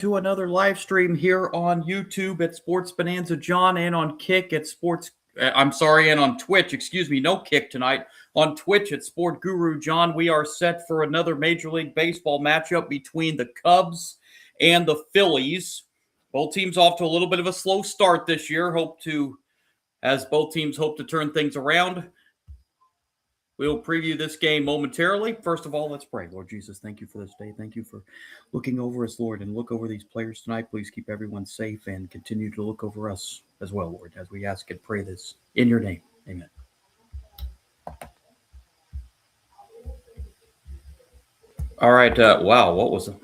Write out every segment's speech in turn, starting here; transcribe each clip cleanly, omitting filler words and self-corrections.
To another live stream here on YouTube at Sports Bonanza John and on Kick at and on Twitch, no Kick tonight, on Twitch at Sport Guru John. We are set for another Major League Baseball matchup between the Cubs and the Phillies. Both teams off to a little bit of a slow start this year, as both teams hope to turn things around. We'll preview this game momentarily. First of all, let's pray. Lord Jesus, thank you for this day. Thank you for looking over us, Lord, and look over these players tonight. Please keep everyone safe and continue to look over us as well, Lord, as we ask and pray this in your name. Amen. All right. Wow, what was it?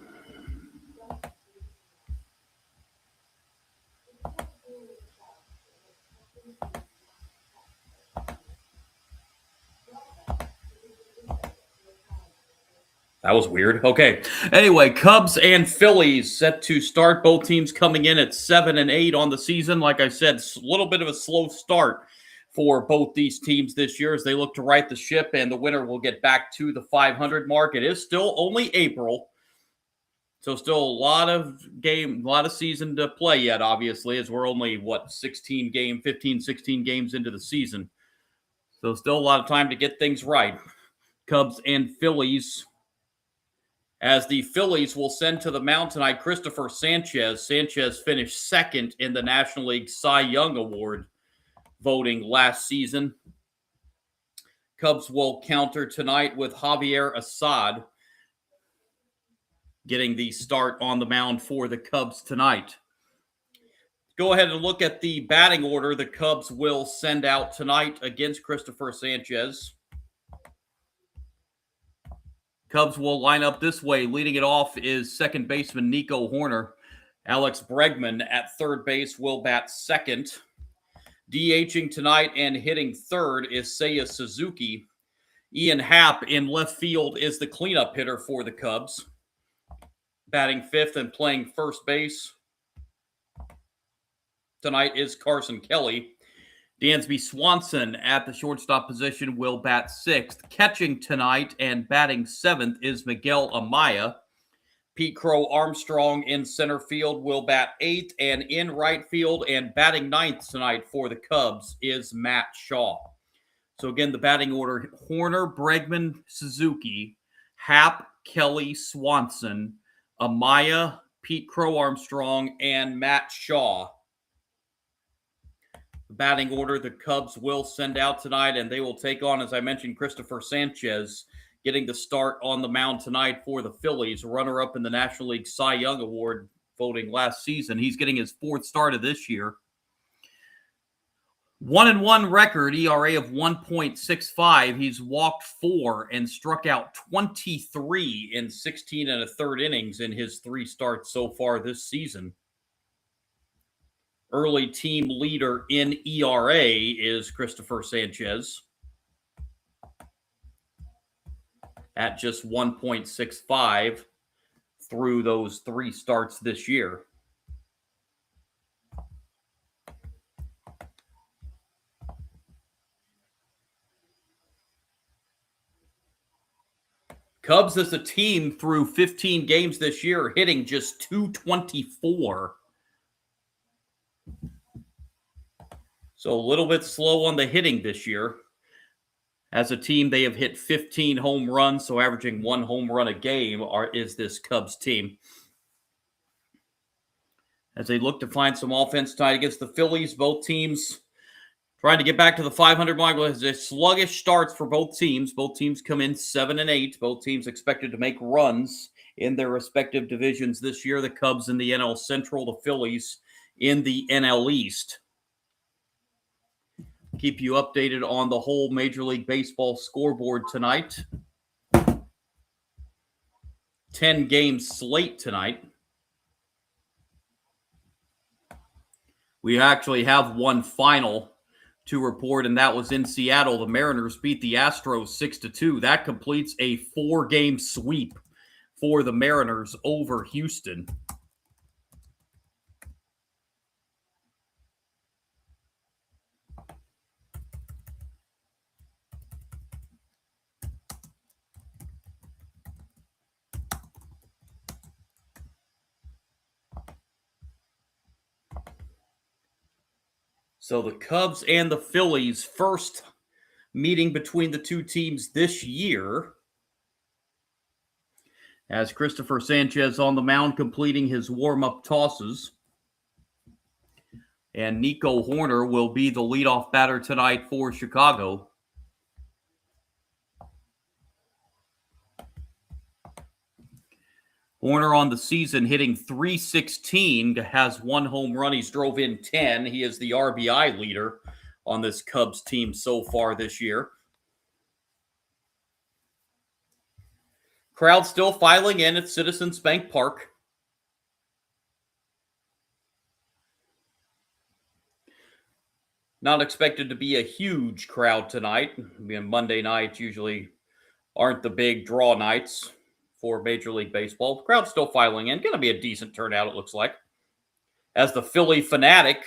That was weird. Okay. Anyway, Cubs and Phillies set to start. Both teams coming in at 7-8 on the season. Like I said, a little bit of a slow start for both these teams this year as they look to right the ship, and the winner will get back to the 500 mark. It is still only April, so still a lot of season to play yet, obviously, as we're only, 15, 16 games into the season. So still a lot of time to get things right. Cubs and Phillies, as the Phillies will send to the mound tonight Christopher Sanchez. Sanchez finished second in the National League Cy Young Award voting last season. Cubs will counter tonight with Javier Assad getting the start on the mound for the Cubs tonight. Go ahead and look at the batting order the Cubs will send out tonight against Christopher Sanchez. Cubs will line up this way. Leading it off is second baseman Nico Horner. Alex Bregman at third base will bat second. DHing tonight and hitting third is Seiya Suzuki. Ian Happ in left field is the cleanup hitter for the Cubs. Batting fifth and playing first base tonight is Carson Kelly. Dansby Swanson at the shortstop position will bat sixth. Catching tonight and batting seventh is Miguel Amaya. Pete Crow Armstrong in center field will bat eighth, and in right field and batting ninth tonight for the Cubs is Matt Shaw. So again, the batting order: Horner, Bregman, Suzuki, Happ, Kelly, Swanson, Amaya, Pete Crow Armstrong, and Matt Shaw. The batting order the Cubs will send out tonight, and they will take on, as I mentioned, Christopher Sanchez, getting the start on the mound tonight for the Phillies, runner-up in the National League Cy Young Award voting last season. He's getting his fourth start of this year. 1-1 record, ERA of 1.65. He's walked 4 and struck out 23 in 16 and a third innings in his 3 starts so far this season. Early team leader in ERA is Christopher Sanchez at just 1.65 through those 3 starts this year. Cubs as a team through 15 games this year, hitting just .224. So a little bit slow on the hitting this year. As a team, they have hit 15 home runs, so averaging 1 home run a game is this Cubs team. As they look to find some offense tonight against the Phillies, both teams trying to get back to the 500 mark. It's sluggish starts for both teams. Both teams come in 7-8. Both teams expected to make runs in their respective divisions this year. The Cubs in the NL Central, the Phillies in the NL East. Keep you updated on the whole Major League Baseball scoreboard tonight. 10-game slate tonight. We actually have one final to report, and that was in Seattle. The Mariners beat the Astros 6-2. That completes a 4-game sweep for the Mariners over Houston. So the Cubs and the Phillies, first meeting between the two teams this year. As Christopher Sanchez on the mound completing his warm-up tosses. And Nico Hoerner will be the leadoff batter tonight for Chicago. Hoerner on the season hitting .316, has one home run. He's drove in 10. He is the RBI leader on this Cubs team so far this year. Crowd still filing in at Citizens Bank Park. Not expected to be a huge crowd tonight. Monday nights usually aren't the big draw nights for Major League Baseball. The crowd's still filing in. Going to be a decent turnout, it looks like. As the Philly fanatic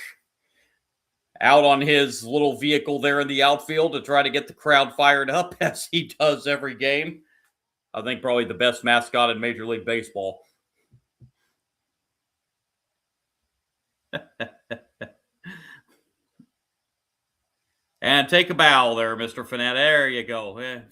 out on his little vehicle there in the outfield to try to get the crowd fired up, as he does every game. I think probably the best mascot in Major League Baseball. And take a bow there, Mr. Fanatic. There you go.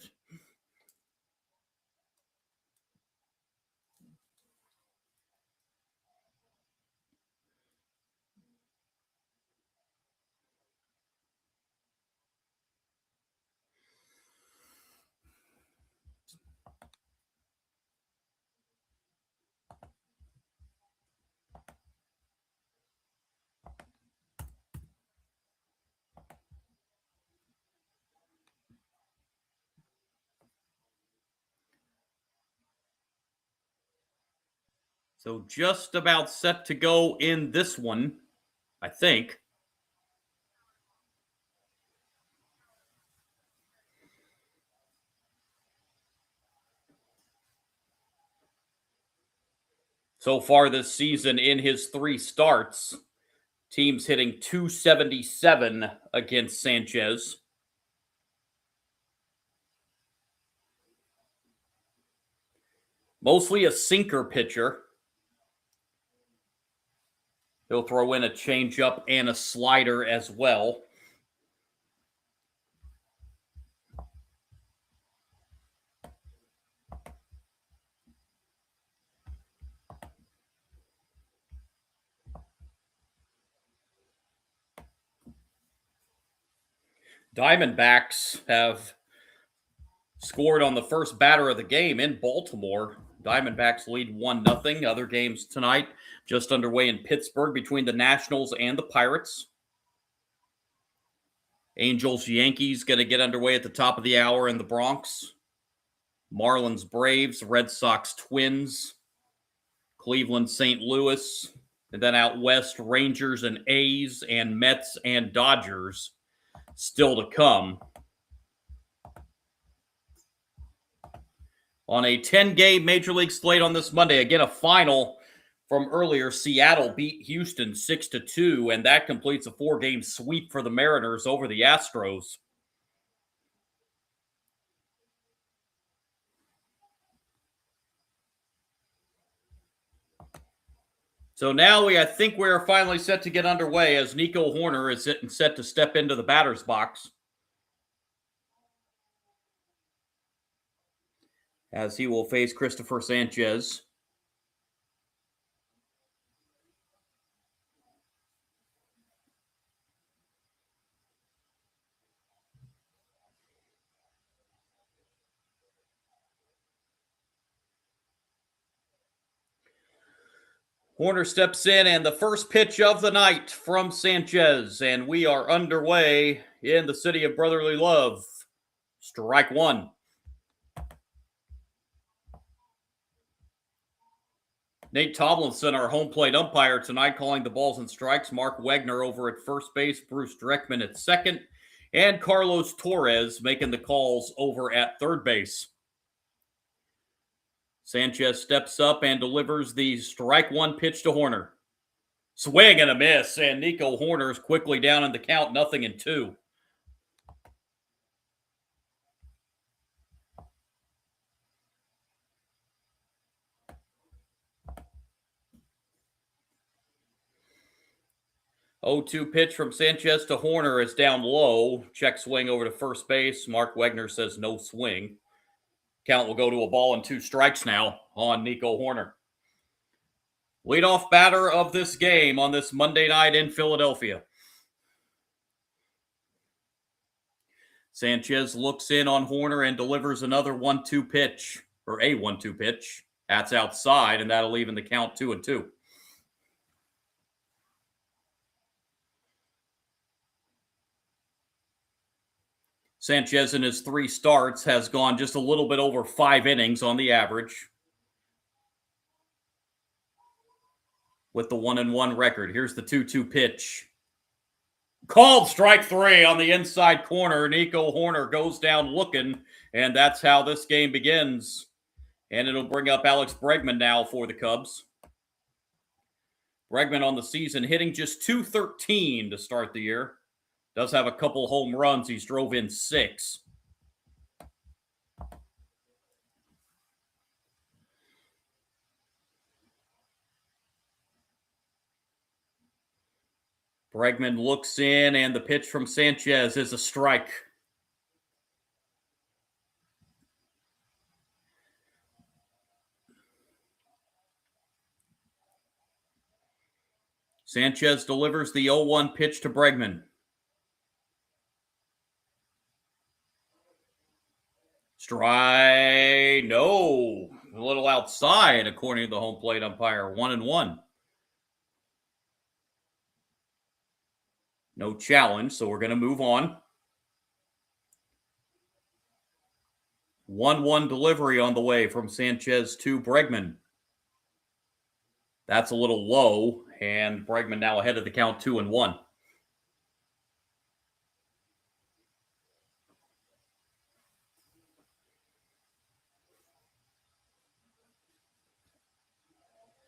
So just about set to go in this one, I think. So far this season, in his 3 starts, teams hitting .277 against Sanchez. Mostly a sinker pitcher. He'll throw in a changeup and a slider as well. Diamondbacks have scored on the first batter of the game in Baltimore. Diamondbacks lead 1-0. Other games tonight just underway in Pittsburgh between the Nationals and the Pirates. Angels, Yankees going to get underway at the top of the hour in the Bronx. Marlins, Braves, Red Sox, Twins, Cleveland, St. Louis, and then out west, Rangers and A's and Mets and Dodgers still to come. On a 10-game Major League slate on this Monday, again, a final from earlier. Seattle beat Houston 6-2, and that completes a 4-game sweep for the Mariners over the Astros. So now I think we're finally set to get underway as Nico Hoerner is set to step into the batter's box. As he will face Christopher Sanchez. Hoerner steps in, and the first pitch of the night from Sanchez, and we are underway in the city of brotherly love. Strike one. Nate Tomlinson, our home plate umpire tonight, calling the balls and strikes. Mark Wegner over at first base, Bruce Dreckman at second, and Carlos Torres making the calls over at third base. Sanchez steps up and delivers the strike one pitch to Hoerner. Swing and a miss, and Nico Hoerner is quickly down in the count, 0-2. 0-2 pitch from Sanchez to Horner is down low. Check swing over to first base. Mark Wegner says no swing. Count will go to a ball and 2 strikes now on Nico Horner. Leadoff batter of this game on this Monday night in Philadelphia. Sanchez looks in on Horner and delivers another 1-2 pitch, or a 1-2 pitch. That's outside, and that'll even the count 2-2. Sanchez in his 3 starts has gone just a little bit over 5 innings on the average, with the 1-1 record. Here's the 2-2 pitch. Called strike 3 on the inside corner. Nico Horner goes down looking, and that's how this game begins. And it'll bring up Alex Bregman now for the Cubs. Bregman on the season hitting just .213 to start the year. Does have a couple home runs. He's drove in 6. Bregman looks in, and the pitch from Sanchez is a strike. Sanchez delivers the 0-1 pitch to Bregman. Strike, no. A little outside, according to the home plate umpire. 1-1. No challenge, so we're going to move on. 1-1 delivery on the way from Sanchez to Bregman. That's a little low, and Bregman now ahead of the count 2-1.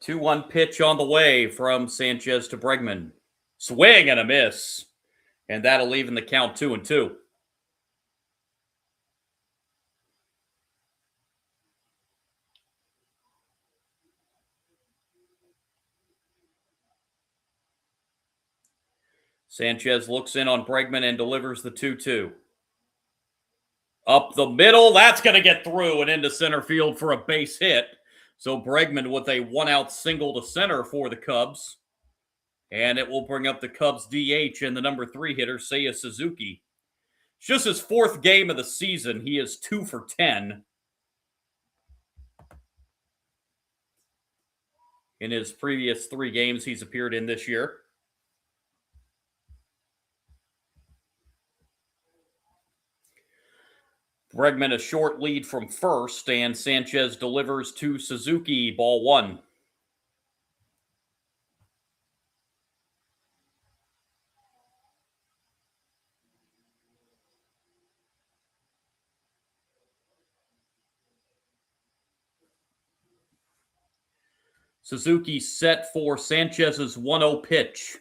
Two-one pitch on the way from Sanchez to Bregman. Swing and a miss. And that'll even the count 2-2. Sanchez looks in on Bregman and delivers the 2-2. Up the middle. That's going to get through and into center field for a base hit. So Bregman with a 1-out single to center for the Cubs. And it will bring up the Cubs DH and the number 3 hitter, Seiya Suzuki. It's just his 4th game of the season. He is 2 for 10. In his previous 3 games he's appeared in this year. Bregman a short lead from first, and Sanchez delivers to Suzuki, ball 1. Suzuki set for Sanchez's 1-0 pitch.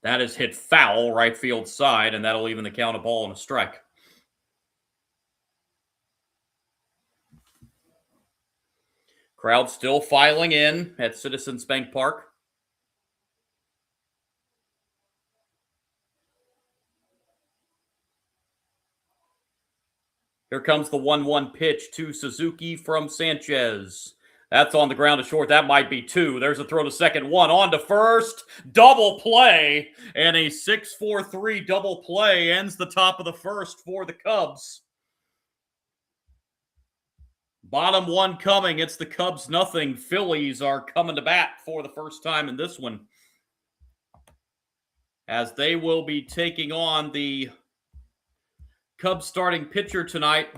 That is hit foul, right field side, and that'll even the count, a ball and a strike. Crowd still filing in at Citizens Bank Park. Here comes the 1-1 pitch to Suzuki from Sanchez. That's on the ground to short. That might be 2. There's a throw to second. 1 on to first. Double play. And a 6-4-3 double play ends the top of the first for the Cubs. Bottom 1 coming. It's the Cubs nothing. Phillies are coming to bat for the first time in this one, as they will be taking on the Cubs starting pitcher tonight.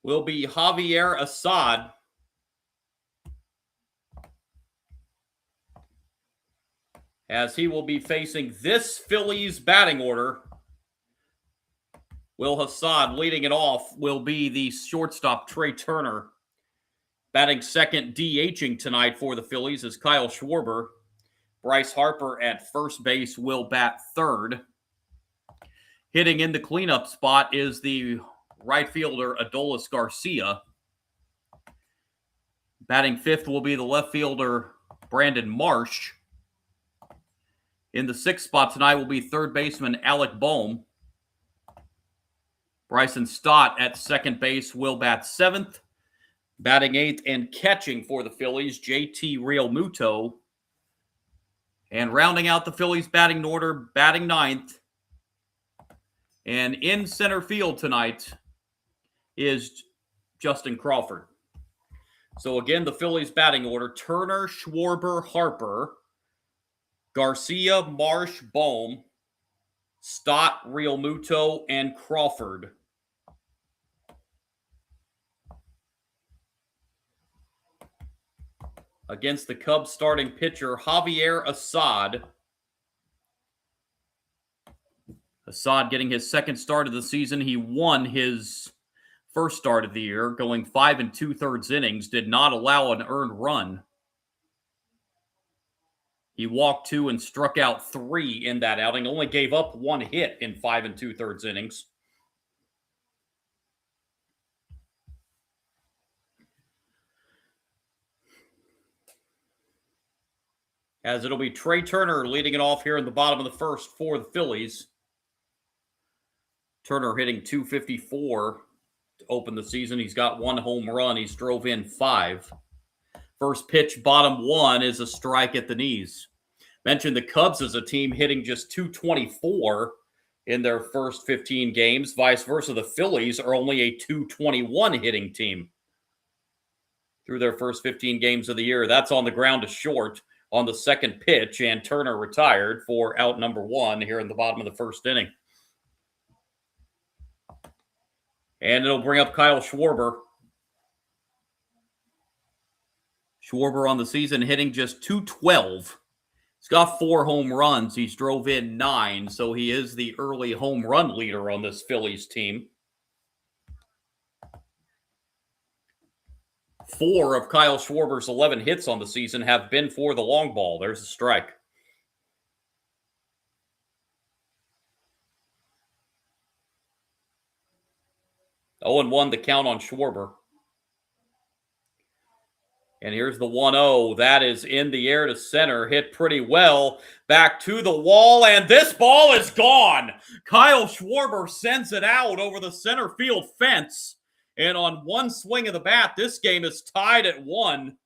Will be Javier Assad. As he will be facing this Phillies batting order. Will Hassad leading it off will be the shortstop Trey Turner. Batting second, DHing tonight for the Phillies is Kyle Schwarber. Bryce Harper at first base will bat third. Hitting in the cleanup spot is the right fielder Adolis Garcia. Batting fifth will be the left fielder Brandon Marsh. In the 6th spot tonight will be third baseman Alec Boehm. Bryson Stott at second base will bat 7th. Batting 8th and catching for the Phillies, JT Realmuto. And rounding out the Phillies batting order, batting 9th. And in center field tonight is Justin Crawford. So again, the Phillies batting order: Turner, Schwarber, Harper, Garcia, Marsh, Boehm, Stott, Realmuto, and Crawford. Against the Cubs starting pitcher, Javier Assad. Assad getting his second start of the season. He won his first start of the year, going 5 2/3 innings, did not allow an earned run. He walked 2 and struck out 3 in that outing, only gave up 1 hit in 5 2/3 innings. As it'll be Trey Turner leading it off here in the bottom of the first for the Phillies. Turner hitting .254 to open the season. He's got 1 home run. He's drove in 5. First pitch, bottom 1, is a strike at the knees. Mentioned the Cubs as a team hitting just .224 in their first 15 games. Vice versa, the Phillies are only a .221 hitting team through their first 15 games of the year. That's on the ground to short on the second pitch, and Turner retired for out number 1 here in the bottom of the first inning. And it'll bring up Kyle Schwarber. Schwarber on the season hitting just .212. He's got 4 home runs. He's drove in 9, so he is the early home run leader on this Phillies team. 4 of Kyle Schwarber's 11 hits on the season have been for the long ball. There's a strike. Oh, 0-1 the count on Schwarber. And here's the 1-0. That is in the air to center. Hit pretty well. Back to the wall, and this ball is gone. Kyle Schwarber sends it out over the center field fence. And on one swing of the bat, this game is tied at 1.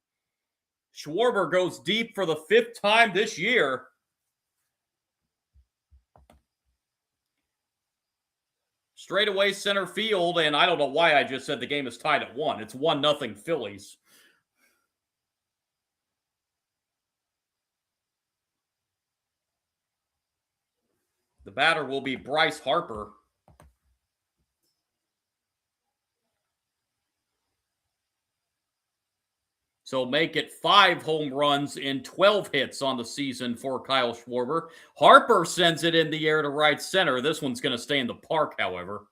Schwarber goes deep for the 5th time this year. Straightaway center field, and I don't know why I just said the game is tied at 1. It's 1-0 Phillies. The batter will be Bryce Harper. So make it 5 home runs in 12 hits on the season for Kyle Schwarber. Harper sends it in the air to right center. This one's going to stay in the park, however.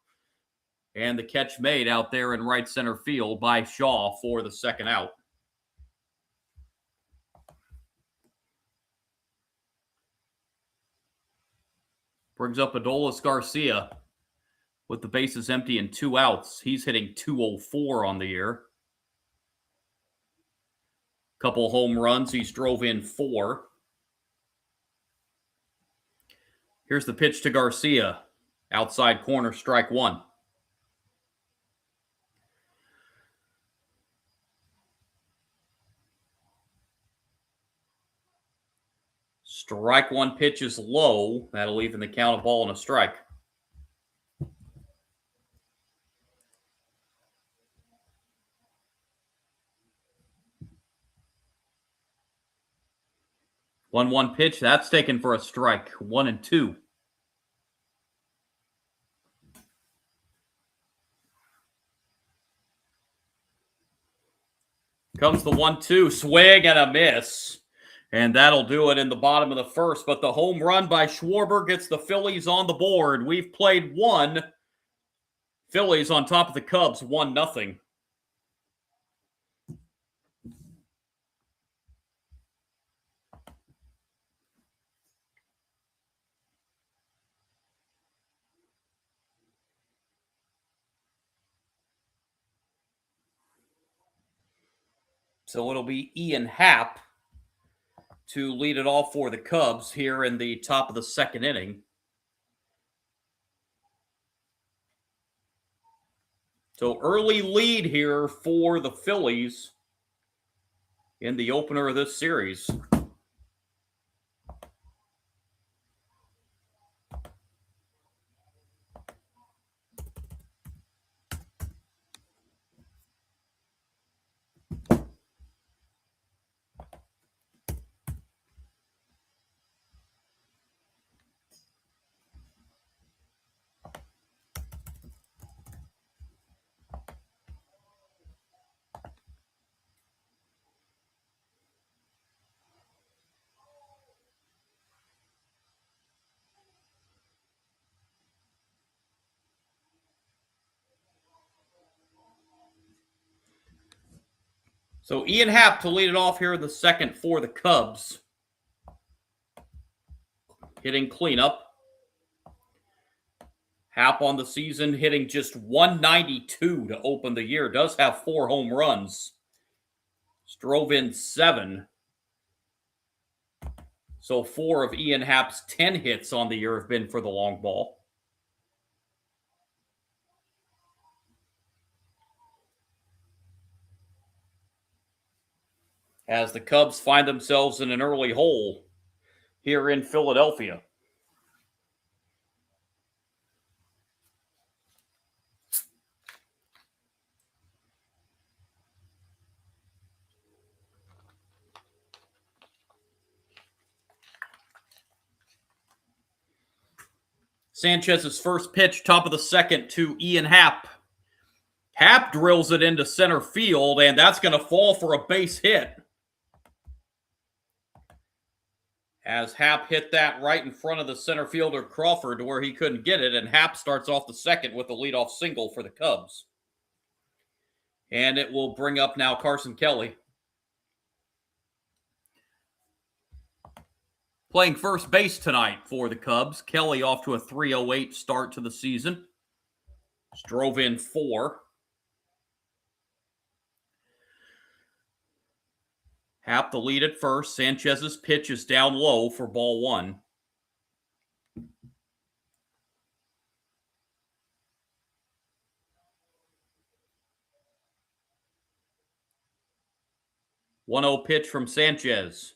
And the catch made out there in right center field by Shaw for the second out. Brings up Adolis Garcia with the bases empty and 2 outs. He's hitting .204 on the year. Couple home runs. He's drove in 4. Here's the pitch to Garcia. Outside corner, strike 1. Strike 1 pitch is low. That'll even the count, a ball and a strike. One pitch, that's taken for a strike. 1-2. Comes the 1-2, swing and a miss. And that'll do it in the bottom of the first. But the home run by Schwarber gets the Phillies on the board. We've played 1. Phillies on top of the Cubs, 1-0. So it'll be Ian Happ to lead it off for the Cubs here in the top of the second inning. So early lead here for the Phillies in the opener of this series. So Ian Happ to lead it off here in the second for the Cubs. Hitting cleanup. Happ on the season hitting just 192 to open the year. Does have 4 home runs. Drove in 7. So 4 of Ian Happ's 10 hits on the year have been for the long ball. As the Cubs find themselves in an early hole here in Philadelphia. Sanchez's first pitch, top of the second to Ian Happ. Happ drills it into center field, and that's going to fall for a base hit. As Happ hit that right in front of the center fielder Crawford to where he couldn't get it, and Happ starts off the second with a leadoff single for the Cubs. And it will bring up now Carson Kelly. Playing first base tonight for the Cubs. Kelly off to a 3.08 start to the season. Just drove in 4. Happ the lead at first. Sanchez's pitch is down low for ball 1. One-0 pitch from Sanchez.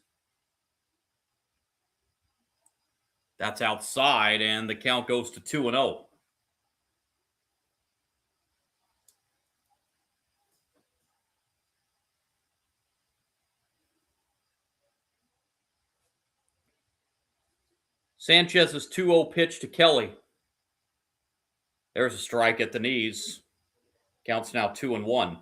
That's outside, and the count goes to 2-0. Sanchez's 2-0 pitch to Kelly. There's a strike at the knees. Counts now 2-1.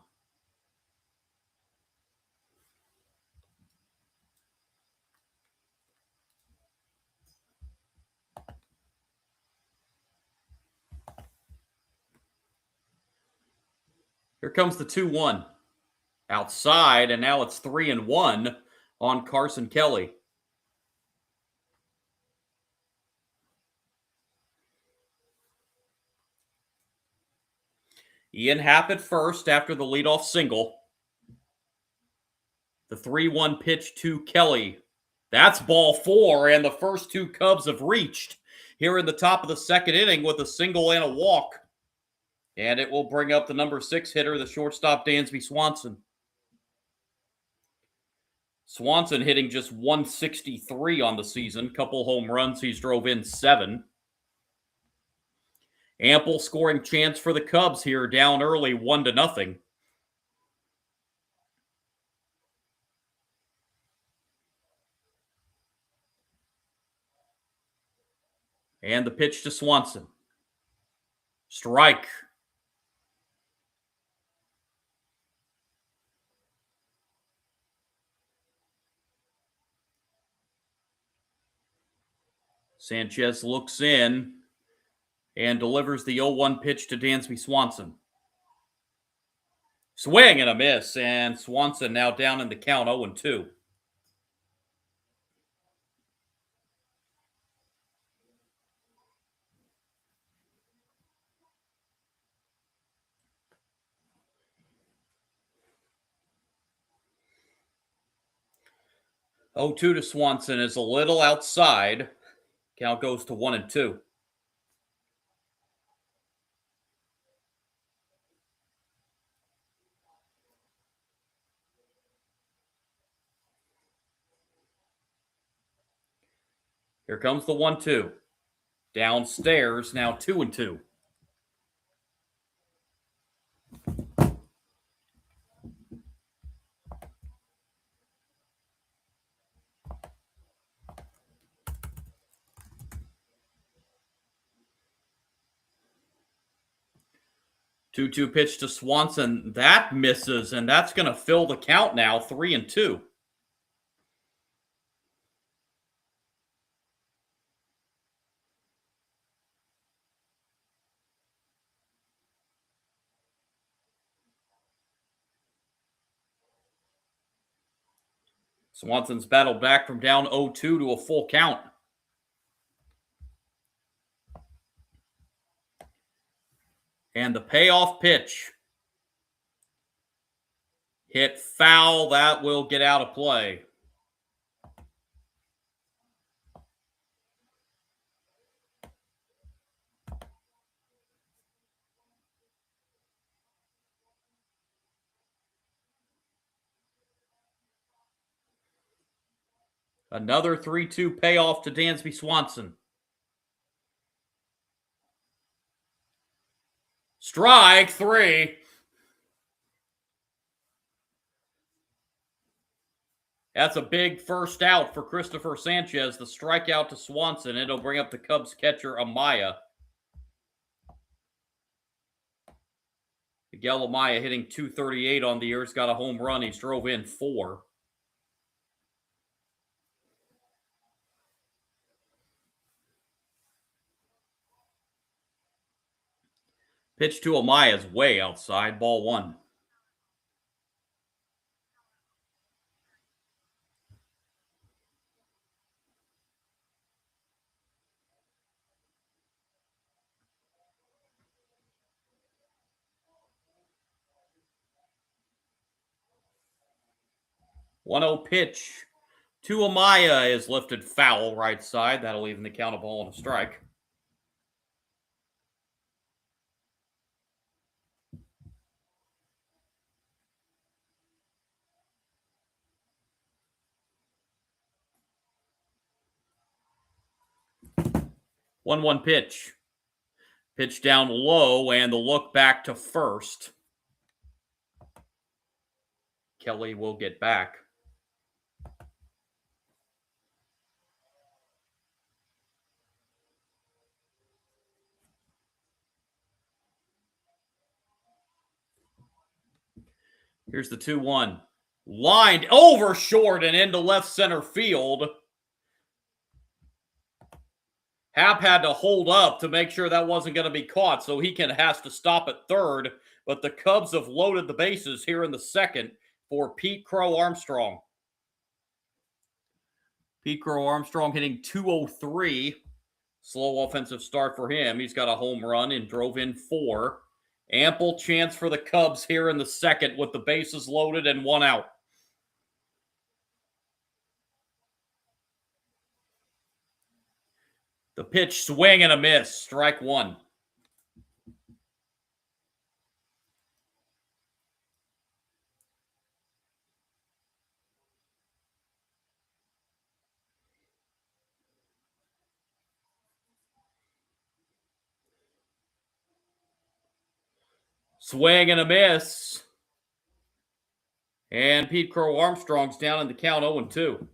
Here comes the 2-1. Outside, and now it's 3-1 on Carson Kelly. Ian Happ at first after the leadoff single. The 3-1 pitch to Kelly. That's ball 4, and the first 2 Cubs have reached here in the top of the second inning with a single and a walk. And it will bring up the number 6 hitter, the shortstop Dansby Swanson. Swanson hitting just 163 on the season. Couple home runs. He's drove in 7. Ample scoring chance for the Cubs here, down early, 1-0. And the pitch to Swanson. Strike. Sanchez looks in and delivers the 0-1 pitch to Dansby Swanson. Swing and a miss, and Swanson now down in the count, 0-2. 0-2 to Swanson is a little outside. Count goes to 1-2. Here comes the 1-2. Downstairs, now 2-2. Two-two pitch to Swanson. That misses, and that's going to fill the count now, 3-2. Swanson's battled back from down 0-2 to a full count. And the payoff pitch. Hit foul. That will get out of play. Another 3-2 payoff to Dansby Swanson. Strike three. That's a big first out for Christopher Sanchez. The strikeout to Swanson. It'll bring up the Cubs catcher Amaya. Miguel Amaya hitting .238 on the year. He's got a home run. He's drove in 4. Pitch to Amaya is way outside. Ball 1. One-zero pitch to Amaya is lifted foul right side. That'll even the count of ball and a strike. One pitch. Pitch down low, and the look back to first. Kelly will get back. Here's the 2-1. Lined over short and into left center field. Happ had to hold up to make sure that wasn't going to be caught, so he has to stop at third. But the Cubs have loaded the bases here in the second for Pete Crow Armstrong. Pete Crow Armstrong hitting .203. Slow offensive start for him. He's got a home run and drove in 4. Ample chance for the Cubs here in the second with the bases loaded and 1 out. The pitch, swing and a miss. Strike 1. Swing and a miss. And Pete Crow Armstrong's down in the count 0-2.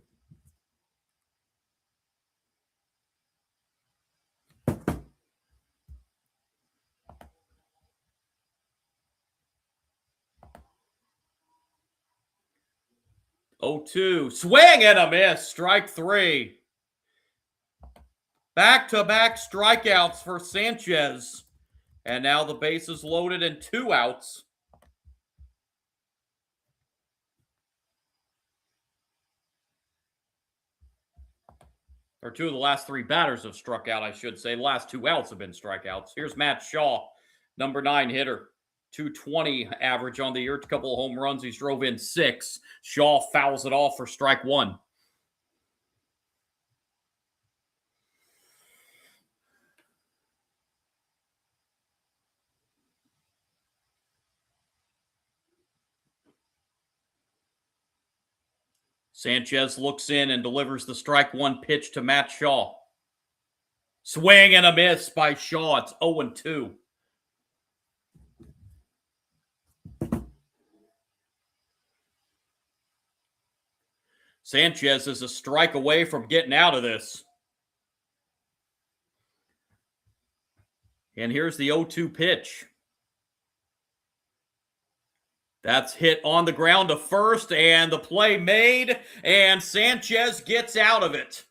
Swing and a miss. Strike 3. Back-to-back strikeouts for Sanchez. And now the bases loaded and 2 outs. Or 2 of the last 3 batters have struck out, I should say. The last 2 outs have been strikeouts. Here's Matt Shaw, number 9 hitter. .220 average on the year. A couple of home runs. He's drove in 6. Shaw fouls it off for strike 1. Sanchez looks in and delivers the strike one pitch to Matt Shaw. Swing and a miss by Shaw. It's 0-2. Sanchez is a strike away from getting out of this. And here's the 0-2 pitch. That's hit on the ground to first, and the play made, and Sanchez gets out of it.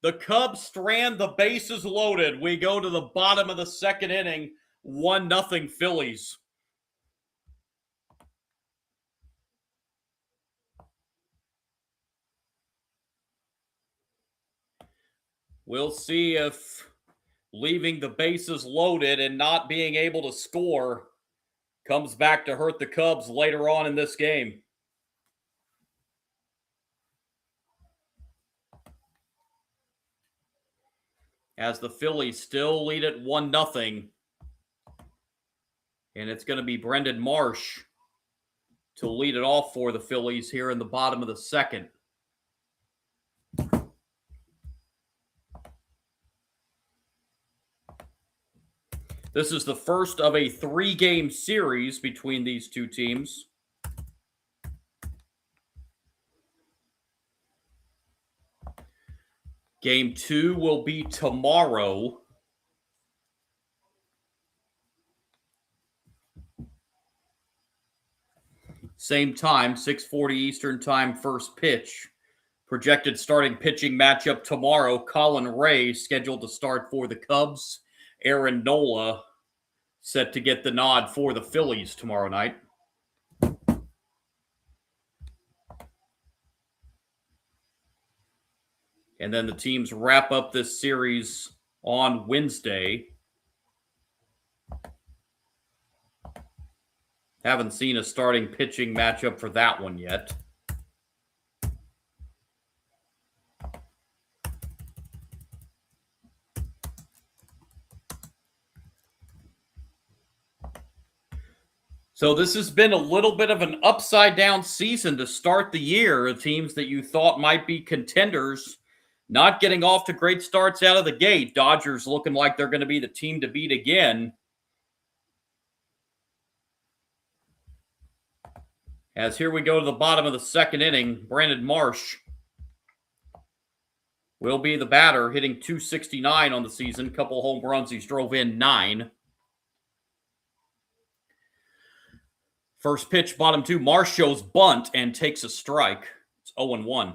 The Cubs strand the bases loaded. We go to the bottom of the second inning, 1-0 Phillies. We'll see if leaving the bases loaded and not being able to score comes back to hurt the Cubs later on in this game. As the Phillies still lead at 1-0. And it's going to be Brendan Marsh to lead it off for the Phillies here in the bottom of the second. This is the first of a 3-game series between these two teams. Game 2 will be tomorrow. Same time, 6:40 Eastern Time, first pitch. Projected starting pitching matchup tomorrow, Colin Ray scheduled to start for the Cubs. Aaron Nola set to get the nod for the Phillies tomorrow night. And then the teams wrap up this series on Wednesday. Haven't seen a starting pitching matchup for that one yet. So this has been a little bit of an upside-down season to start the year. Teams that you thought might be contenders not getting off to great starts out of the gate. Dodgers looking like they're going to be the team to beat again. As here we go to the bottom of the second inning, Brandon Marsh will be the batter, hitting .269 on the season. Couple home runs. He's drove in 9. First pitch, bottom 2. Marsh shows bunt and takes a strike. It's 0-1.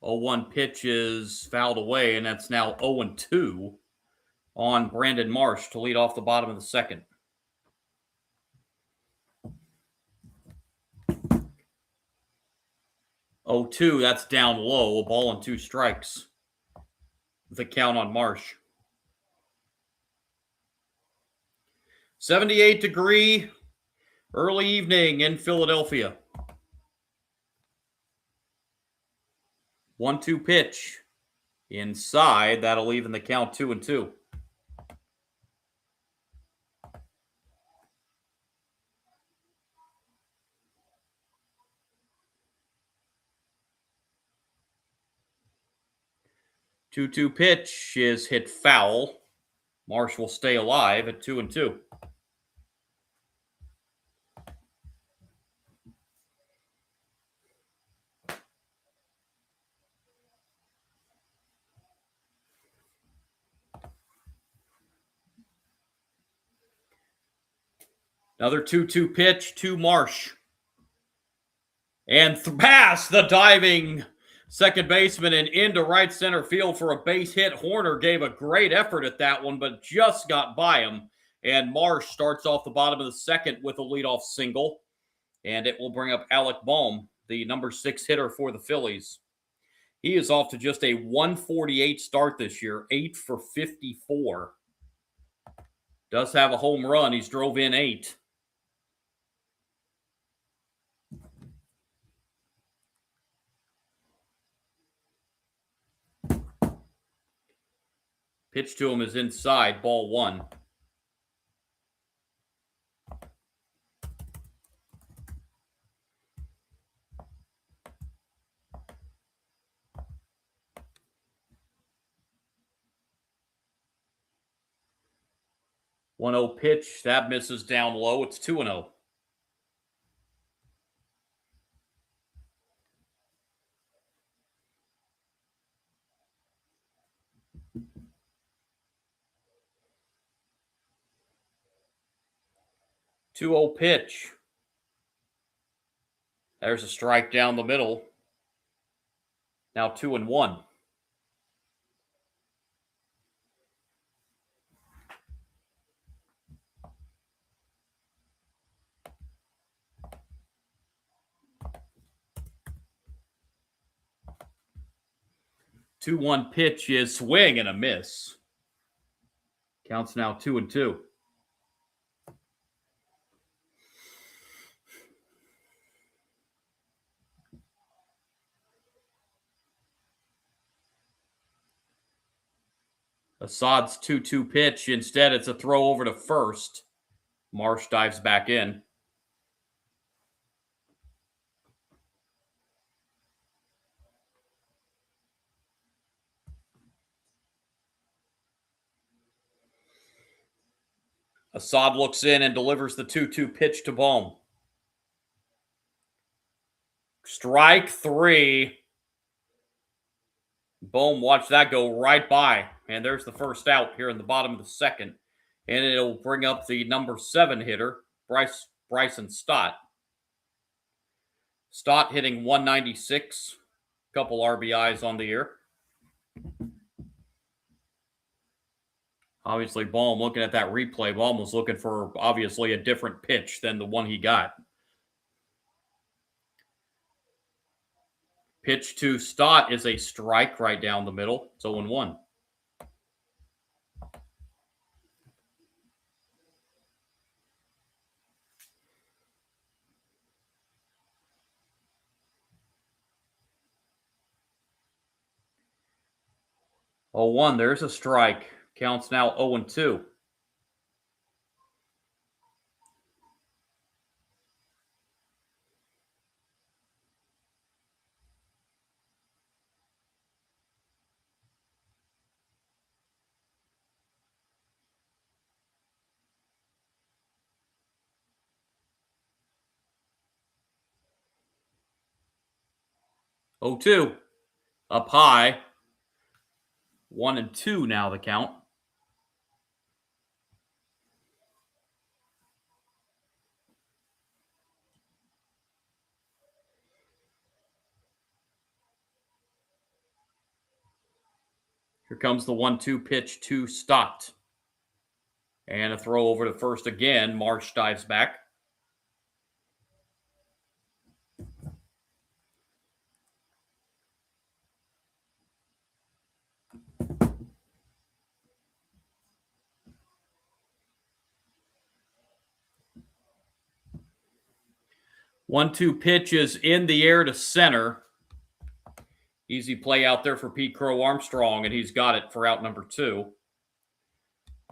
Oh, 1 pitch is fouled away, and that's now 0-2 on Brandon Marsh to lead off the bottom of the second. Oh, 2, that's down low. A ball and 2 strikes. The count on Marsh. 78-degree early evening in Philadelphia. 1-2 pitch. Inside, that'll even the count 2-2. Two-two pitch is hit foul. Marsh will stay alive at 2-2. Another 2-2 pitch to Marsh. And past the diving second baseman and into right center field for a base hit. Horner gave a great effort at that one, but just got by him. And Marsh starts off the bottom of the second with a leadoff single. And it will bring up Alec Bohm, the number 6 hitter for the Phillies. He is off to just a 148 start this year, 8 for 54. Does have a home run. He's drove in 8. Pitch to him is inside, ball 1. One 0 pitch. That misses down low. It's 2-0. Two 0 pitch. There's a strike down the middle. Now 2-1. Two 1 pitch is swing and a miss. Counts now 2-2. Assad's 2-2 pitch. Instead, it's a throw over to first. Marsh dives back in. Assad looks in and delivers the 2-2 pitch to Bohm. Strike 3. Bohm, watch that go right by. And there's the first out here in the bottom of the second. And it'll bring up the number 7 hitter, Bryson Stott. Stott hitting 196. Couple RBIs on the year. Obviously, Bohm, looking at that replay, Bohm was looking for obviously a different pitch than the one he got. Pitch to Stott is a strike right down the middle. It's 0-1. Oh, 1. There's a strike. Counts now 0-2. Oh, 2. Up high. 1-2 now the count. Here comes the 1-2 pitch to Stott. And a throw over to first again. Marsh dives back. One-two pitch is in the air to center. Easy play out there for Pete Crow Armstrong, and he's got it for out number 2.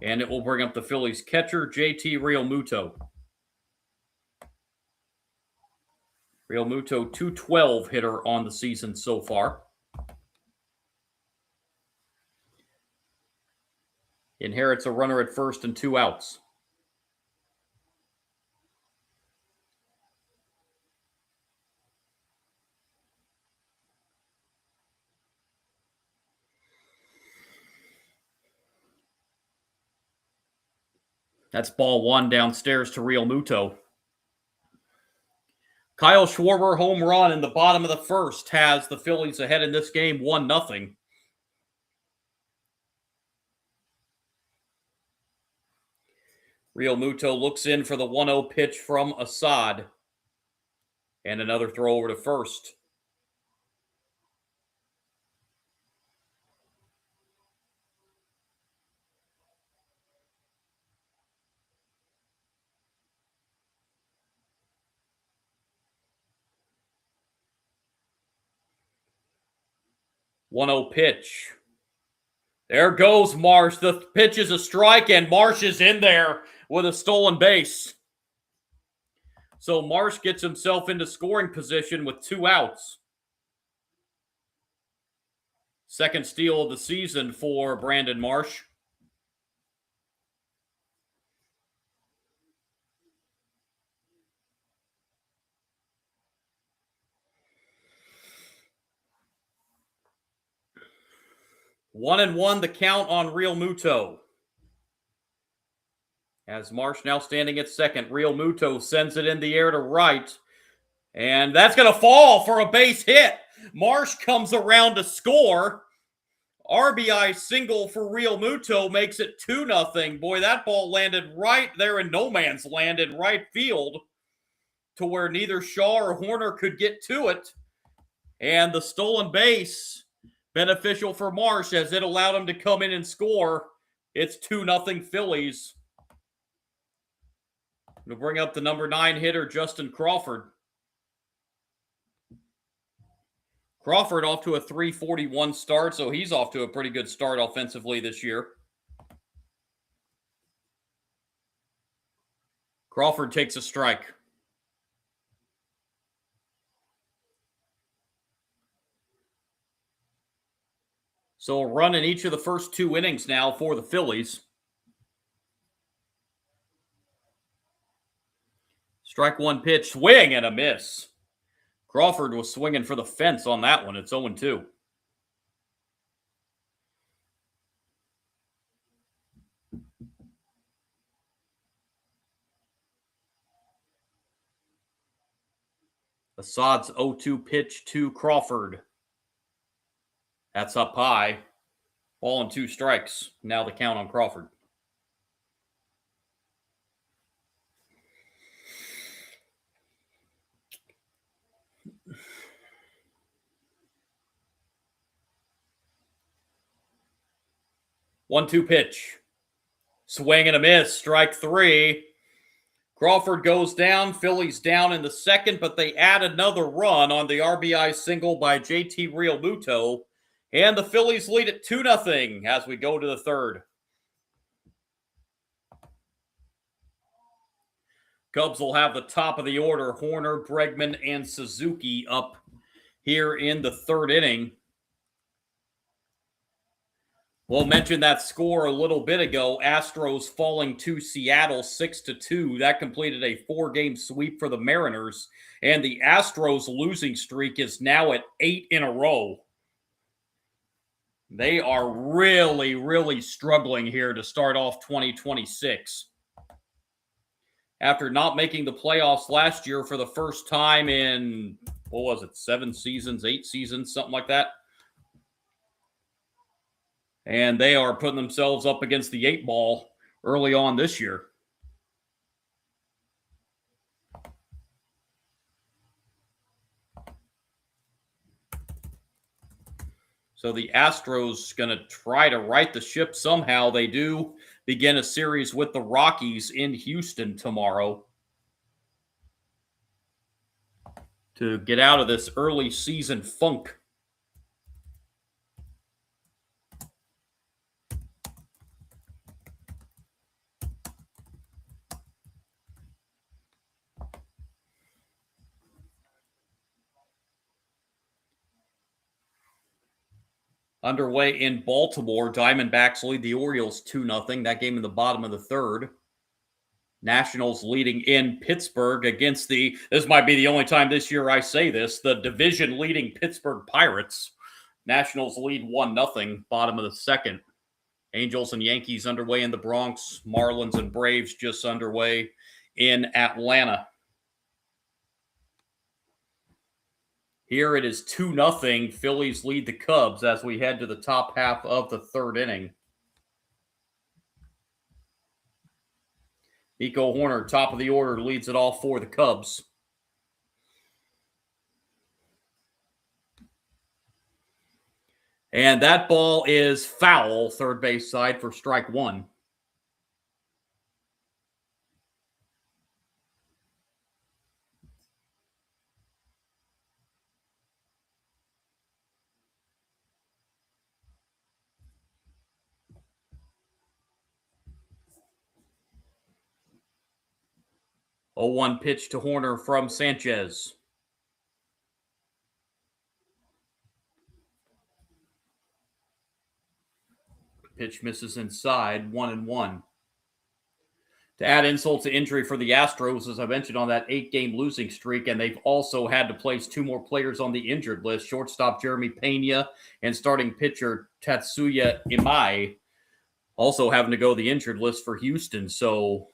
And it will bring up the Phillies catcher, JT Realmuto. Realmuto, 212 hitter on the season so far. Inherits a runner at first and 2 outs. That's ball 1 downstairs to Realmuto. Kyle Schwarber home run in the bottom of the first has the Phillies ahead in this game 1-0. Realmuto looks in for the 1-0 pitch from Assad. And another throw over to first. One 0 pitch. There goes Marsh. The pitch is a strike, and Marsh is in there with a stolen base. So Marsh gets himself into scoring position with 2 outs. Second steal of the season for Brandon Marsh. One and one, the count on Real Muto. As Marsh now standing at second, Real Muto sends it in the air to right. And that's going to fall for a base hit. Marsh comes around to score. RBI single for Real Muto makes it 2-0. Boy, that ball landed right there in no man's land in right field to where neither Shaw or Horner could get to it. And the stolen base, beneficial for Marsh as it allowed him to come in and score. It's 2-0 Phillies. We'll bring up the number 9 hitter, Justin Crawford. Crawford off to a .341 start, so he's off to a pretty good start offensively this year. Crawford takes a strike. So a run in each of the first 2 innings now for the Phillies. Strike one pitch, swing and a miss. Crawford was swinging for the fence on that one. It's 0-2. Assad's 0-2 pitch to Crawford. That's up high. Ball and 2 strikes. Now the count on Crawford. One-two pitch. Swing and a miss. Strike 3. Crawford goes down. Phillies down in the second, but they add another run on the RBI single by JT Realmuto. And the Phillies lead at 2-0 as we go to the third. Cubs will have the top of the order. Horner, Bregman, and Suzuki up here in the third inning. We'll mention that score a little bit ago. Astros falling to Seattle 6-2. That completed a 4-game sweep for the Mariners. And the Astros losing streak is now at 8 in a row. They are really, really struggling here to start off 2026. After not making the playoffs last year for the first time in, 7 seasons, 8 seasons, something like that. And they are putting themselves up against the 8 ball early on this year. So the Astros going to try to right the ship somehow. They do begin a series with the Rockies in Houston tomorrow to get out of this early season funk. Underway in Baltimore, Diamondbacks lead the Orioles 2-0. That game in the bottom of the third. Nationals leading in Pittsburgh against this might be the only time this year I say this, the division-leading Pittsburgh Pirates. Nationals lead 1-0, bottom of the second. Angels and Yankees underway in the Bronx. Marlins and Braves just underway in Atlanta. Here it is 2-0. Phillies lead the Cubs as we head to the top half of the third inning. Nico Horner, top of the order, leads it all for the Cubs. And that ball is foul, third base side for strike 1. 0-1 pitch to Horner from Sanchez. Pitch misses inside, 1-1. To add insult to injury for the Astros, as I mentioned, on that 8-game losing streak, and they've also had to place 2 more players on the injured list, shortstop Jeremy Pena and starting pitcher Tatsuya Imai also having to go the injured list for Houston. So,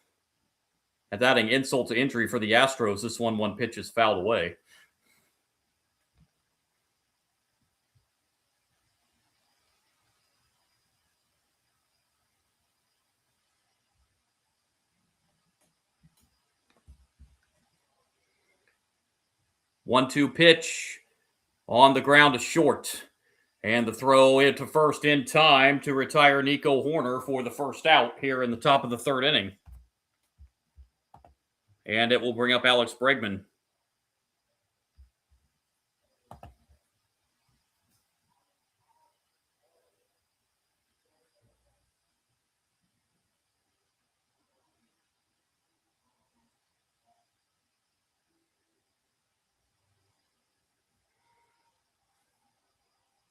at adding insult to injury for the Astros, this 1-1 pitch is fouled away. One-two pitch on the ground to short. And the throw into first in time to retire Nico Horner for the first out here in the top of the 3rd inning. And it will bring up Alex Bregman.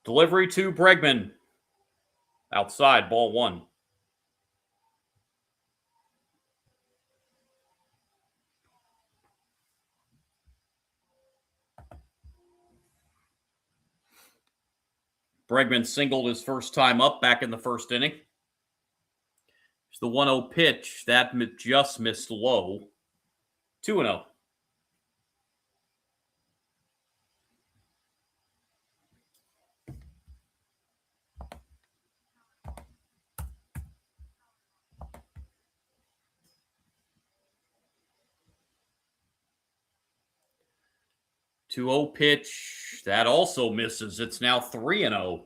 Delivery to Bregman. Outside, ball 1. Bregman singled his first time up back in the 1st inning. It's the 1-0 pitch. That just missed low. 2-0. Two-0 pitch. That also misses. It's now 3-0.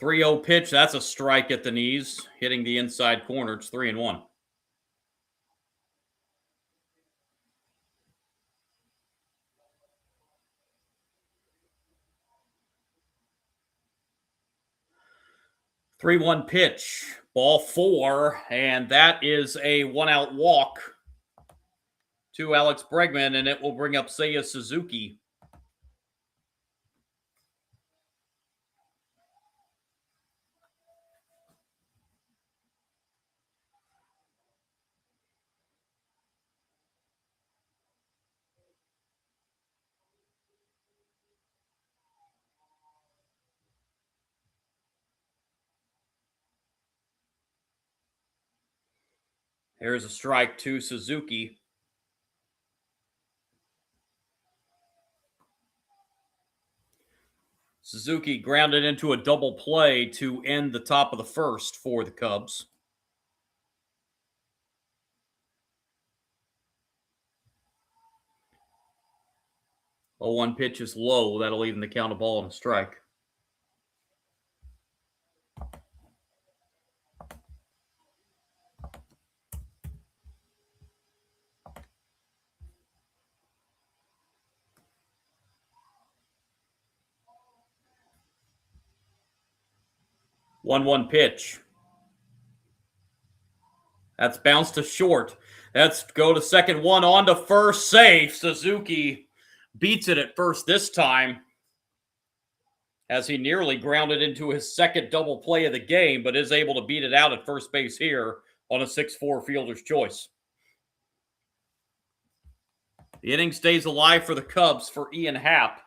Three-0 pitch. That's a strike at the knees, hitting the inside corner. It's 3-1. Three-one pitch, ball 4, and that is a 1-out walk to Alex Bregman, and it will bring up Seiya Suzuki. There's a strike to Suzuki. Suzuki grounded into a double play to end the top of the 1st for the Cubs. A 1 pitch is low. That'll even the count a ball and a strike. One pitch. That's bounced to short. That's go to second, 1 on to first, safe. Suzuki beats it at first this time as he nearly grounded into his 2nd double play of the game, but is able to beat it out at first base here on a 6-4 fielder's choice. The inning stays alive for the Cubs for Ian Happ.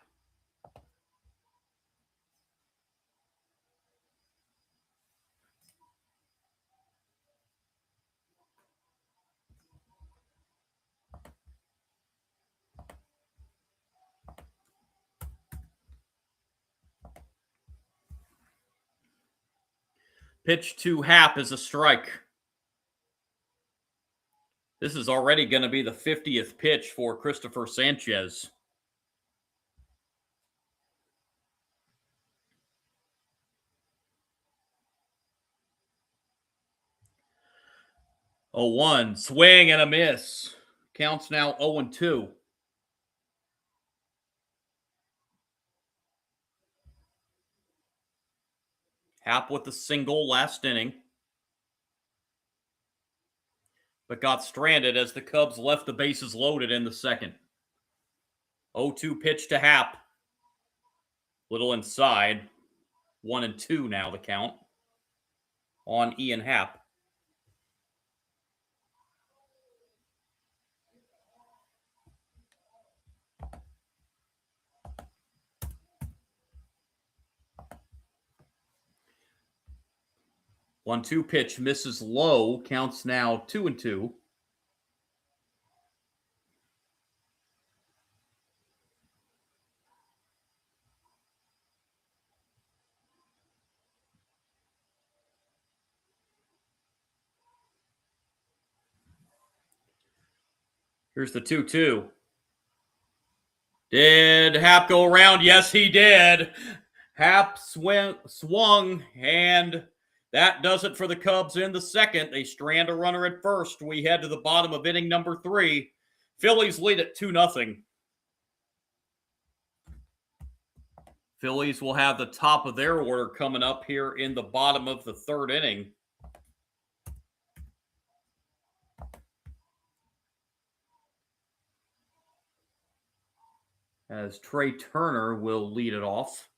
Pitch to Happ is a strike. This is already going to be the 50th pitch for Christopher Sanchez. A 1 swing and a miss. Counts now 0-2. Happ with the single last inning, but got stranded as the Cubs left the bases loaded in the second. 0-2 pitch to Happ. Little inside. 1-2 now the count on Ian Happ. One-two pitch misses low. Counts now 2-2. Here's the 2-2. Did Happ go around? Yes, he did. Happ swung, and that does it for the Cubs in the second. They strand a runner at first. We head to the bottom of inning number 3. Phillies lead at 2-0. Phillies will have the top of their order coming up here in the bottom of the third inning. As Trey Turner will lead it off.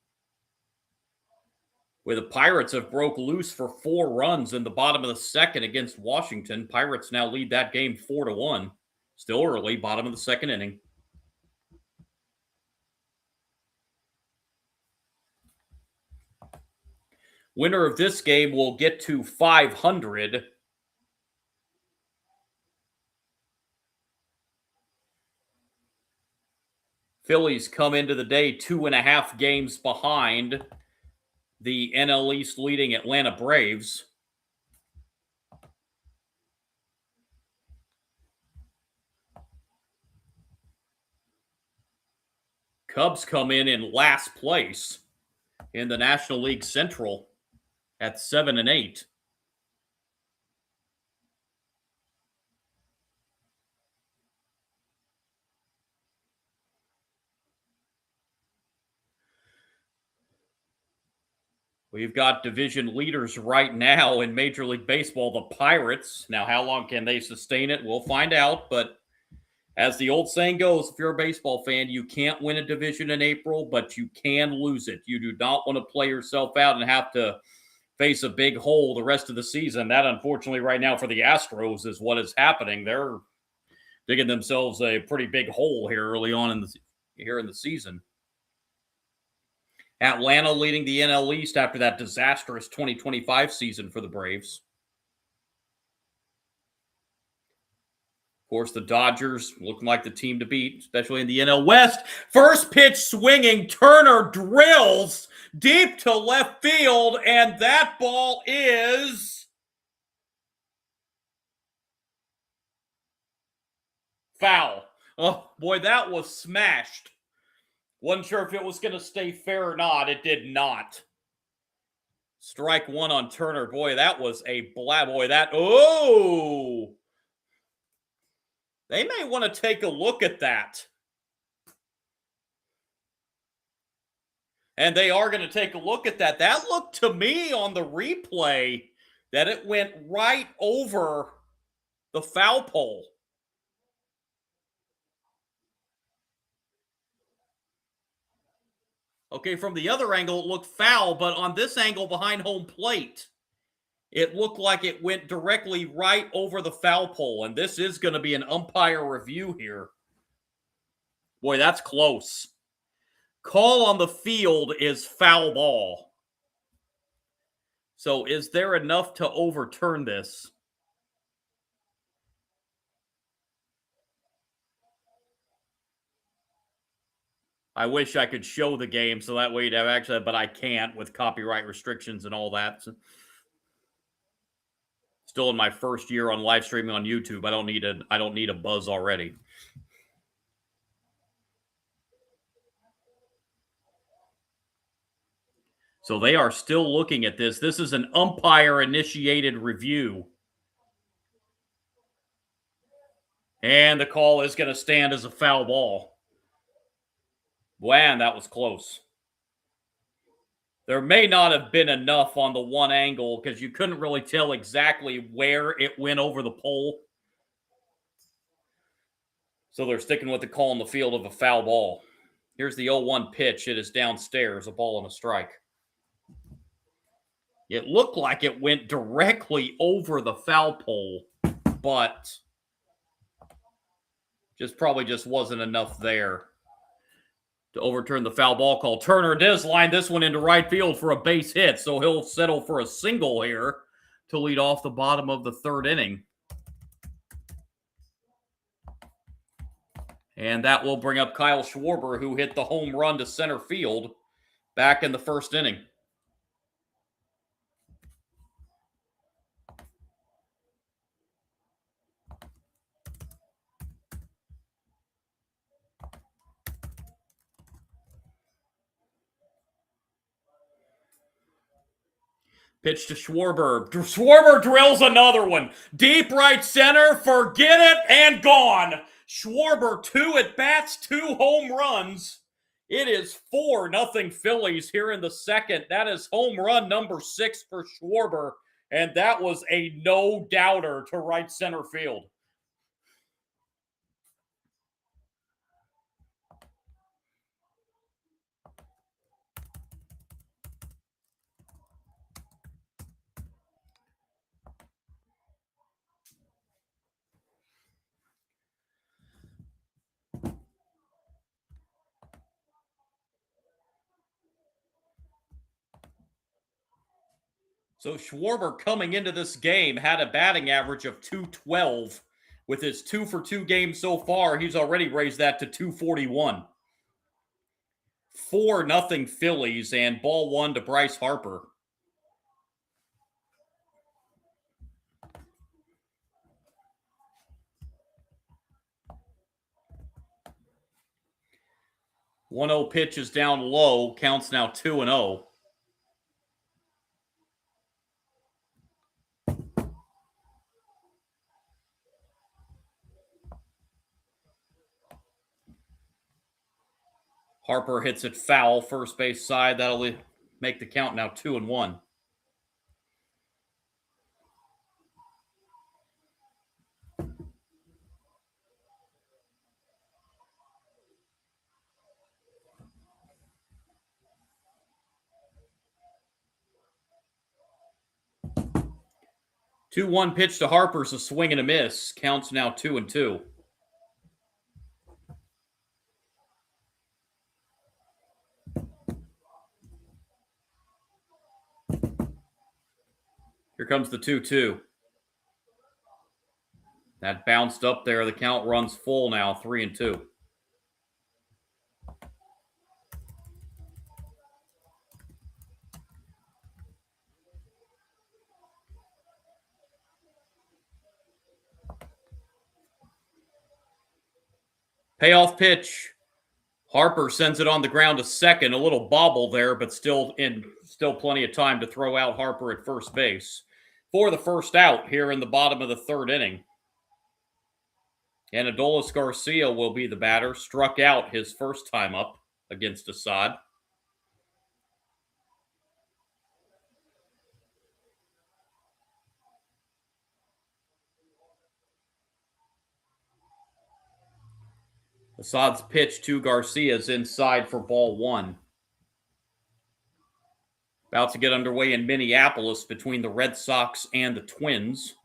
Where the Pirates have broke loose for 4 runs in the bottom of the second against Washington. Pirates now lead that game 4-1. Still early, bottom of the second inning. Winner of this game will get to 500. Phillies come into the day 2.5 games behind the NL East leading Atlanta Braves. Cubs come in last place in the National League Central at 7-8. We've got division leaders right now in Major League Baseball, the Pirates. Now, how long can they sustain it? We'll find out. But as the old saying goes, if you're a baseball fan, you can't win a division in April, but you can lose it. You do not want to play yourself out and have to face a big hole the rest of the season. That, unfortunately, right now for the Astros is what is happening. They're digging themselves a pretty big hole here early on in the season. Atlanta leading the NL East after that disastrous 2025 season for the Braves. Of course, the Dodgers looking like the team to beat, especially in the NL West. First pitch swinging, Turner drills deep to left field, and that ball is foul. Oh, boy, that was smashed. Wasn't sure if it was going to stay fair or not. It did not. Strike one on Turner. Boy, that was a boy. Oh! They may want to take a look at that. And they are going to take a look at that. That looked to me on the replay that it went right over the foul pole. Okay, from the other angle, it looked foul, but on this angle behind home plate, it looked like it went directly right over the foul pole, and this is going to be an umpire review here. Boy, that's close. Call on the field is foul ball. So is there enough to overturn this? I wish I could show the game so that way you'd have access, but I can't with copyright restrictions and all that. So, still in my first year on live streaming on YouTube. I don't need a buzz already. So they are still looking at this. This is an umpire-initiated review. And the call is going to stand as a foul ball. Man, that was close. There may not have been enough on the one angle because you couldn't really tell exactly where it went over the pole. So they're sticking with the call in the field of a foul ball. Here's the 0-1 pitch. It is downstairs, a ball and a strike. It looked like it went directly over the foul pole, but probably wasn't enough there to overturn the foul ball call. Turner does line this one into right field for a base hit, so he'll settle for a single here to lead off the bottom of the third inning. And that will bring up Kyle Schwarber, who hit the home run to center field back in the first inning. Pitch to Schwarber. Schwarber drills another one. Deep right center. Forget it and gone. Schwarber, 2 at-bats, 2 home runs. It is 4-0 Phillies here in the second. That is home run number 6 for Schwarber. And that was a no-doubter to right center field. So Schwarber coming into this game had a batting average of .212. With his 2-for-2 games so far, he's already raised that to .241. 4-0 Phillies, and ball 1 to Bryce Harper. One 0 pitch is down low, counts now 2-0. Harper hits it foul, first base side. That'll make the count now 2-1. Two-one pitch to Harper's a swing and a miss. Counts now 2-2. Here comes the 2-2. That bounced up there. The count runs full now, 3-2. Payoff pitch. Harper sends it on the ground to second. A little bobble there, but still plenty of time to throw out Harper at first base for the first out here in the bottom of the third inning. And Adolis Garcia will be the batter. Struck out his first time up against Assad. Assad's pitch to Garcia is inside for ball 1. About to get underway in Minneapolis between the Red Sox and the Twins.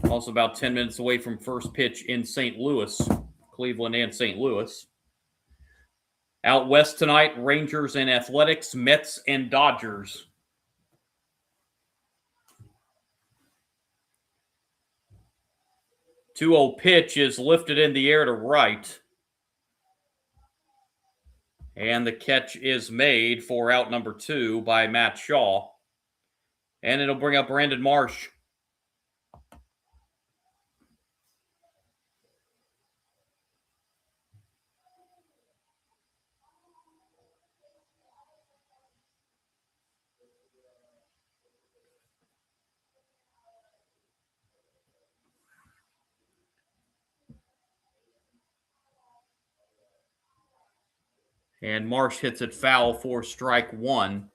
Also about 10 minutes away from first pitch in St. Louis, Cleveland and St. Louis. Out west tonight, Rangers and Athletics, Mets and Dodgers. 2-0 pitch is lifted in the air to right. And the catch is made for out number 2 by Matt Shaw. And it'll bring up Brandon Marsh. And Marsh hits it foul for strike one.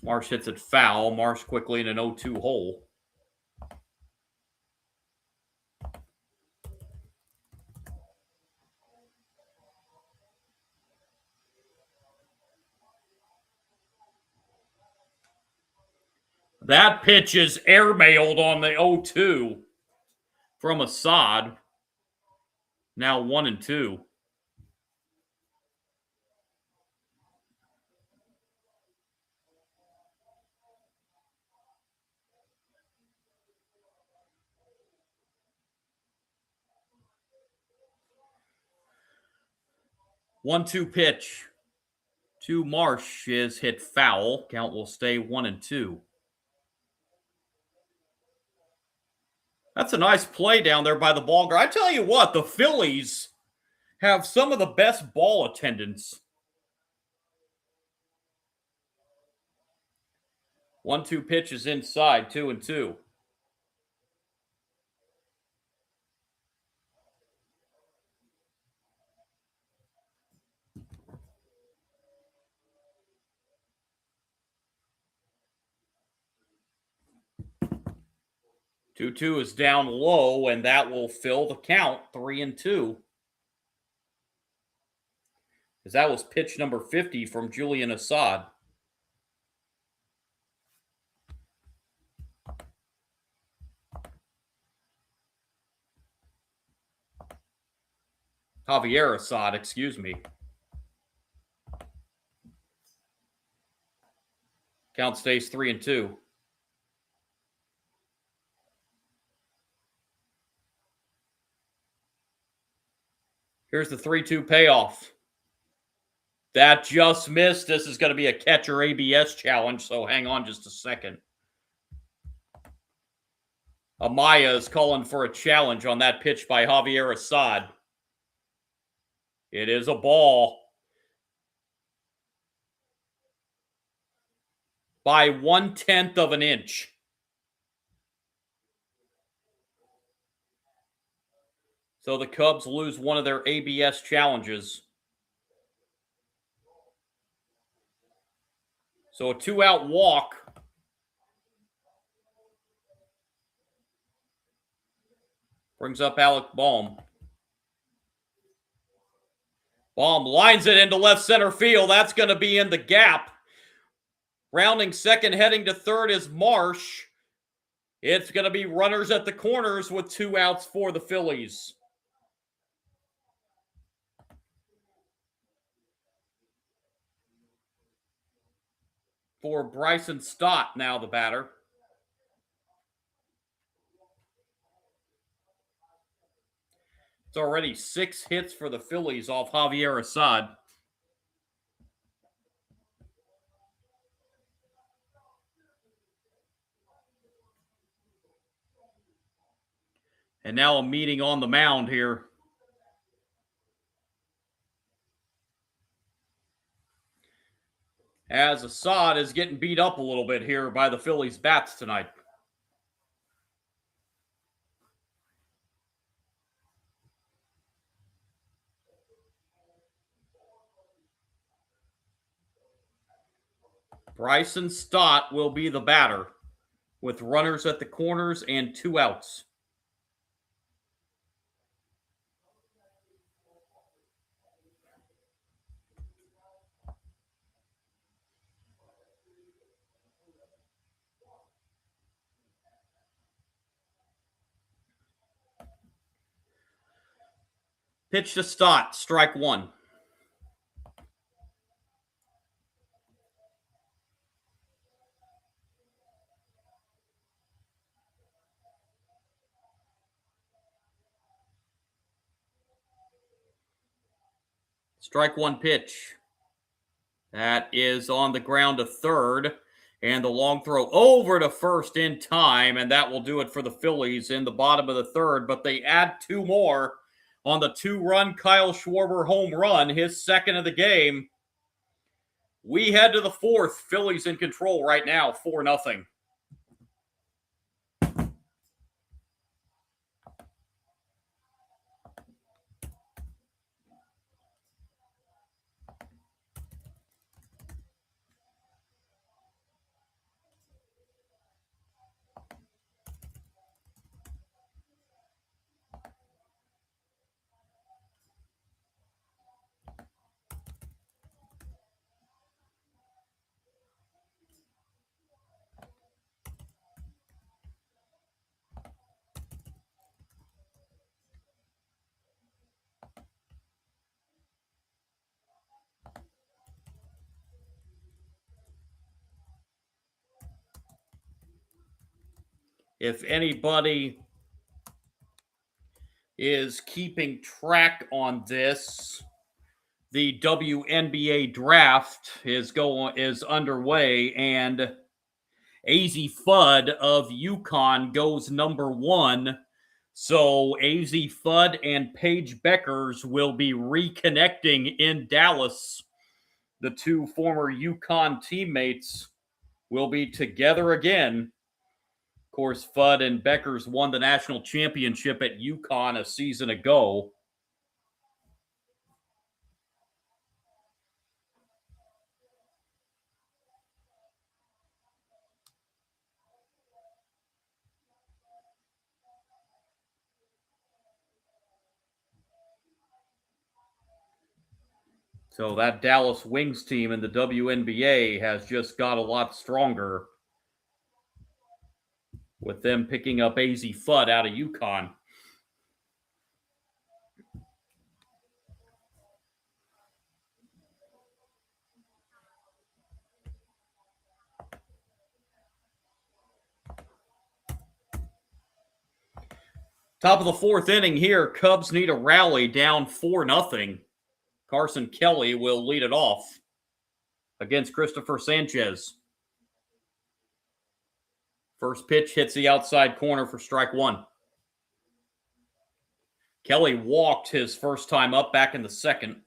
Marsh hits it foul. Marsh quickly in an 0-2 hole. That pitch is airmailed on the 0-2 from Assad. Now 1-2. One-two pitch to Marsh is hit foul. Count will stay 1-2. That's a nice play down there by the ball guard. I tell you what, the Phillies have some of the best ball attendance. 1-2 pitch is inside, 2-2. Two is down low, and that will fill the count 3-2. As that was pitch number 50 from Julian Assad. Javier Assad, excuse me. Count stays 3-2. Here's the 3-2 payoff. That just missed. This is going to be a catcher ABS challenge, so hang on just a second. Amaya is calling for a challenge on that pitch by Javier Assad. It is a ball. By 1/10 of an inch. So the Cubs lose one of their ABS challenges. So a 2-out walk. Brings up Alec Bohm. Bohm lines it into left center field. That's going to be in the gap. Rounding second, heading to third is Marsh. It's going to be runners at the corners with 2 outs for the Phillies. For Bryson Stott, now the batter. It's already 6 hits for the Phillies off Javier Assad. And now a meeting on the mound here. As Assad is getting beat up a little bit here by the Phillies bats tonight. Bryson Stott will be the batter with runners at the corners and 2 outs. Pitch to Stott, strike 1. Strike 1 pitch. That is on the ground to third. And the long throw over to first in time. And that will do it for the Phillies in the bottom of the third. But they add 2 more on the 2-run Kyle Schwarber home run, his second of the game. We head to the fourth. Phillies in control right now, 4-0. If anybody is keeping track on this, the WNBA draft is underway, and AZ Fudd of UConn goes number 1. So AZ Fudd and Paige Beckers will be reconnecting in Dallas. The two former UConn teammates will be together again. Of course, Fudd and Beckers won the national championship at UConn a season ago. So that Dallas Wings team in the WNBA has just got a lot stronger with them picking up AZ Fudd out of UConn. Top of the fourth inning here. Cubs need a rally, down 4-0. Carson Kelly will lead it off against Christopher Sanchez. First pitch hits the outside corner for strike 1. Kelly walked his first time up back in the second.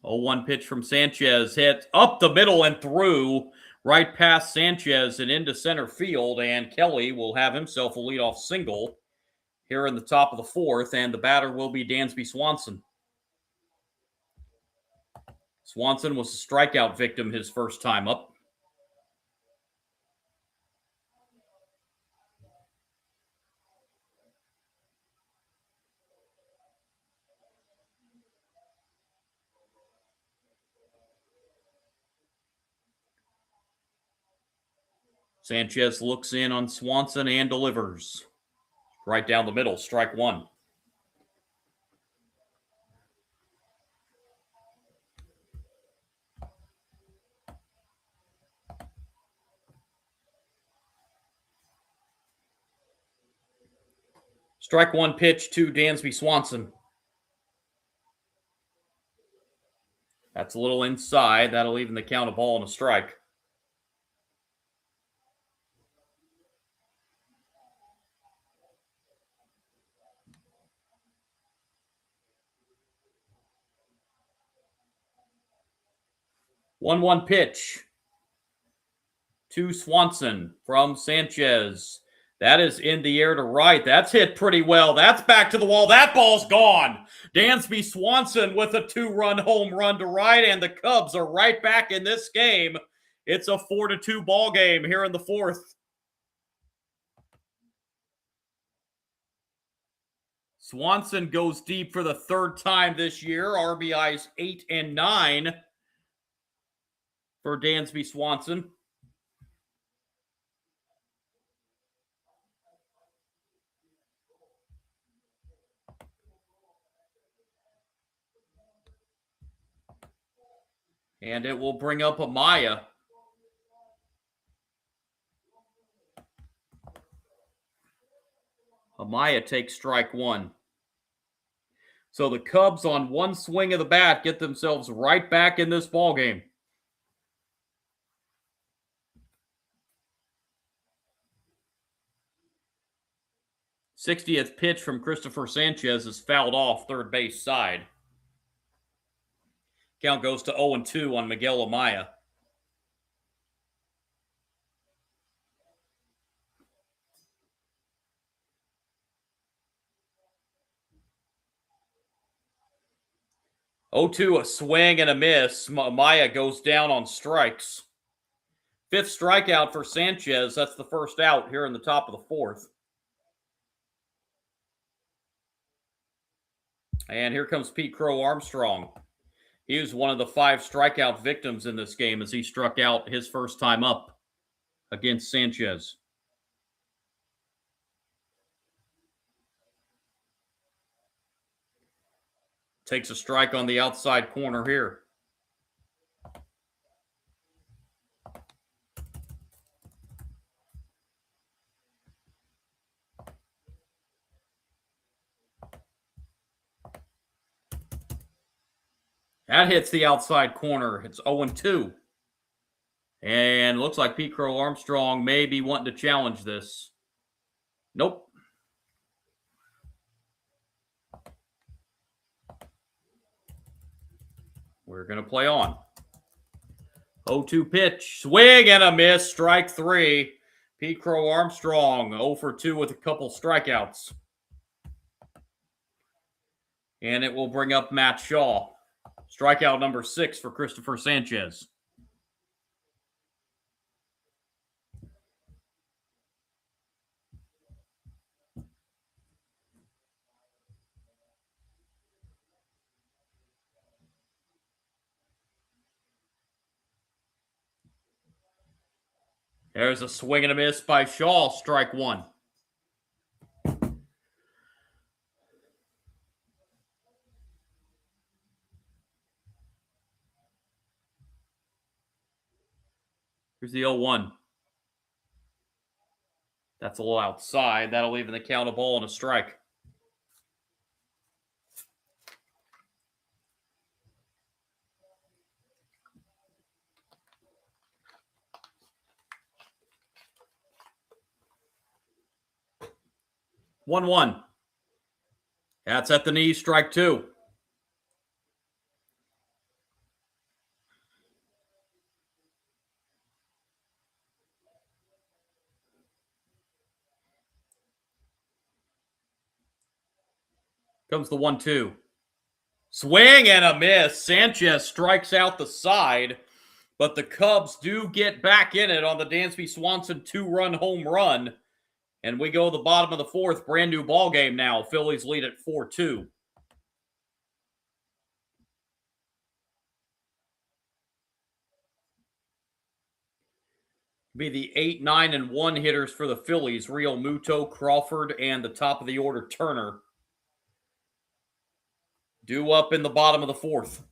0-1 pitch from Sanchez, hit up the middle and through, right past Sanchez and into center field, and Kelly will have himself a leadoff single here in the top of the fourth, and the batter will be Dansby Swanson. Swanson was a strikeout victim his first time up. Sanchez looks in on Swanson and delivers. Right down the middle, strike 1. Strike 1 pitch to Dansby Swanson. That's a little inside. That'll even the count, a ball and a strike. One pitch to Swanson from Sanchez. That is in the air to right. That's hit pretty well. That's back to the wall. That ball's gone. Dansby Swanson with a 2-run home run to right, and the Cubs are right back in this game. It's a 4-2 ball game here in the fourth. Swanson goes deep for the third time this year. RBIs 8 and 9 for Dansby Swanson. And it will bring up Amaya. Amaya takes strike 1. So the Cubs, on one swing of the bat, get themselves right back in this ballgame. 60th pitch from Christopher Sanchez is fouled off third base side. Count goes to 0-2 on Miguel Amaya. Oh, 2, a swing and a miss. Amaya goes down on strikes. Fifth strikeout for Sanchez. That's the first out here in the top of the fourth. And here comes Pete Crow Armstrong. He was one of the 5 strikeout victims in this game as he struck out his first time up against Sanchez. Takes a strike on the outside corner here. That hits the outside corner. It's 0-2. And looks like Pete Crow Armstrong may be wanting to challenge this. Nope. We're going to play on. 0-2 pitch. Swing and a miss. Strike 3. Pete Crow Armstrong 0-2 with a couple strikeouts. And it will bring up Matt Shaw. Strikeout number 6 for Christopher Sanchez. There's a swing and a miss by Shaw. Strike 1. Here's the 0-1. That's a little outside. That'll even the count a ball and a strike. One. That's at the knee. Strike 2. Comes the 1-2. Swing and a miss. Sanchez strikes out the side, but the Cubs do get back in it on the Dansby Swanson 2-run home run. And we go to the bottom of the fourth. Brand new ball game now. Phillies lead at 4-2. Be the 8, 9, and 1 hitters for the Phillies. Real Muto, Crawford, and the top of the order, Turner. Due up in the bottom of the fourth.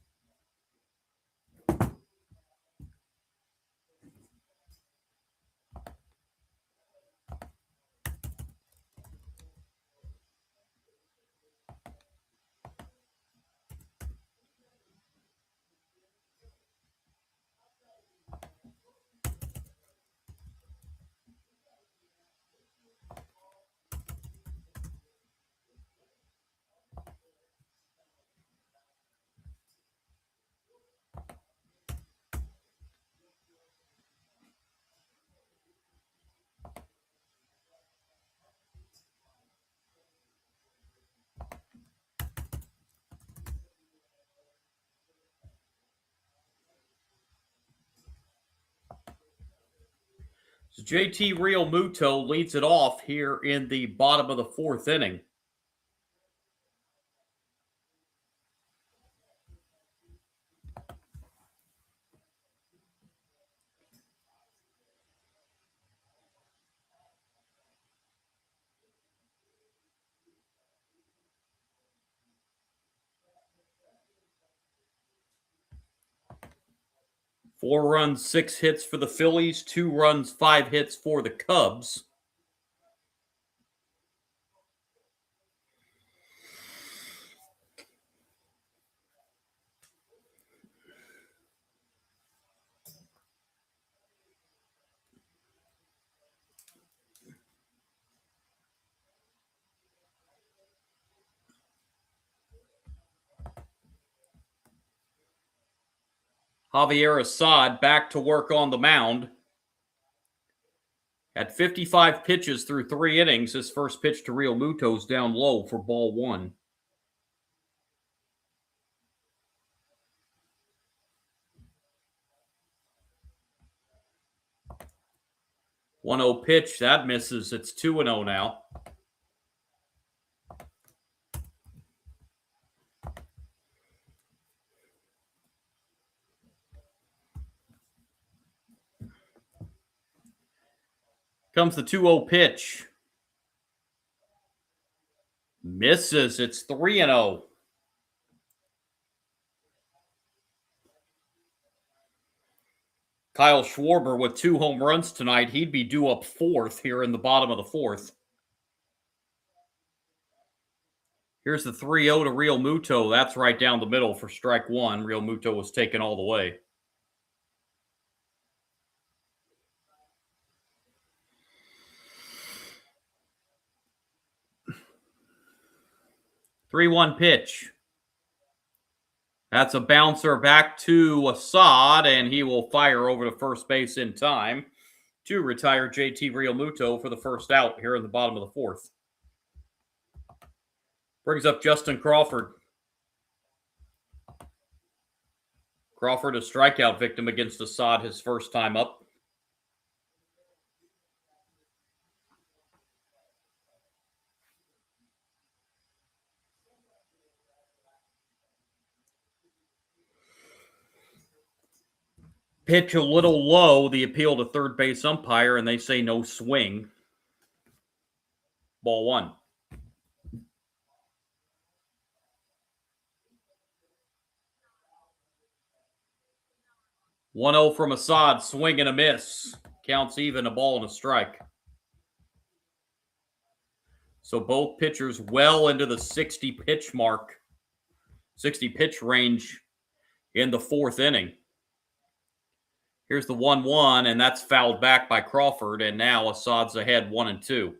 So JT Real Muto leads it off here in the bottom of the fourth inning. Four runs, 6 hits for the Phillies. 2 runs, 5 hits for the Cubs. Javier Assad back to work on the mound. At 55 pitches through 3 innings, his first pitch to Real Muto's down low for ball 1. 1-0 pitch, that misses. It's 2-0 now. Comes the 2-0 pitch. Misses. It's 3-0. Kyle Schwarber with 2 home runs tonight. He'd be due up 4th here in the bottom of the 4th. Here's the 3-0 to Real Muto. That's right down the middle for strike 1. Real Muto was taken all the way. Three-one pitch. That's a bouncer back to Assad, and he will fire over to first base in time to retire JT Real Muto for the first out here in the bottom of the 4th. Brings up Justin Crawford. Crawford, a strikeout victim against Assad his first time up. Pitch a little low, the appeal to third base umpire, and they say no swing. Ball 1. 1-0 from Assad, swing and a miss. Counts even, a ball and a strike. So both pitchers well into the 60 pitch mark, 60 pitch range in the 4th inning. Here's the 1-1, and that's fouled back by Crawford, and now Assad's ahead 1-2.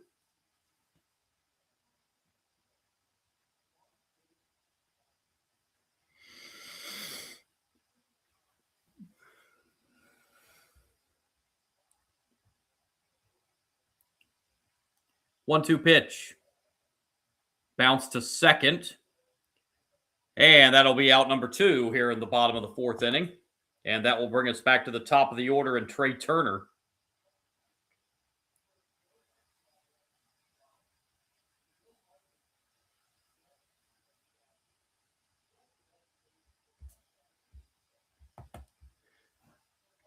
One-two pitch. Bounce to second. And that'll be out number 2 here in the bottom of the 4th inning. And that will bring us back to the top of the order and Trey Turner.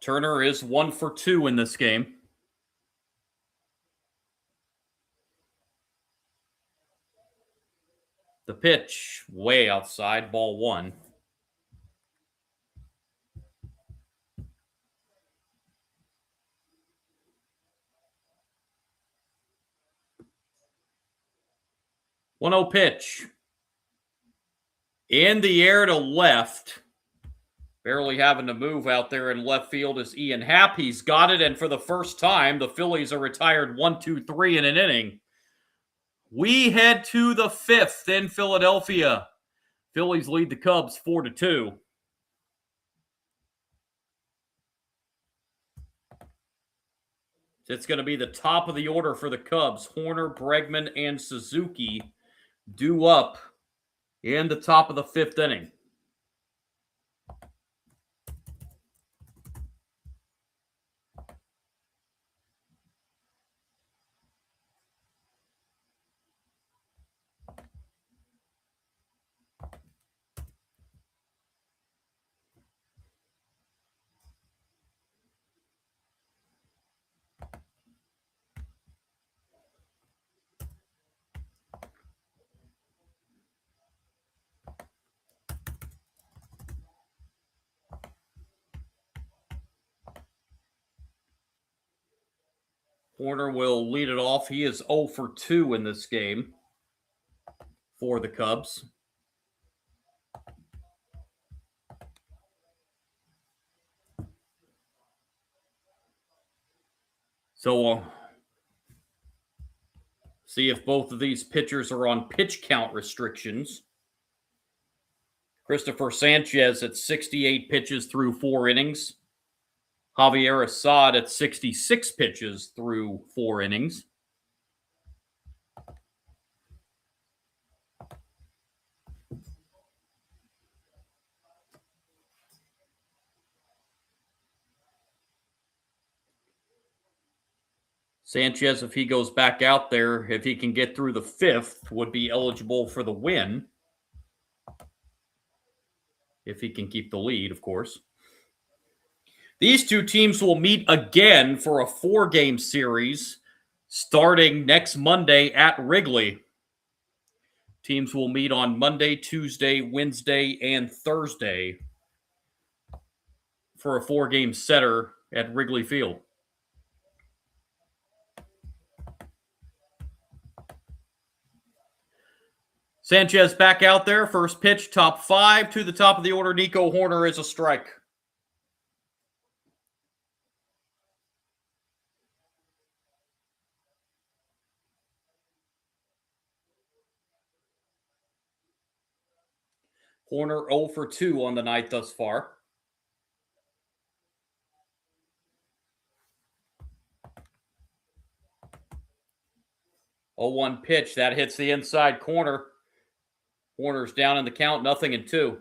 Turner is 1 for 2 in this game. The pitch, way outside, ball 1. One-zero pitch. In the air to left. Barely having to move out there in left field is Ian Happ. He's got it, and for the first time, the Phillies are retired 1-2-3 in an inning. We head to the 5th in Philadelphia. Phillies lead the Cubs 4-2. It's going to be the top of the order for the Cubs. Horner, Bregman, and Suzuki due up in the top of the 5th inning. Horner will lead it off. He is 0 for 2 in this game for the Cubs. So see if both of these pitchers are on pitch count restrictions. Christopher Sanchez at 68 pitches through 4 innings. Javier Assad at 66 pitches through 4 innings. Sanchez, if he goes back out there, if he can get through the 5th, would be eligible for the win. If he can keep the lead, of course. These two teams will meet again for a 4-game series starting next Monday at Wrigley. Teams will meet on Monday, Tuesday, Wednesday, and Thursday for a 4-game setter at Wrigley Field. Sanchez back out there. First pitch, top 5 to the top of the order. Nico Hoerner is a strike. Hoerner 0 for 2 on the night thus far. Oh, 1 pitch. That hits the inside corner. Hoerner's down in the count, 0-2.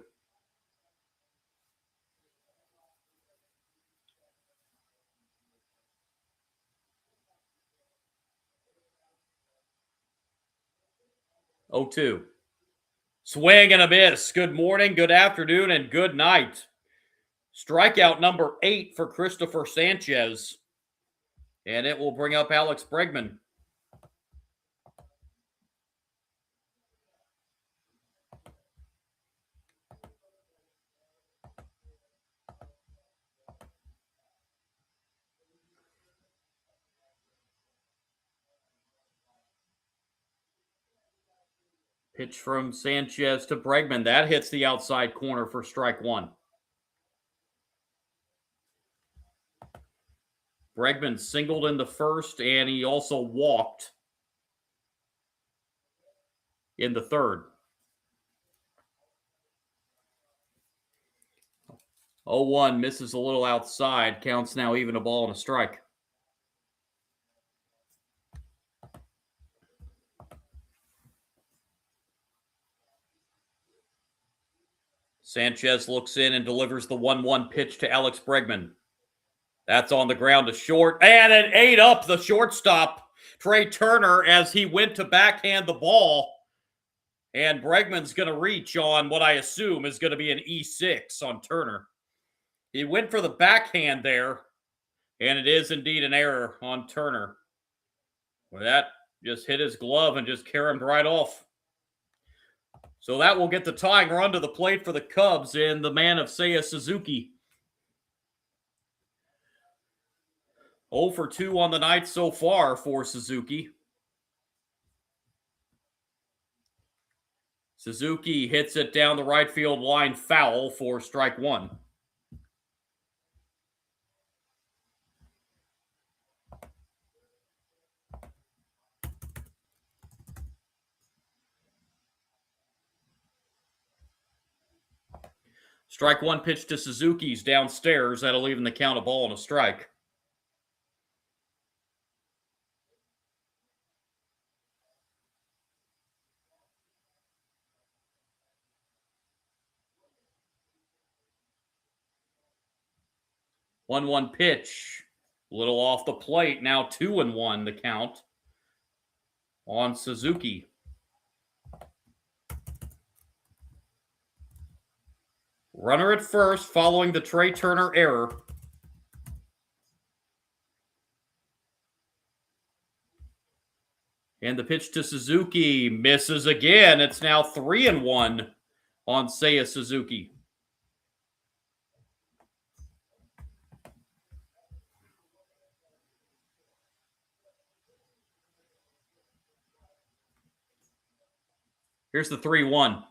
Oh, 2. Swing and a miss. Good morning, good afternoon, and good night. Strikeout number 8 for Christopher Sanchez. And it will bring up Alex Bregman. Pitch from Sanchez to Bregman. That hits the outside corner for strike 1. Bregman singled in the first, and he also walked in the third. 0-1 misses a little outside. Counts now even a ball and a strike. Sanchez looks in and delivers the 1-1 pitch to Alex Bregman. That's on the ground to short, and it ate up the shortstop, Trey Turner, as he went to backhand the ball. And Bregman's going to reach on what I assume is going to be an E6 on Turner. He went for the backhand there, and it is indeed an error on Turner. Well, that just hit his glove and just carried him right off. So that will get the tying run to the plate for the Cubs and the man of Seiya Suzuki. 0 for 2 on the night so far for Suzuki. Suzuki hits it down the right field line foul for strike 1. Strike 1 pitch to Suzuki's downstairs. That'll even the count, a ball and a strike. One pitch. A little off the plate. Now 2-1 the count on Suzuki. Runner at first following the Trey Turner error. And the pitch to Suzuki misses again. It's now 3-1 on Seiya Suzuki. Here's the 3-1.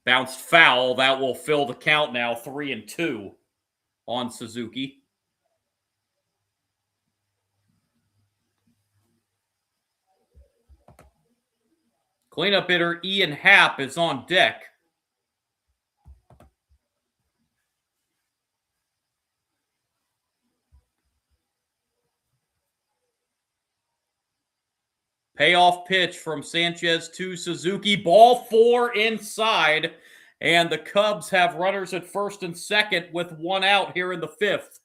Bounced foul. That will fill the count now, 3-2 on Suzuki. Cleanup hitter Ian Happ is on deck. Payoff pitch from Sanchez to Suzuki. Ball 4 inside. And the Cubs have runners at first and second with one out here in the fifth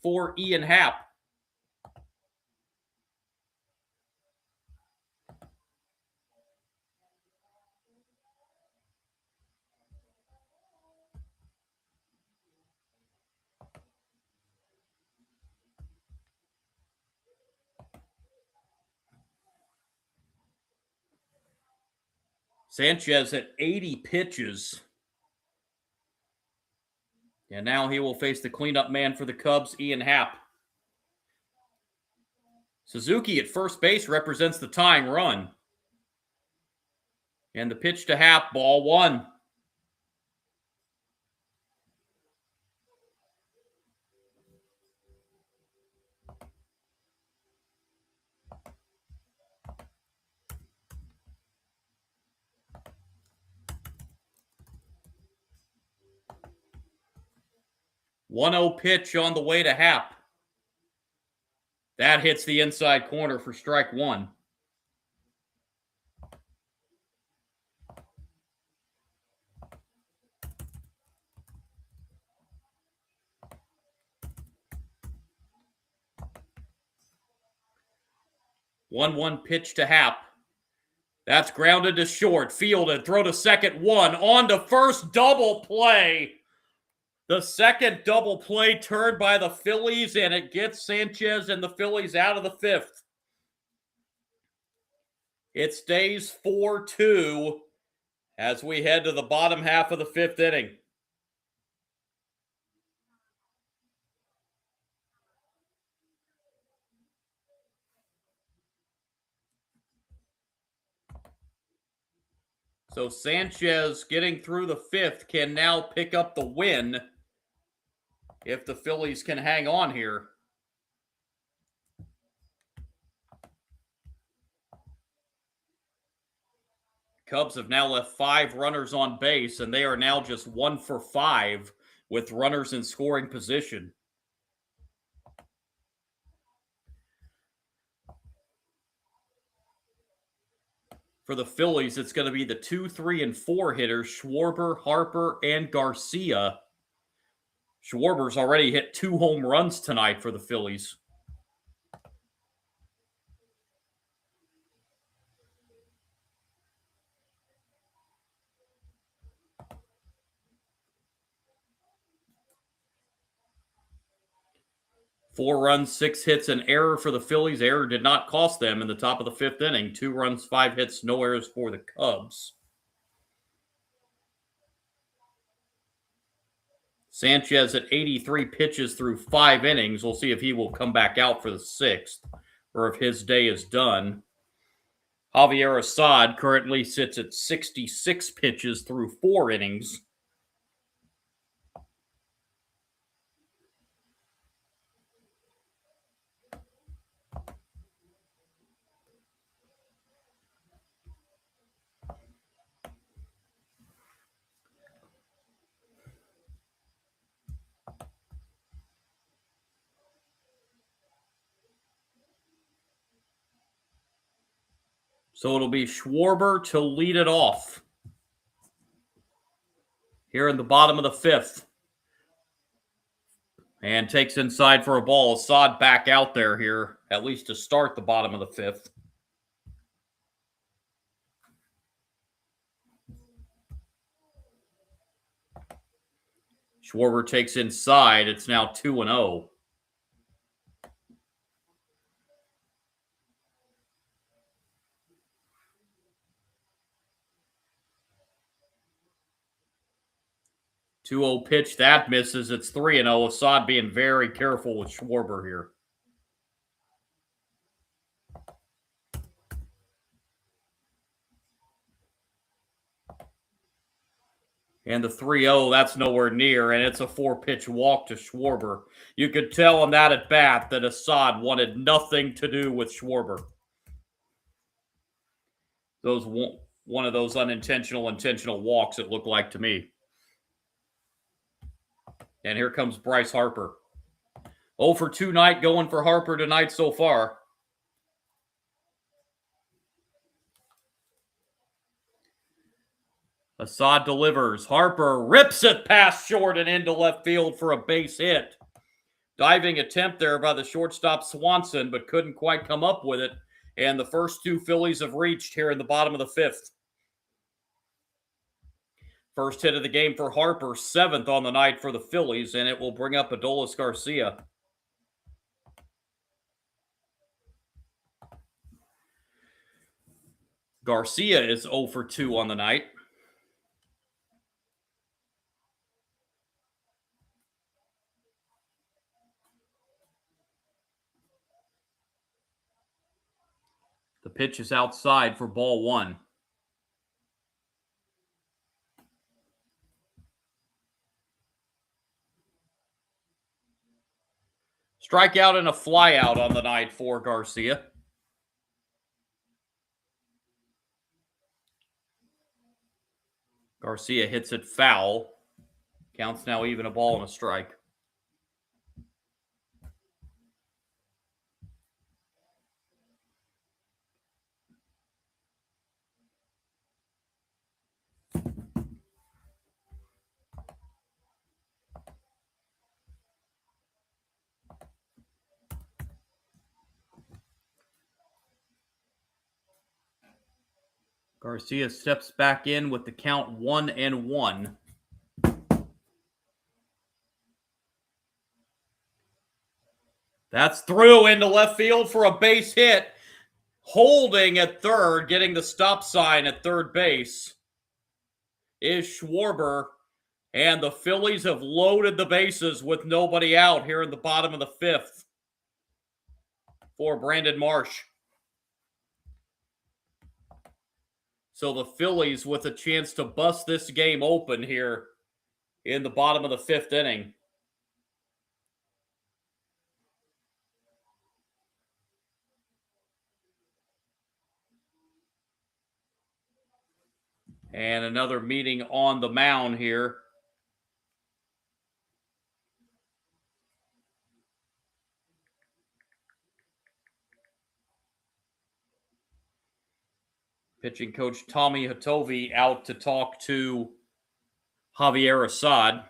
for Ian Happ. Sanchez at 80 pitches. And now he will face the cleanup man for the Cubs, Ian Happ. Suzuki at first base represents the tying run. And the pitch to Happ, ball 1. One-zero pitch on the way to Happ. That hits the inside corner for strike 1. One pitch to Happ. That's grounded to short. Fielded. Throw to second. 1. On to first. Double play. The second double play turned by the Phillies, and it gets Sanchez and the Phillies out of the fifth. It stays 4-2 as we head to the bottom half of the fifth inning. So Sanchez, getting through the fifth, can now pick up the win if the Phillies can hang on here. Cubs have now left 5 runners on base, and they are now just 1 for 5 with runners in scoring position. For the Phillies, it's going to be the 2, 3, and 4 hitters, Schwarber, Harper, and Garcia. Schwarber's already hit 2 home runs tonight for the Phillies. Four runs, 6 hits, an error for the Phillies. Error did not cost them in the top of the fifth inning. 2 runs, 5 hits, no errors for the Cubs. Sanchez at 83 pitches through 5 innings. We'll see if he will come back out for the 6th or if his day is done. Javier Assad currently sits at 66 pitches through 4 innings. So it'll be Schwarber to lead it off here in the bottom of the fifth. And takes inside for a ball. Assad back out there here, at least to start the bottom of the fifth. Schwarber takes inside. It's now 2-0. Two-0 pitch, that misses. It's 3-0. Assad being very careful with Schwarber here. And the 3-0, that's nowhere near, and it's a 4-pitch walk to Schwarber. You could tell on that at bat that Assad wanted nothing to do with Schwarber. one of those intentional walks, it looked like to me. And here comes Bryce Harper. 0 for 2 night going for Harper tonight so far. Assad delivers. Harper rips it past short and into left field for a base hit. Diving attempt there by the shortstop Swanson, but couldn't quite come up with it. And the first 2 Phillies have reached here in the bottom of the 5th. First hit of the game for Harper, 7th on the night for the Phillies, and it will bring up Adolis Garcia. Garcia is 0 for 2 on the night. The pitch is outside for ball 1. Strikeout and a flyout on the night for Garcia. Garcia hits it foul. Counts now even, a ball and a strike. Garcia steps back in with the count 1-1. That's through into left field for a base hit. Holding at third, getting the stop sign at third base, is Schwarber. And the Phillies have loaded the bases with nobody out here in the bottom of the 5th for Brandon Marsh. So the Phillies with a chance to bust this game open here in the bottom of the 5th inning. And another meeting on the mound here. Pitching coach Tommy Hatovi out to talk to Javier Assad.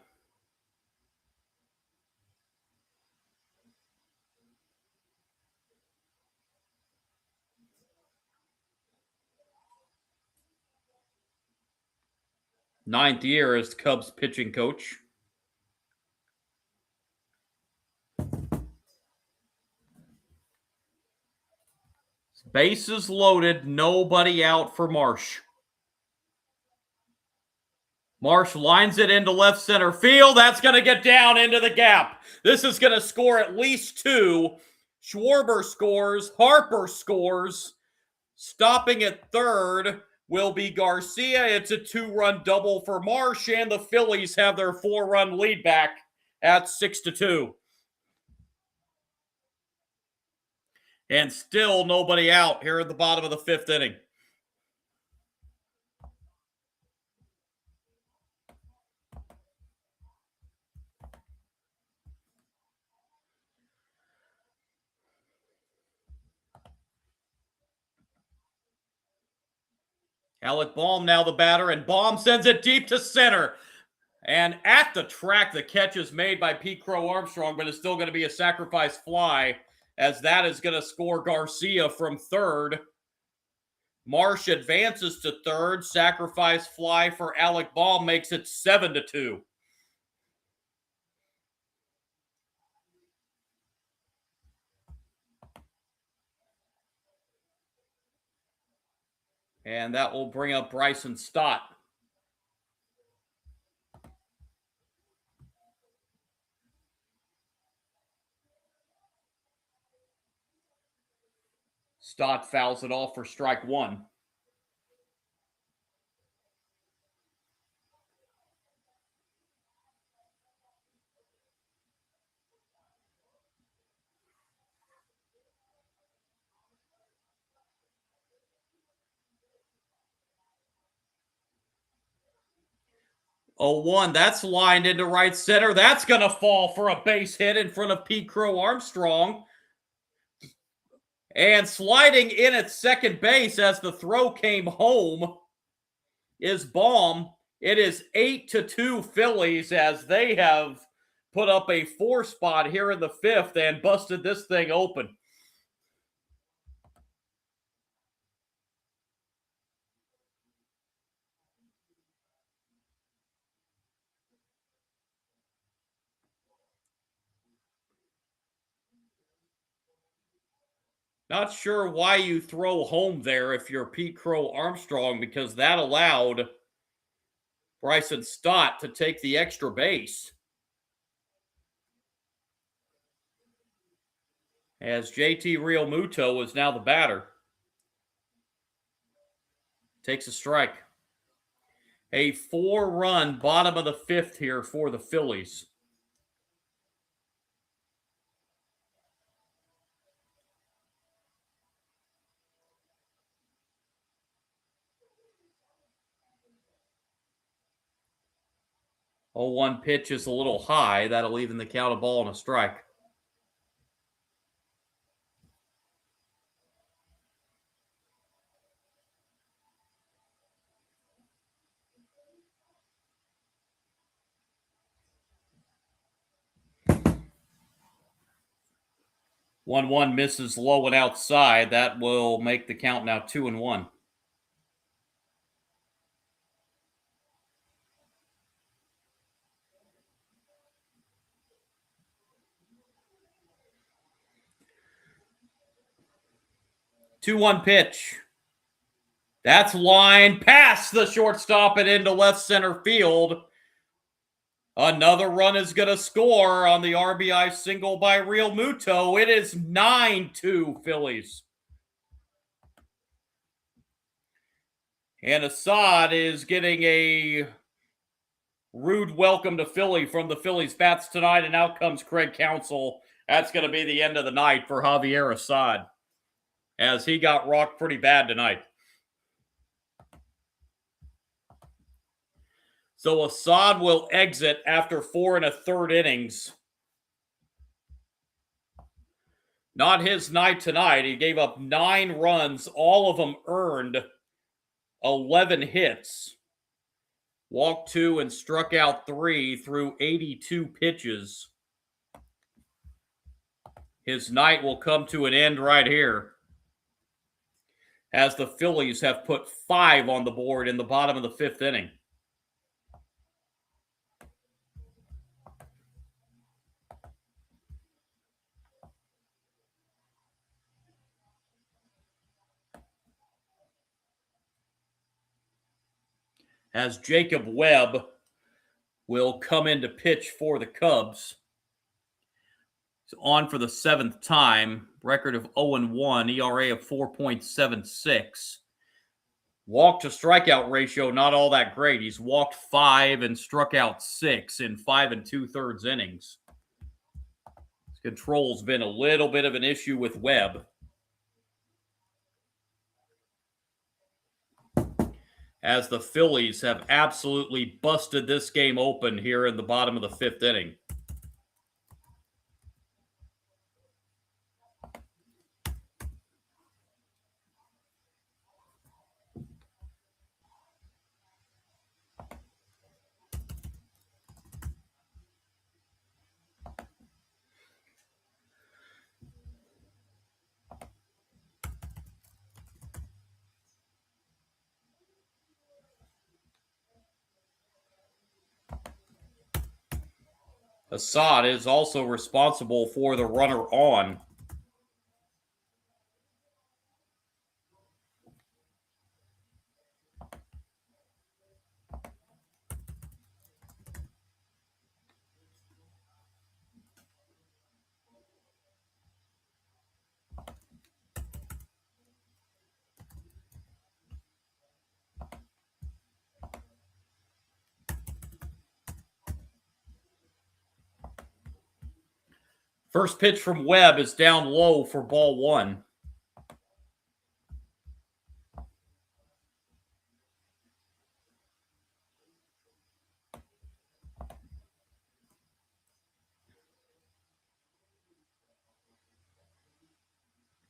Ninth year as Cubs pitching coach. Bases loaded, nobody out for Marsh. Marsh lines it into left center field. That's going to get down into the gap. This is going to score at least 2. Schwarber scores. Harper scores. Stopping at third will be Garcia. It's a 2-run double for Marsh, and the Phillies have their 4-run lead back at 6-2. And still nobody out here at the bottom of the 5th inning. Alec Bohm now the batter, and Bohm sends it deep to center. And at the track, the catch is made by Pete Crow Armstrong, but it's still going to be a sacrifice fly, as that is going to score Garcia from third. Marsh advances to third. Sacrifice fly for Alec Bohm makes it 7-2. And that will bring up Bryson Stott. Stott fouls it off for strike 1. 0-1. That's lined into right center. That's going to fall for a base hit in front of Pete Crow Armstrong. And sliding in at second base as the throw came home is Baum. It is 8-2 Phillies as they have put up a 4 spot here in the 5th and busted this thing open. Not sure why you throw home there if you're Pete Crow Armstrong, because that allowed Bryson Stott to take the extra base. As JT Realmuto is now the batter. Takes a strike. A 4-run bottom of the 5th here for the Phillies. Oh, 1 pitch is a little high. That'll even the count, a ball and a strike. One misses low and outside. That will make the count now 2-1. Two-one pitch. That's line past the shortstop and into left center field. Another run is going to score on the RBI single by Realmuto. It is 9-2 Phillies. And Assad is getting a rude welcome to Philly from the Phillies bats tonight, and out comes Craig Counsell. That's going to be the end of the night for Javier Assad, as he got rocked pretty bad tonight. So Assad will exit after 4 1/3 innings. Not his night tonight. He gave up 9 runs, all of them earned, 11 hits. Walked 2 and struck out 3 through 82 pitches. His night will come to an end right here, as the Phillies have put 5 on the board in the bottom of the 5th inning. As Jacob Webb will come in to pitch for the Cubs. He's on for the 7th time. Record of 0-1, ERA of 4.76. Walk to strikeout ratio, not all that great. He's walked 5 and struck out 6 in 5 2/3 innings. His control's been a little bit of an issue with Webb. As the Phillies have absolutely busted this game open here in the bottom of the 5th inning. Assad is also responsible for the runner on. First pitch from Webb is down low for ball 1.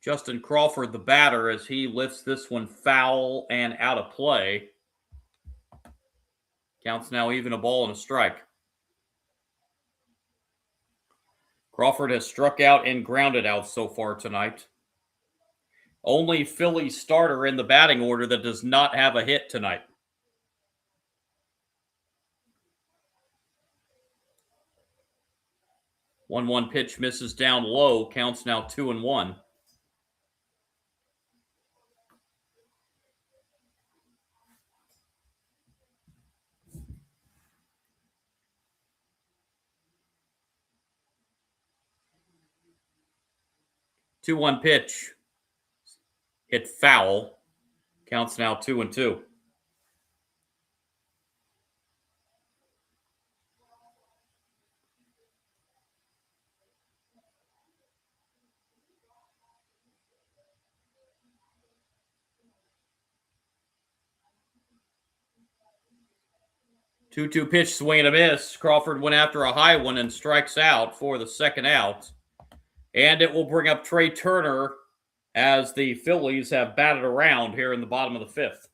Justin Crawford, the batter, as he lifts this one foul and out of play. Counts now even, a ball and a strike. Crawford has struck out and grounded out so far tonight. Only Philly starter in the batting order that does not have a hit tonight. One pitch misses down low. Counts now 2-1. Two-one pitch. Hit foul. Counts now 2-2. Two-two pitch, swing and a miss. Crawford went after a high one and strikes out for the second out. And it will bring up Trey Turner as the Phillies have batted around here in the bottom of the fifth.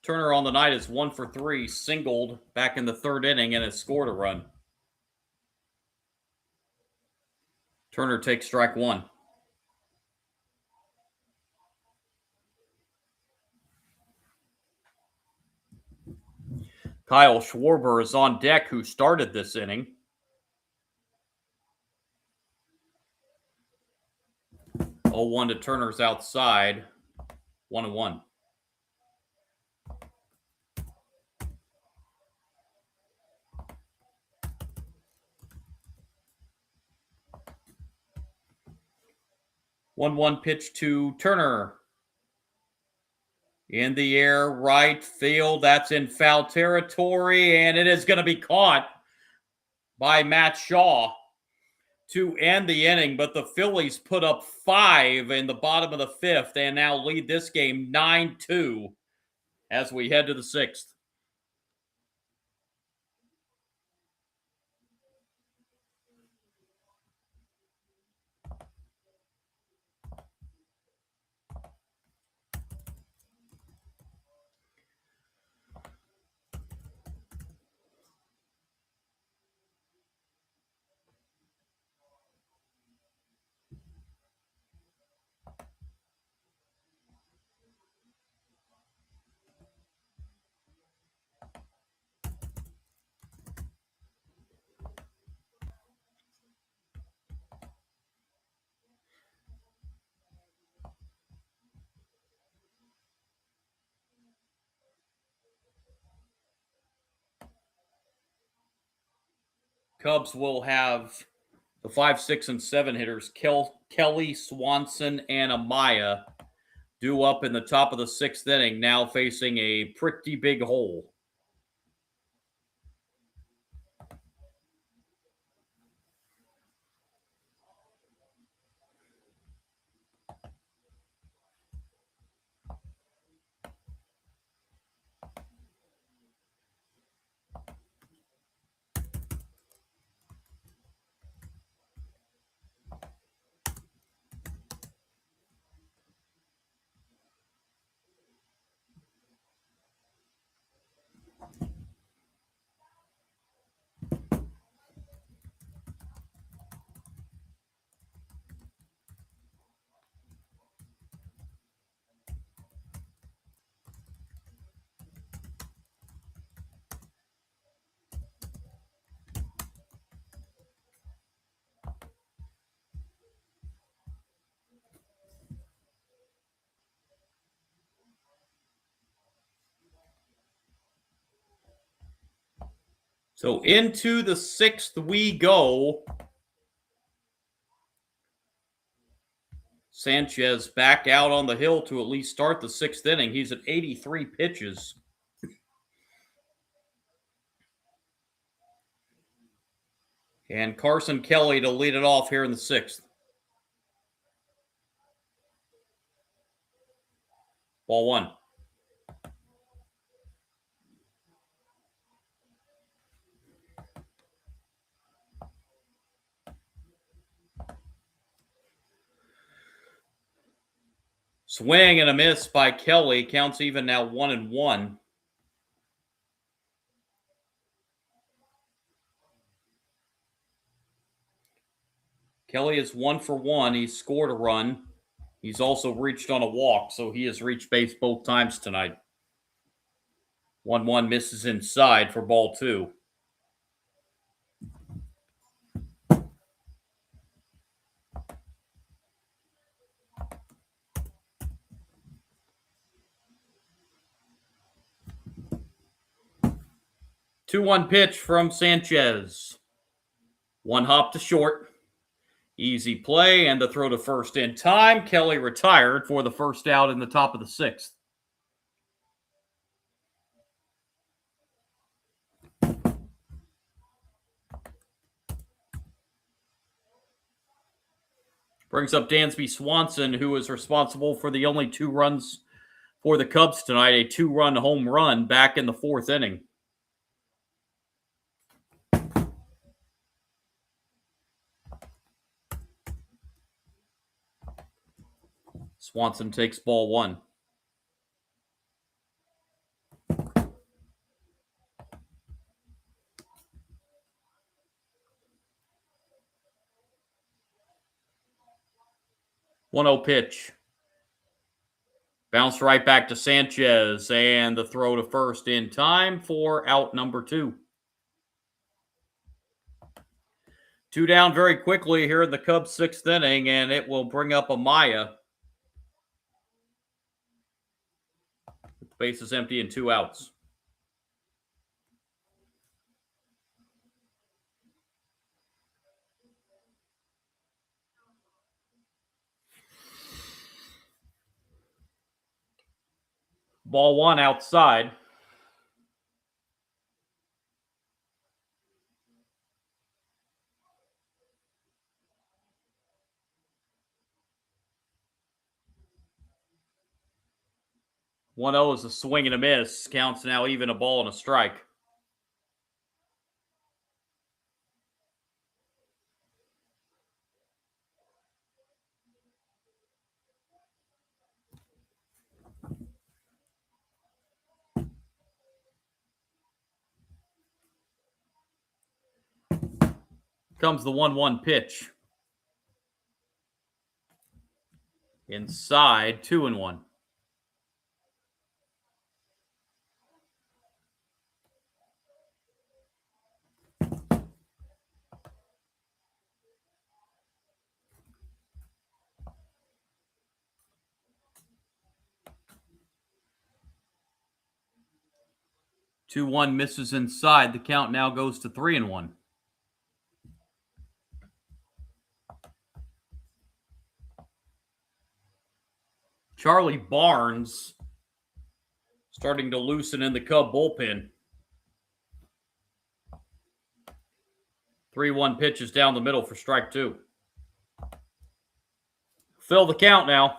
Turner on the night is 1 for 3, singled back in the third inning, and has scored a run. Turner takes strike one. Kyle Schwarber is on deck, who started this inning. Oh, 1 to Turner's outside. 1-1. One pitch to Turner. In the air, right field. That's in foul territory, and it is going to be caught by Matt Shaw to end the inning. But the Phillies put up 5 in the bottom of the fifth and now lead this game 9-2 as we head to the sixth. Cubs will have the 5, 6, and 7 hitters, Kelly, Swanson, and Amaya, due up in the top of the sixth inning, now facing a pretty big hole. So into the sixth we go. Sanchez back out on the hill to at least start the sixth inning. He's at 83 pitches. And Carson Kelly to lead it off here in the sixth. Ball one. Swing and a miss by Kelly. Counts even now 1-1. Kelly is 1 for 1. He's scored a run. He's also reached on a walk, so he has reached base both times tonight. 1-1 misses inside for ball 2. Two-one pitch from Sanchez. One hop to short. Easy play and the throw to first in time. Kelly retired for the first out in the top of the 6th. Brings up Dansby Swanson, who is responsible for the only 2 runs for the Cubs tonight, a 2-run home run back in the 4th inning. Swanson takes ball 1. One-zero pitch. Bounced right back to Sanchez, and the throw to first in time for out number 2. 2 down very quickly here in the Cubs' 6th inning, and it will bring up Amaya. The base is empty and 2 outs. Ball 1 outside. One 0 is a swing and a miss. Counts now even, a ball and a strike. Comes the 1-1 pitch. Inside, 2-1. Two one misses inside. The count now goes to 3-1. Charlie Barnes starting to loosen in the Cub bullpen. 3-1 pitches down the middle for strike 2. Fill the count now.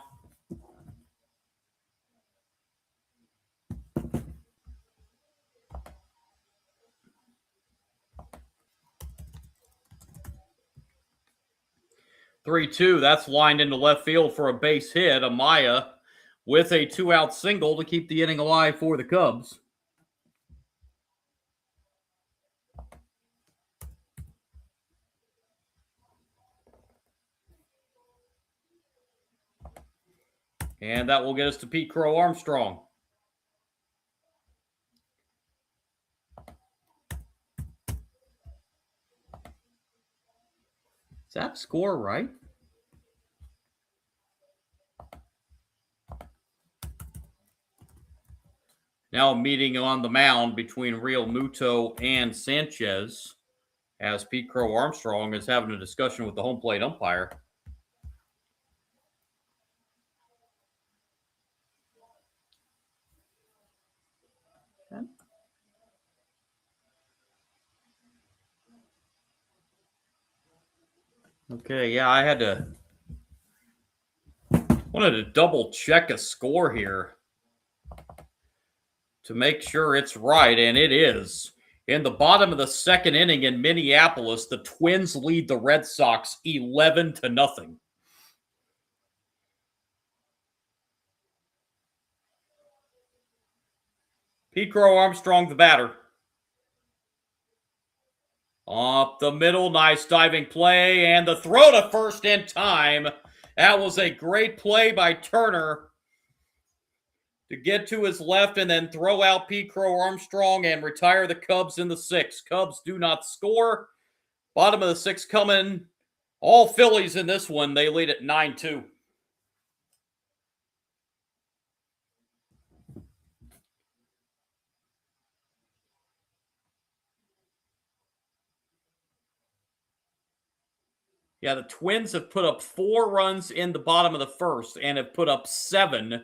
Three-two. That's lined into left field for a base hit. Amaya with a 2-out single to keep the inning alive for the Cubs. And that will get us to Pete Crow Armstrong. Is that score right? Now a meeting on the mound between Real Muto and Sanchez, as Pete Crow Armstrong is having a discussion with the home plate umpire. Okay, yeah, I wanted to double check a score here to make sure it's right, and it is. In the bottom of the 2nd inning in Minneapolis, the Twins lead the Red Sox 11-0. Pete Crow Armstrong, the batter. Up the middle, nice diving play, and the throw to first in time. That was a great play by Turner to get to his left and then throw out Pete Crow Armstrong and retire the Cubs in the sixth. Cubs do not score. Bottom of the sixth coming. All Phillies in this one. They lead at 9-2. Yeah, the Twins have put up 4 runs in the bottom of the first and have put up 7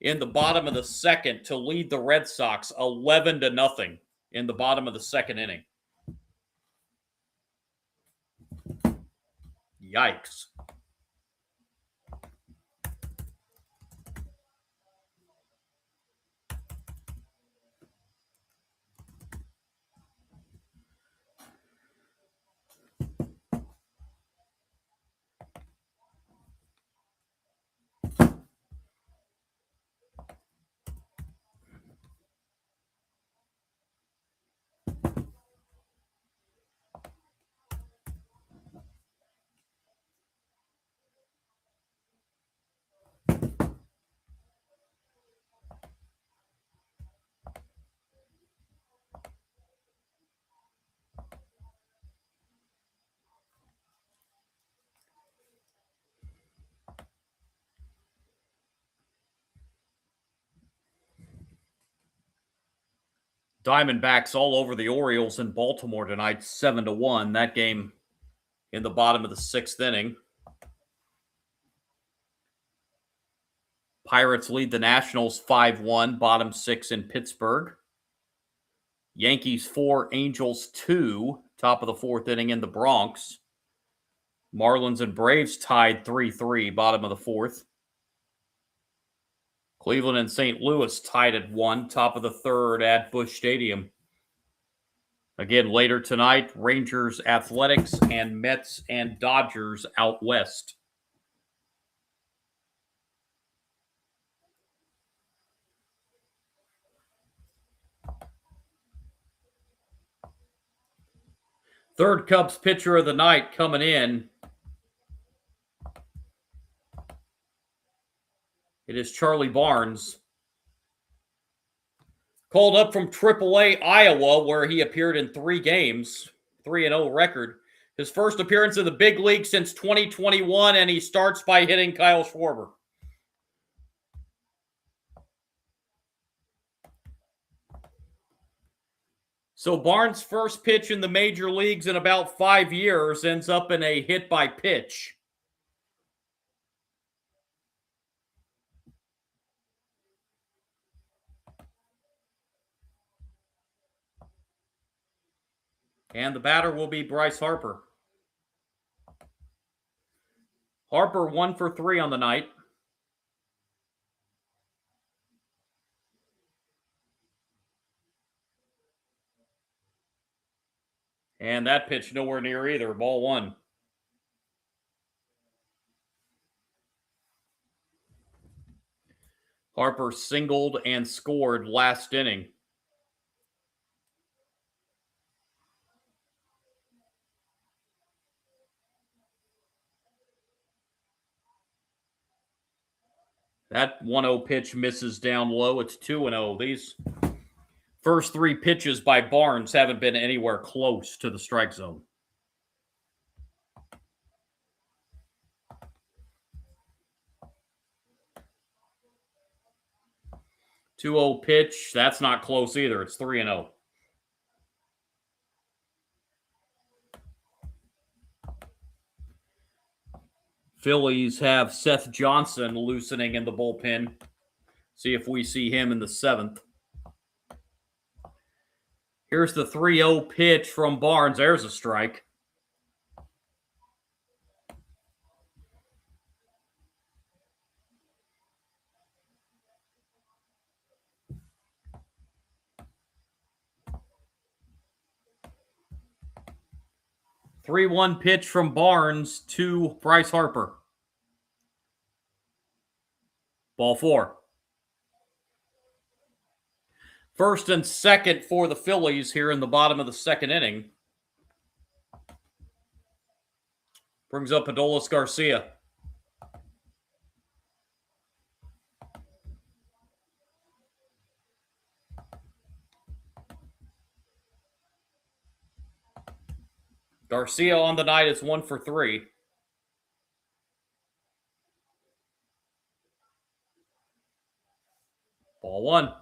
in the bottom of the second to lead the Red Sox 11-0 in the bottom of the second inning. Yikes. Diamondbacks all over the Orioles in Baltimore tonight, 7-1. That game in the bottom of the sixth inning. Pirates lead the Nationals 5-1, bottom 6 in Pittsburgh. Yankees 4, Angels 2, top of the fourth inning in the Bronx. Marlins and Braves tied 3-3, bottom of the fourth. Cleveland and St. Louis tied at 1, top of the third at Busch Stadium. Again, later tonight, Rangers, Athletics, and Mets and Dodgers out west. Third Cubs pitcher of the night coming in. It is Charlie Barnes. Called up from AAA Iowa, where he appeared in 3 games, 3-0 record. His first appearance in the big league since 2021, and he starts by hitting Kyle Schwarber. So Barnes' first pitch in the major leagues in about 5 years ends up in a hit by pitch. And the batter will be Bryce Harper. Harper 1 for 3 on the night. And that pitch nowhere near either. Ball 1. Harper singled and scored last inning. That 1-0 pitch misses down low. It's 2-0. These first 3 pitches by Barnes haven't been anywhere close to the strike zone. 2-0 pitch. That's not close either. It's 3-0. Phillies have Seth Johnson loosening in the bullpen. See if we see him in the 7th. Here's the 3-0 pitch from Barnes. There's a strike. (3-1) pitch from Barnes to Bryce Harper. Ball 4. First and second for the Phillies here in the bottom of the second inning. Brings up Adolis Garcia. Garcia on the night is 1 for 3. Ball one.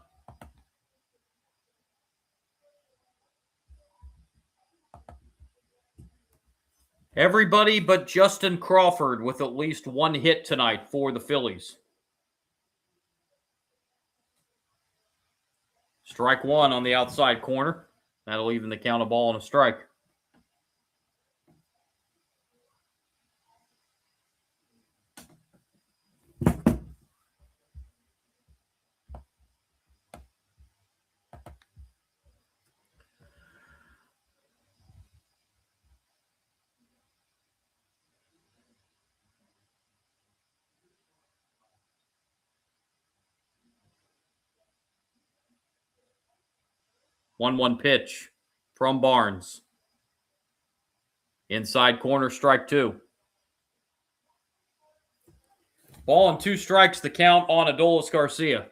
Everybody but Justin Crawford with at least one hit tonight for the Phillies. Strike one on the outside corner. That'll even the count, a ball and a strike. One pitch from Barnes. Inside corner, strike two. Ball and 2 strikes, the count on Adolis Garcia.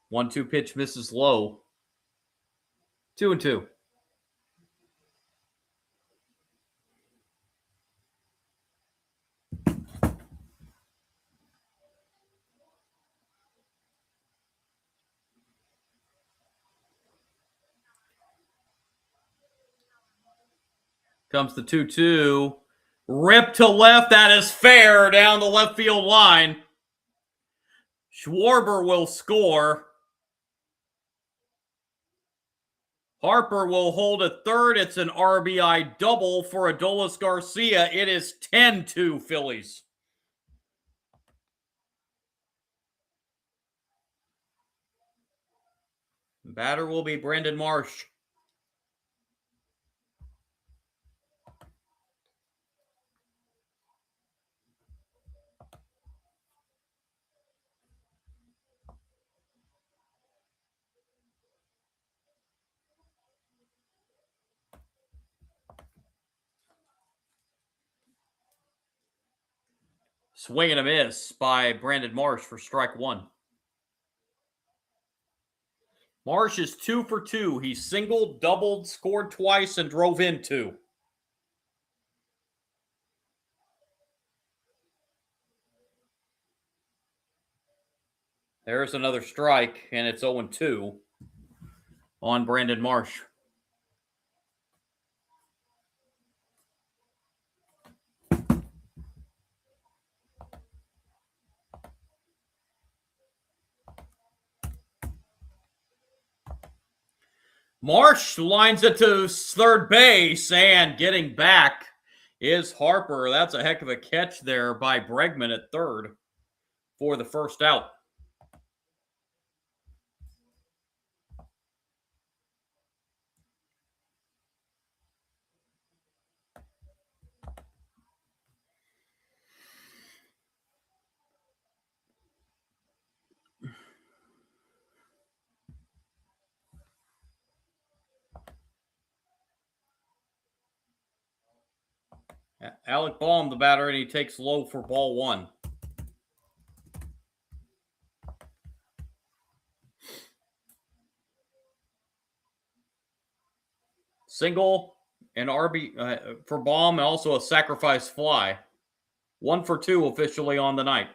One-two pitch misses low. 2-2. Comes the 2-2. Rip to left. That is fair down the left field line. Schwarber will score. Harper will hold at third. It's an RBI double for Adolis Garcia. It is 10-2 Phillies. Batter will be Brandon Marsh. Swing and a miss by Brandon Marsh for strike one. Marsh is 2 for 2. He singled, doubled, scored twice, and drove in 2. There's another strike, and it's 0-2 on Brandon Marsh. Marsh lines it to third base, and getting back is Harper. That's a heck of a catch there by Bregman at third for the first out. Alec Baum, the batter, and he takes low for ball one. Single, an RB for Baum, and also a sacrifice fly. 1 for 2 officially on the night.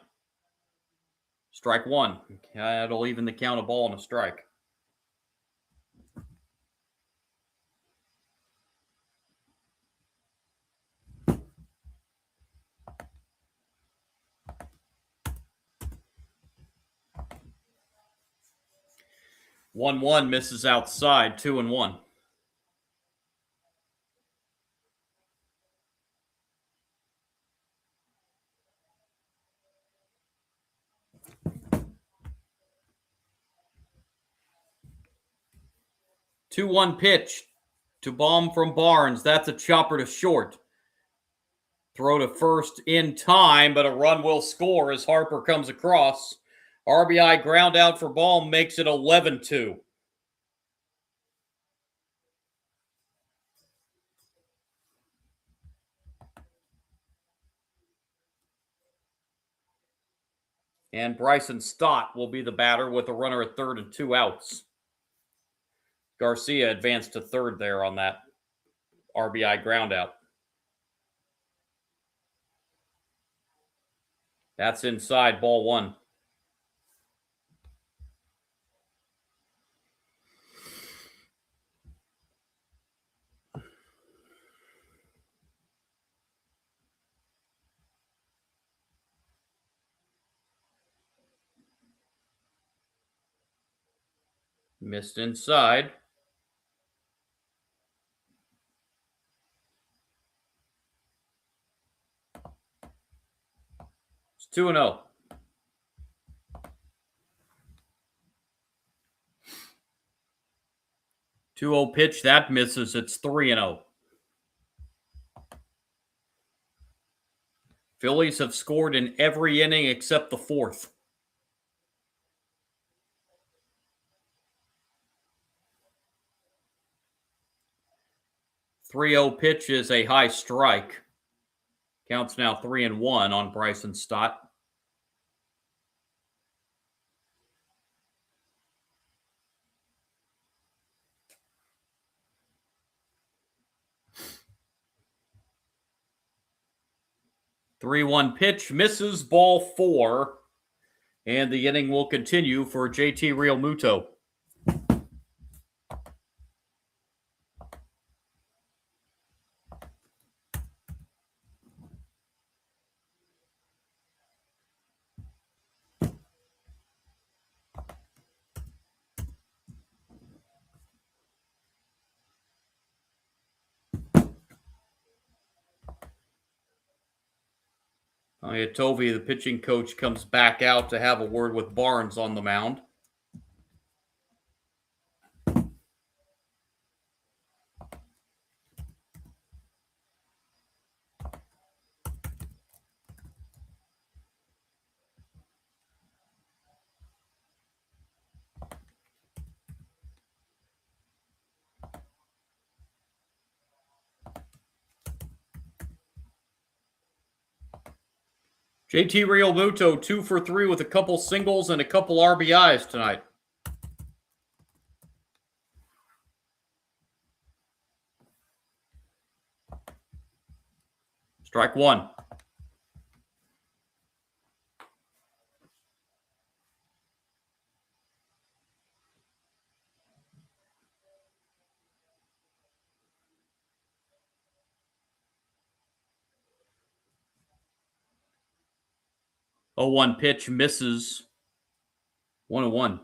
Strike one. That'll even the count, a ball and a strike. One misses outside. 2-1. Two-one pitch To bomb from Barnes. That's a chopper to short. Throw to first in time, but a run will score as Harper comes across. RBI ground out for Baum makes it 11-2. And Bryson Stott will be the batter with a runner at third and 2 outs. Garcia advanced to third there on that RBI ground out. That's inside, ball 1. Missed inside. It's 2-0. 2-0 pitch, that misses. It's 3-0. Phillies have scored in every inning except the fourth. 3-0 pitch is a high strike. Counts now 3-1 on Bryson Stott. Three-one pitch misses, ball 4, and the inning will continue for JT Realmuto. Tovey, the pitching coach, comes back out to have a word with Barnes on the mound. JT Realmuto 2 for 3 with a couple singles and a couple RBIs tonight. Strike 1. Oh, 1 pitch misses. 1-1.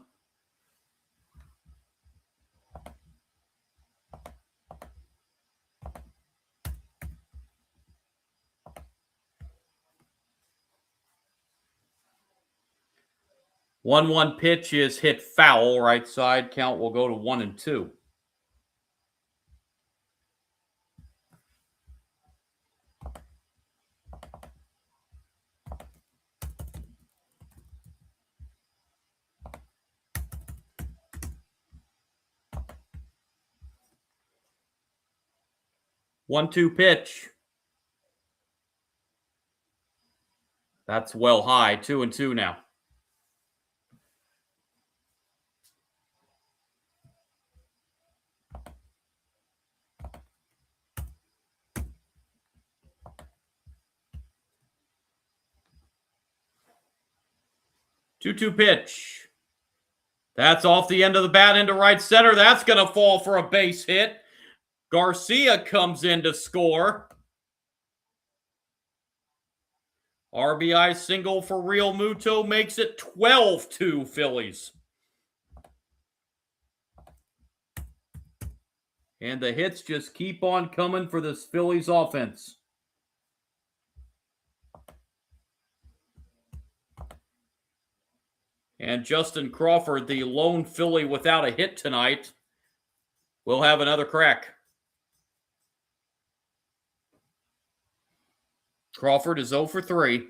One pitch is hit foul, right side. Count will go to 1-2. One-two pitch. That's well high. 2-2 now. Two-two pitch. That's off the end of the bat into right center. That's going to fall for a base hit. Garcia comes in to score. RBI single for Realmuto makes it 12-2 Phillies. And the hits just keep on coming for this Phillies offense. And Justin Crawford, the lone Philly without a hit tonight, will have another crack. Crawford is 0 for 3.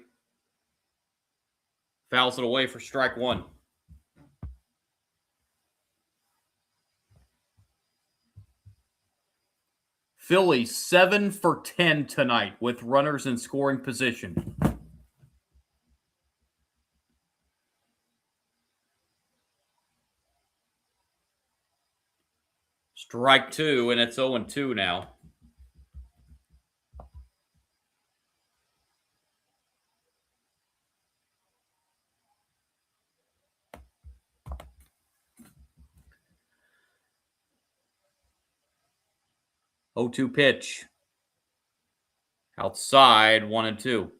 Fouls it away for strike one. Phillies 7 for 10 tonight with runners in scoring position. Strike two, and it's 0-2 now. Oh, 2 pitch. Outside, 1-2.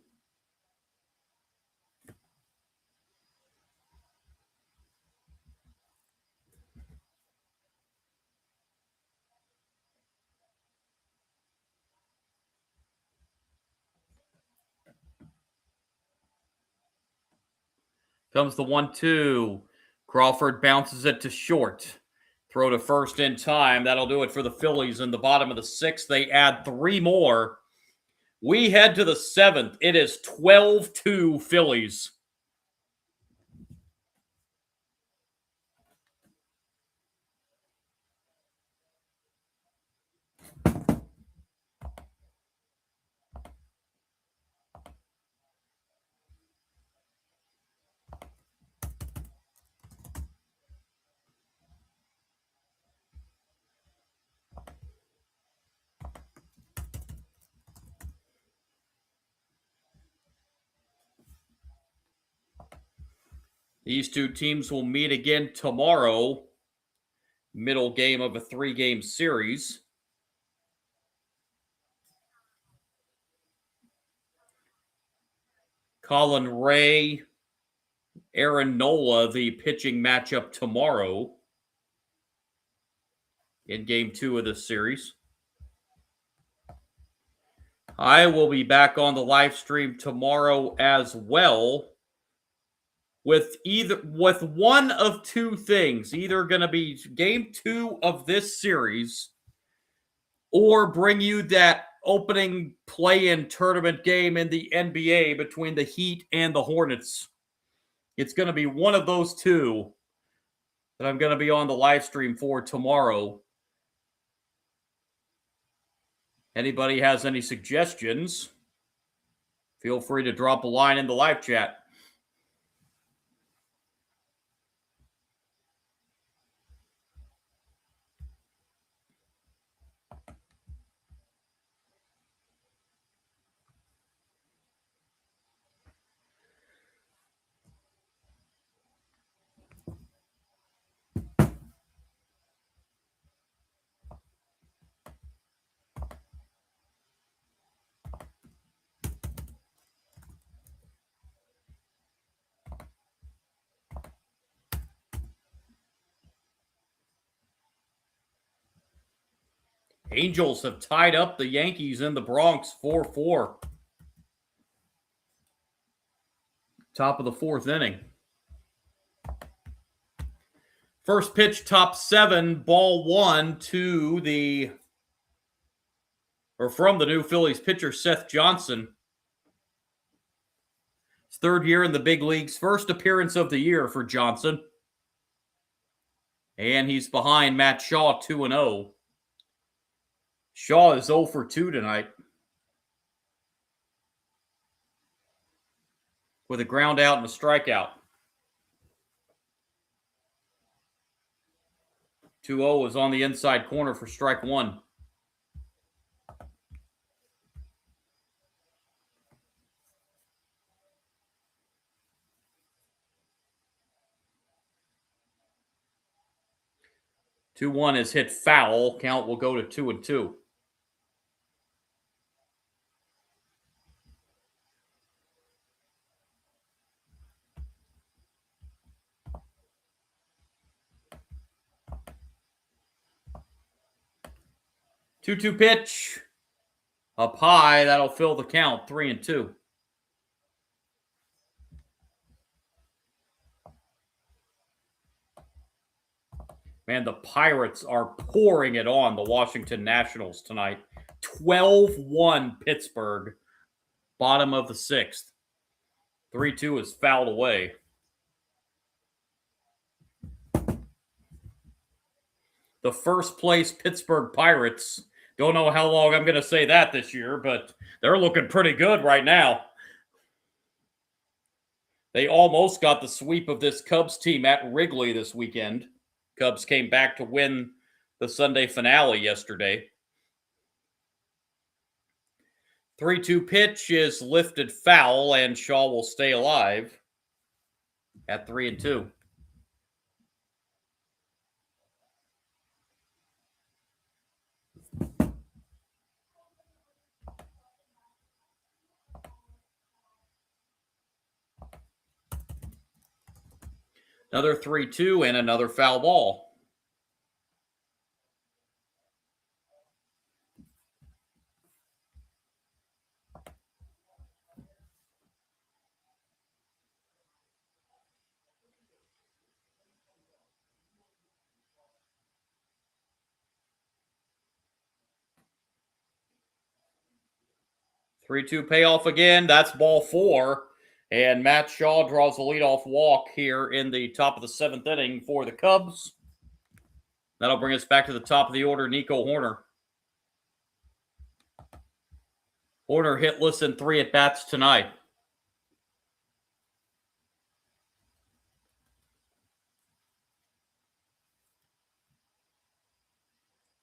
Comes the 1-2. Crawford bounces it to short. Throw to first in time. That'll do it for the Phillies in the bottom of the 6th. They add 3 more. We head to the 7th. It is 12-2 Phillies. These two teams will meet again tomorrow. Middle game of a 3-game series. Colin Ray, Aaron Nola, the pitching matchup tomorrow in game 2 of this series. I will be back on the live stream tomorrow as well with one of two things. Either going to be game 2 of this series or bring you that opening play-in tournament game in the NBA between the Heat and the Hornets. It's going to be one of those two that I'm going to be on the live stream for tomorrow. Anybody has any suggestions, feel free to drop a line in the live chat. Angels have tied up the Yankees in the Bronx 4-4. Top of the 4th inning. First pitch, top 7, ball 1 from the new Phillies pitcher, Seth Johnson. His 3rd year in the big leagues, first appearance of the year for Johnson. And he's behind Matt Shaw 2-0. Shaw is 0 for 2 tonight. With a ground out and a strikeout. 2-0 is on the inside corner for strike 1. Two 2-1 is hit foul. Count will go to 2-2. Two pitch. Up high. That'll fill the count. 3-2. Man, the Pirates are pouring it on the Washington Nationals tonight. 12-1 Pittsburgh. Bottom of the 6th. 3-2 is fouled away. The first place Pittsburgh Pirates. Don't know how long I'm going to say that this year, but they're looking pretty good right now. They almost got the sweep of this Cubs team at Wrigley this weekend. Cubs came back to win the Sunday finale yesterday. 3-2 pitch is lifted foul, and Shaw will stay alive at 3-2. Another 3-2 and another foul ball. Three-two payoff again. That's ball 4. And Matt Shaw draws the leadoff walk here in the top of the 7th inning for the Cubs. That'll bring us back to the top of the order, Nico Hoerner. Hoerner hitless in 3 at-bats tonight.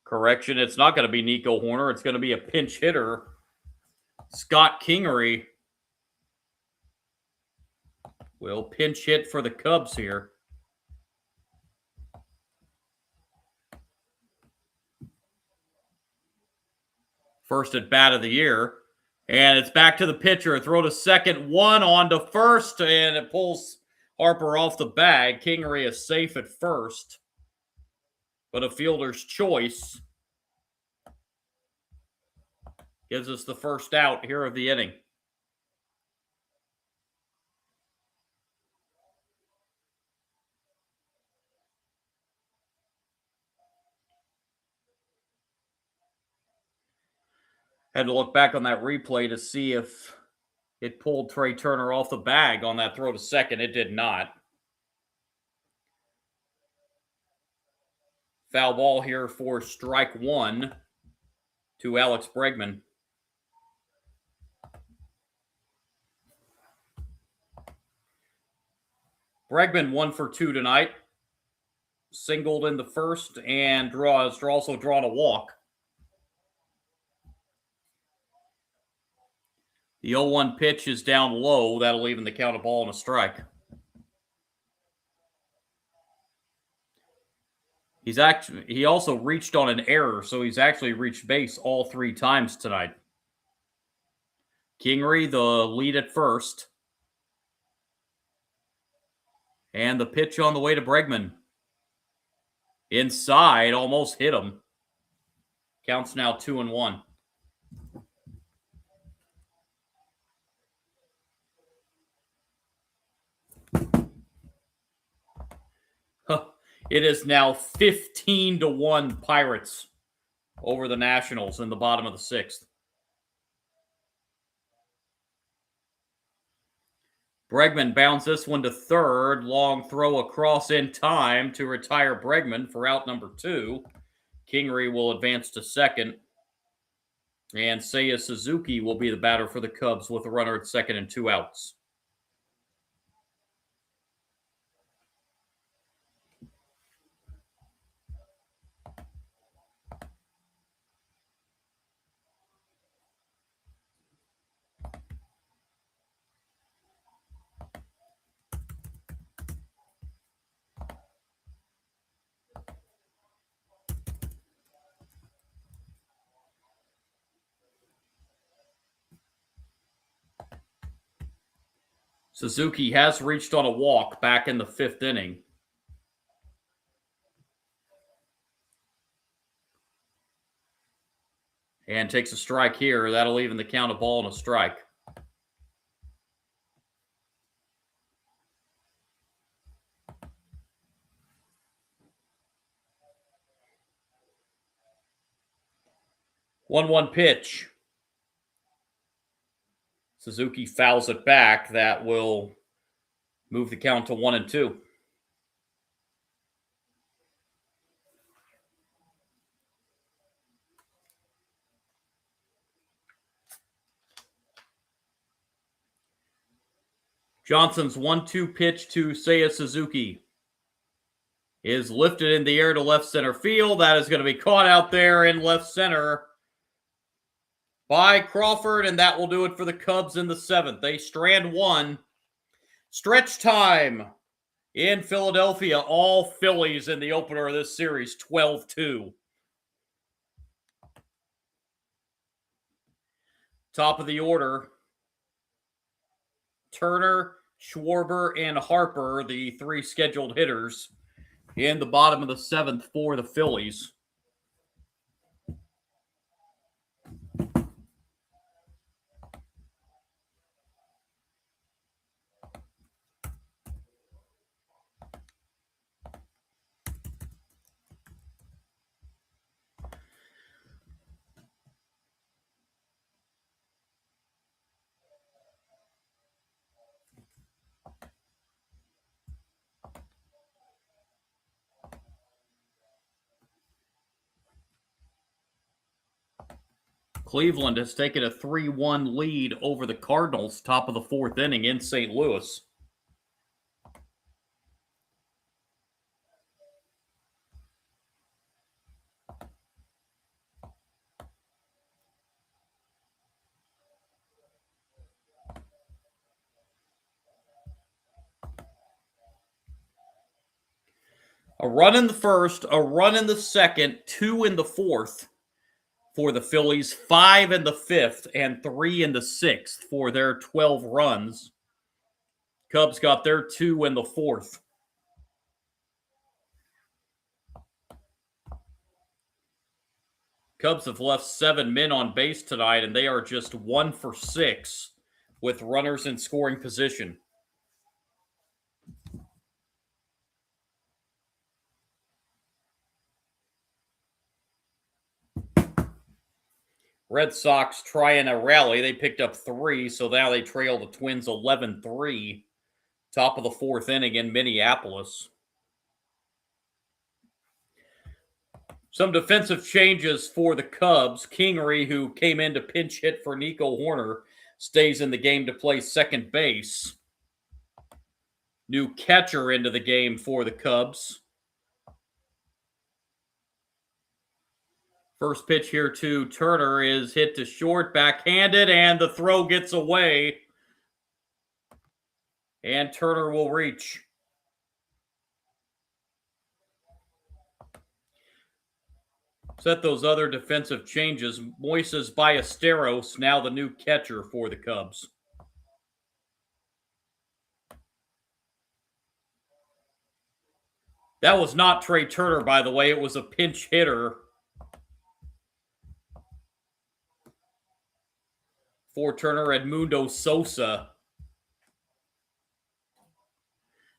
Correction, it's not going to be Nico Hoerner. It's going to be a pinch hitter, Scott Kingery. Will pinch hit for the Cubs here. First at bat of the year. And it's back to the pitcher. Throw to second, 1 on to first, and it pulls Harper off the bag. Kingery is safe at first, but a fielder's choice gives us the first out here of the inning. Had to look back on that replay to see if it pulled Trey Turner off the bag on that throw to second. It did not. Foul ball here for strike 1 to Alex Bregman. Bregman 1 for 2 tonight. Singled in the first and has also drawn a walk. The 0-1 pitch is down low. That'll even the count a ball and a strike. He also reached on an error, so he's actually reached base all 3 times tonight. Kingery, the lead at first. And the pitch on the way to Bregman. Inside, almost hit him. Counts now 2-1. It is now 15-1 Pirates over the Nationals in the bottom of the 6th. Bregman bounds this one to third. Long throw across in time to retire Bregman for out number 2. Kingery will advance to second. And Seiya Suzuki will be the batter for the Cubs with a runner at second and 2 outs. Suzuki has reached on a walk back in the 5th inning. And takes a strike here. That'll even the count a ball and a strike. One pitch. Suzuki fouls it back. That will move the count to 1-2. Johnson's 1-2 pitch to Seiya Suzuki is lifted in the air to left center field. That is going to be caught out there in left center by Crawford, and that will do it for the Cubs in the 7th. They strand one. Stretch time in Philadelphia. All Phillies in the opener of this series, 12-2. Top of the order, Turner, Schwarber, and Harper, the 3 scheduled hitters in the bottom of the 7th for the Phillies. Cleveland has taken a 3-1 lead over the Cardinals, top of the 4th inning in St. Louis. A run in the first, a run in the second, 2 in the 4th for the Phillies, 5 in the 5th, and 3 in the 6th for their 12 runs. Cubs got their 2 in the 4th. Cubs have left 7 men on base tonight, and they are just 1 for 6 with runners in scoring position. Red Sox trying a rally. They picked up 3, so now they trail the Twins 11-3. Top of the 4th inning in Minneapolis. Some defensive changes for the Cubs. Kingery, who came in to pinch hit for Nico Horner, stays in the game to play second base. New catcher into the game for the Cubs. First pitch here to Turner is hit to short, backhanded, and the throw gets away. And Turner will reach. Set those other defensive changes. Moises Ballesteros, now the new catcher for the Cubs. That was not Trey Turner, by the way. It was a pinch hitter for Turner, Edmundo Sosa,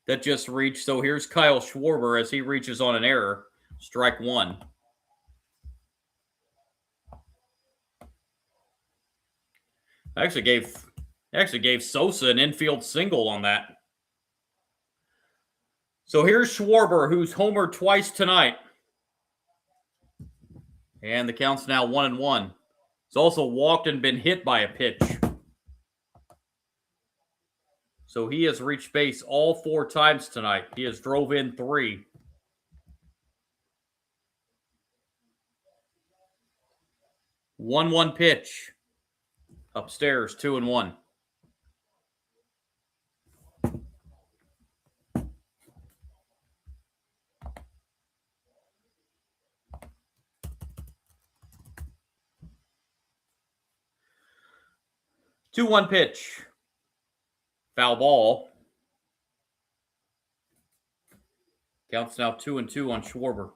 that just reached. So here's Kyle Schwarber as he reaches on an error. Strike 1. Actually gave Sosa an infield single on that. So here's Schwarber, who's homered twice tonight. And the count's now 1-1. He's also walked and been hit by a pitch. So he has reached base all 4 times tonight. He has drove in 3. One pitch. Upstairs, 2-1. Two-one pitch. Foul ball. Counts now 2-2 on Schwarber.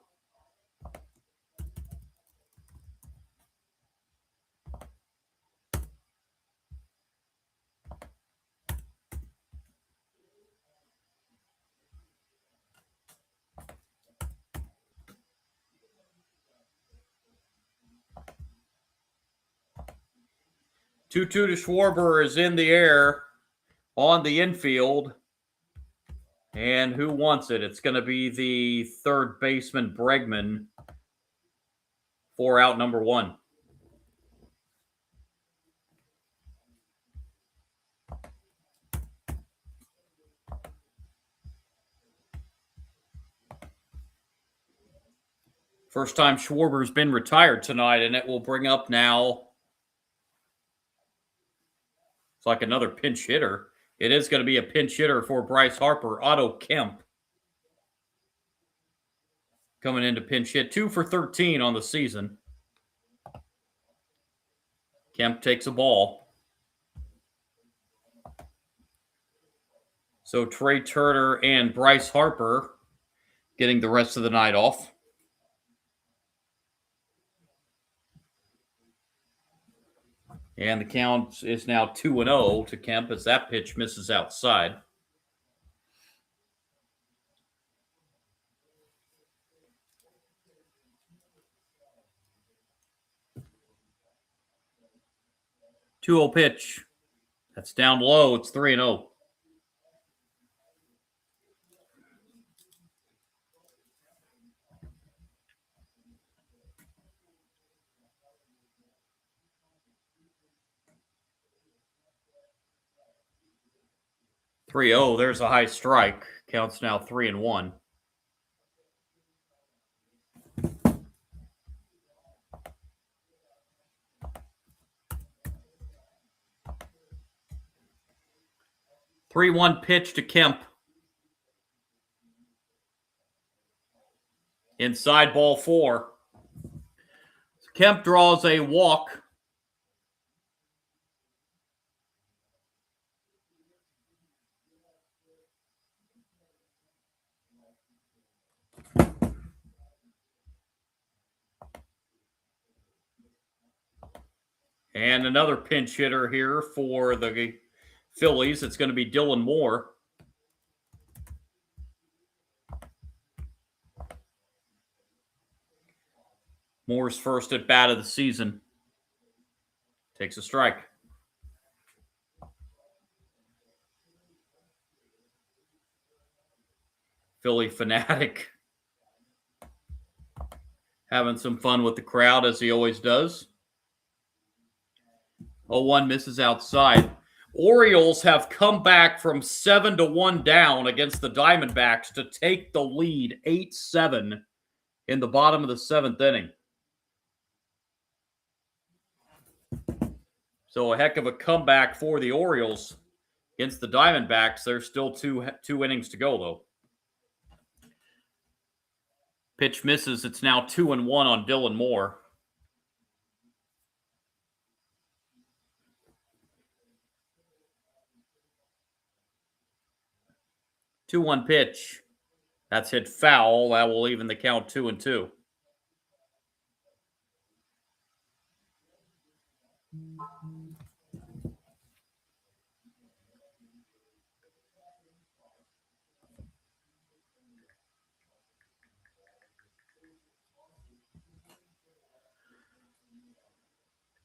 2-2 to Schwarber is in the air on the infield. And who wants it? It's going to be the third baseman, Bregman, for out number 1. First time Schwarber's been retired tonight, and it will bring up now. It's like another pinch hitter. It is going to be a pinch hitter for Bryce Harper, Otto Kemp. Coming in to pinch hit, 2 for 13 on the season. Kemp takes a ball. So Trey Turner and Bryce Harper getting the rest of the night off. And the count is now 2-0 to Kemp as that pitch misses outside. Two-0 pitch. That's down low. It's 3-0. There's a high strike. Counts now 3-1. Three-one pitch to Kemp. Inside ball 4. Kemp draws a walk. And another pinch hitter here for the Phillies. It's going to be Dylan Moore. Moore's first at bat of the season. Takes a strike. Philly fanatic. Having some fun with the crowd as he always does. 0-1 misses outside. Orioles have come back from 7-1 down against the Diamondbacks to take the lead 8-7 in the bottom of the 7th inning. So a heck of a comeback for the Orioles against the Diamondbacks. There's still two innings to go, though. Pitch misses. It's now 2-1 on Dylan Moore. 2-1 pitch. That's hit foul. That will even the count 2-2.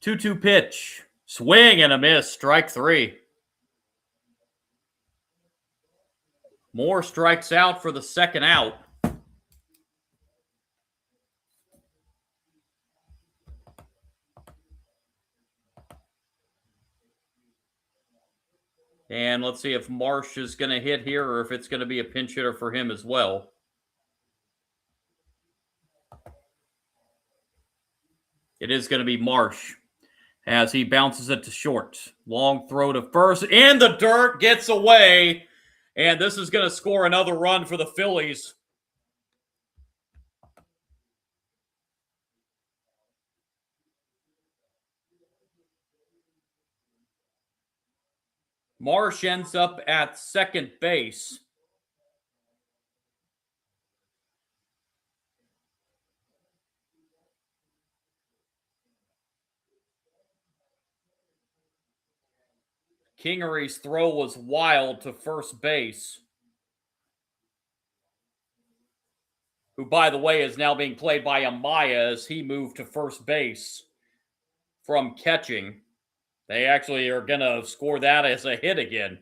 Two-two pitch. Swing and a miss. Strike 3. Moore strikes out for the second out. And let's see if Marsh is going to hit here or if it's going to be a pinch hitter for him as well. It is going to be Marsh as he bounces it to short. Long throw to first. In the dirt, gets away. And this is going to score another run for the Phillies. Marsh ends up at second base. Kingery's throw was wild to first base, who, by the way, is now being played by Amaya as he moved to first base from catching. They actually are going to score that as a hit again.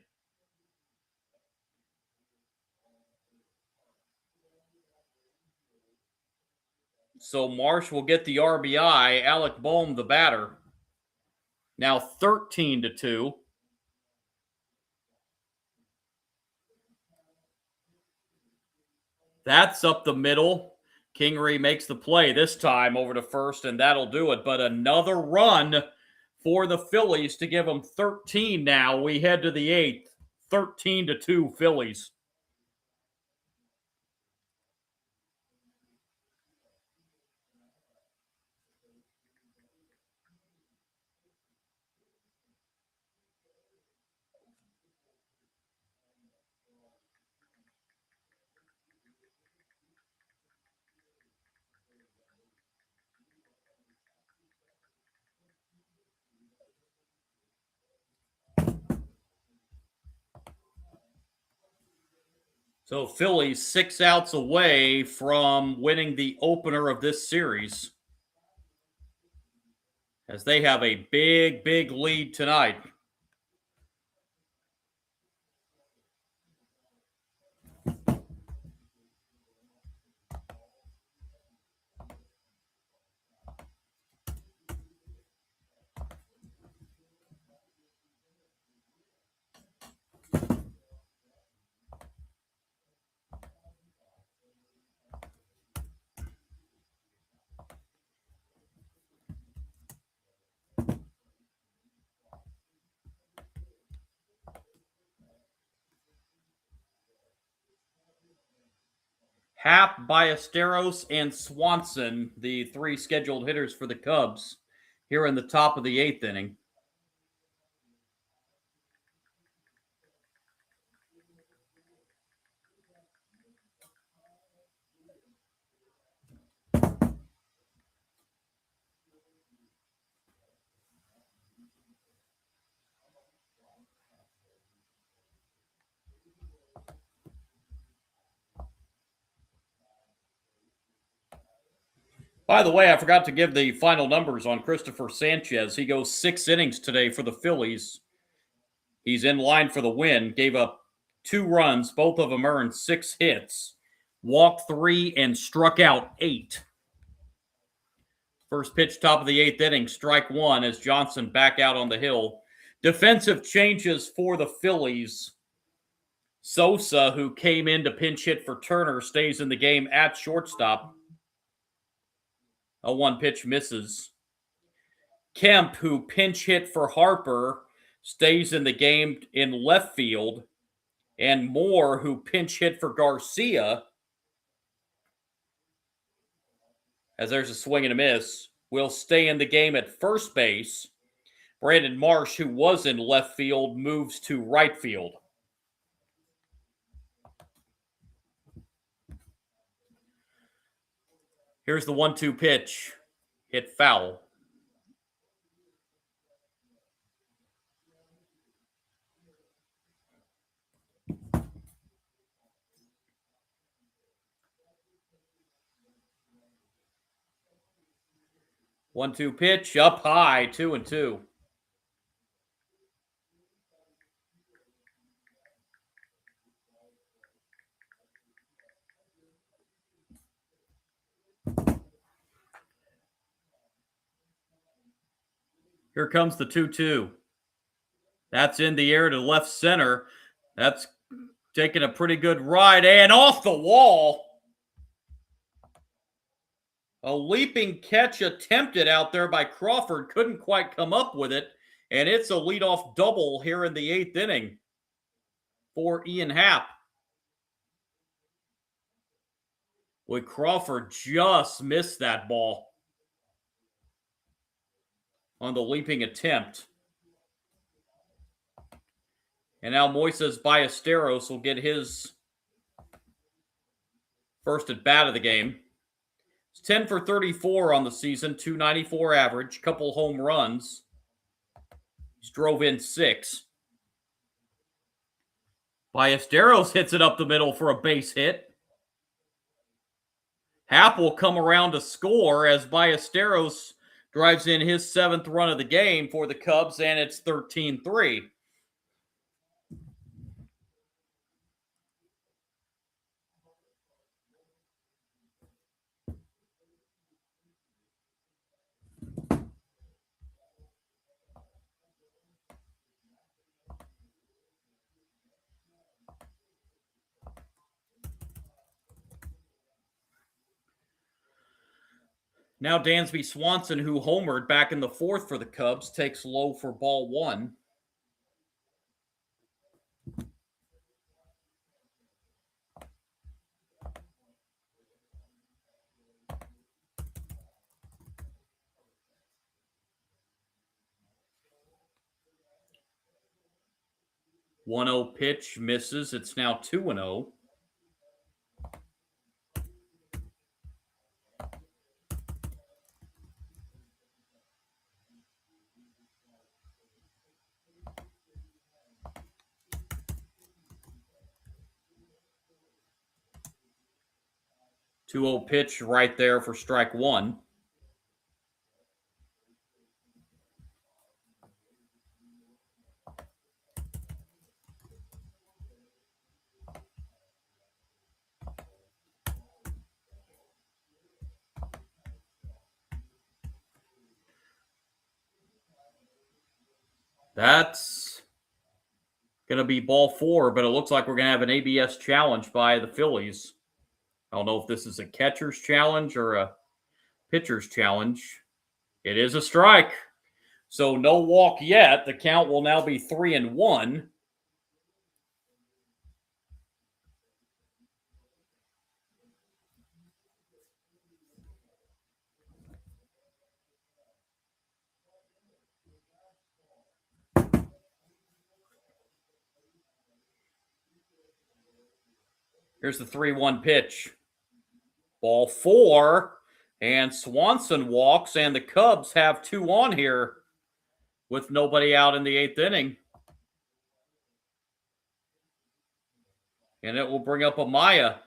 So Marsh will get the RBI. Alec Bohm, the batter. Now 13-2. That's up the middle. Kingery makes the play this time over to first, and that'll do it. But another run for the Phillies to give them 13 now. We head to the eighth. 13-2 Phillies. So Phillies 6 outs away from winning the opener of this series, as they have a big, big lead tonight. Happ, Ballesteros, and Swanson, the 3 scheduled hitters for the Cubs, here in the top of the 8th inning. By the way, I forgot to give the final numbers on Christopher Sanchez. He goes 6 innings today for the Phillies. He's in line for the win. Gave up 2 runs. Both of them earned 6 hits. Walked 3 and struck out 8. First pitch, top of the 8th inning, strike 1 as Johnson back out on the hill. Defensive changes for the Phillies. Sosa, who came in to pinch hit for Turner, stays in the game at shortstop. A 1 pitch misses. Kemp, who pinch hit for Harper, stays in the game in left field. And Moore, who pinch hit for Garcia, as there's a swing and a miss, will stay in the game at first base. Brandon Marsh, who was in left field, moves to right field. Here's the 1-2 pitch. Hit foul. One-two pitch up high, 2-2. Here comes the 2-2. That's in the air to left center. That's taking a pretty good ride and off the wall. A leaping catch attempted out there by Crawford. Couldn't quite come up with it. And it's a leadoff double here in the 8th inning for Ian Happ. Boy, Crawford just missed that ball on the leaping attempt. And now Moises Ballesteros will get his first at bat of the game. It's 10 for 34 on the season, 294 average, couple home runs. He's drove in 6. Ballesteros hits it up the middle for a base hit. Happ will come around to score as Ballesteros drives in his 7th run of the game for the Cubs, and it's 13-3. Now Dansby Swanson, who homered back in the 4th for the Cubs, takes low for ball 1. One 0 pitch misses. It's now 2-0. Two 0 pitch right there for strike 1. That's going to be ball 4, but it looks like we're going to have an ABS challenge by the Phillies. I don't know if this is a catcher's challenge or a pitcher's challenge. It is a strike. So no walk yet. The count will now be 3-1. Here's the 3-1 pitch. Ball 4, and Swanson walks, and the Cubs have 2 on here with nobody out in the 8th inning. And it will bring up Amaya,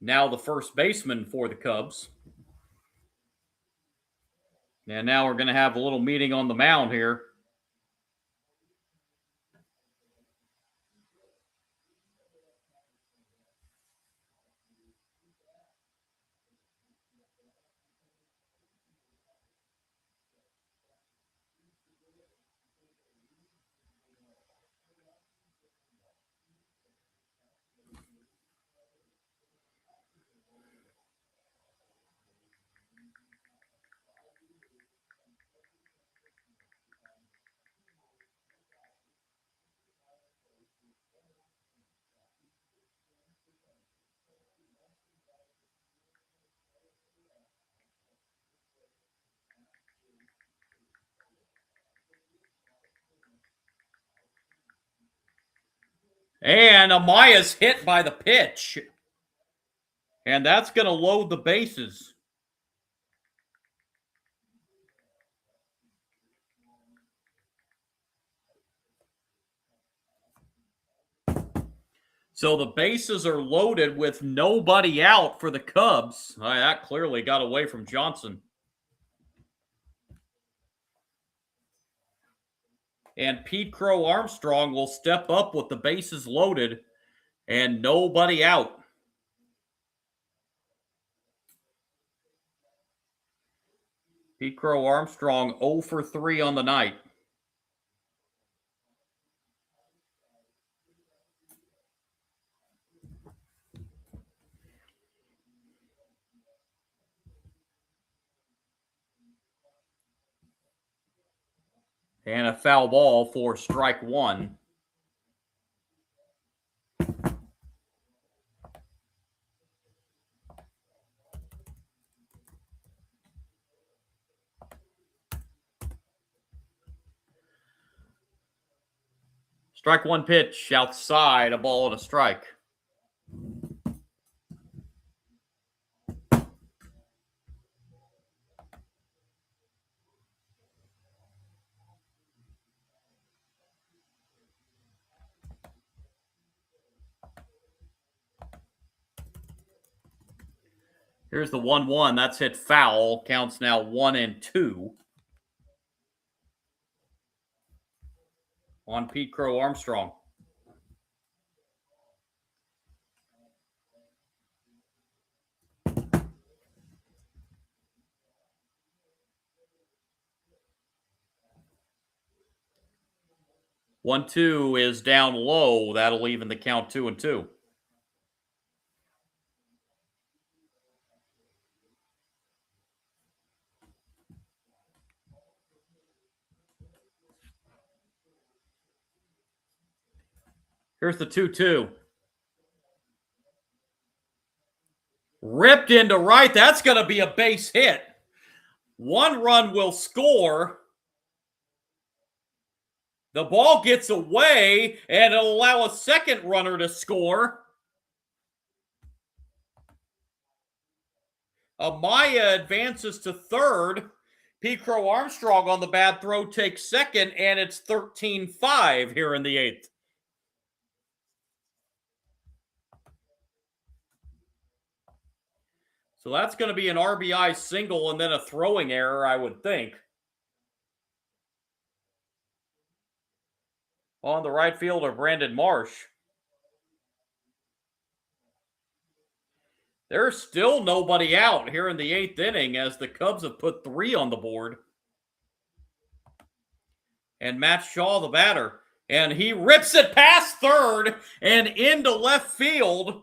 now the first baseman for the Cubs. And now we're going to have a little meeting on the mound here. And Amaya's hit by the pitch. And that's going to load the bases. So the bases are loaded with nobody out for the Cubs. That clearly got away from Johnson. And Pete Crow Armstrong will step up with the bases loaded and nobody out. Pete Crow Armstrong 0 for 3 on the night. And a foul ball for strike 1. Strike 1 pitch outside, a ball and a strike. Here's the 1-1. That's hit foul. Counts now 1-2 on Pete Crow Armstrong. One, 2 is down low. That'll even the count 2-2. Here's the 2-2. Ripped into right. That's going to be a base hit. One run will score. The ball gets away, and it'll allow a second runner to score. Amaya advances to third. Pete Crow Armstrong on the bad throw takes second, and it's 13-5 here in the 8th. So that's going to be an RBI single and then a throwing error, I would think. On the right fielder, Brandon Marsh. There's still nobody out here in the 8th inning as the Cubs have put 3 on the board. And Matt Shaw, the batter. And he rips it past third and into left field.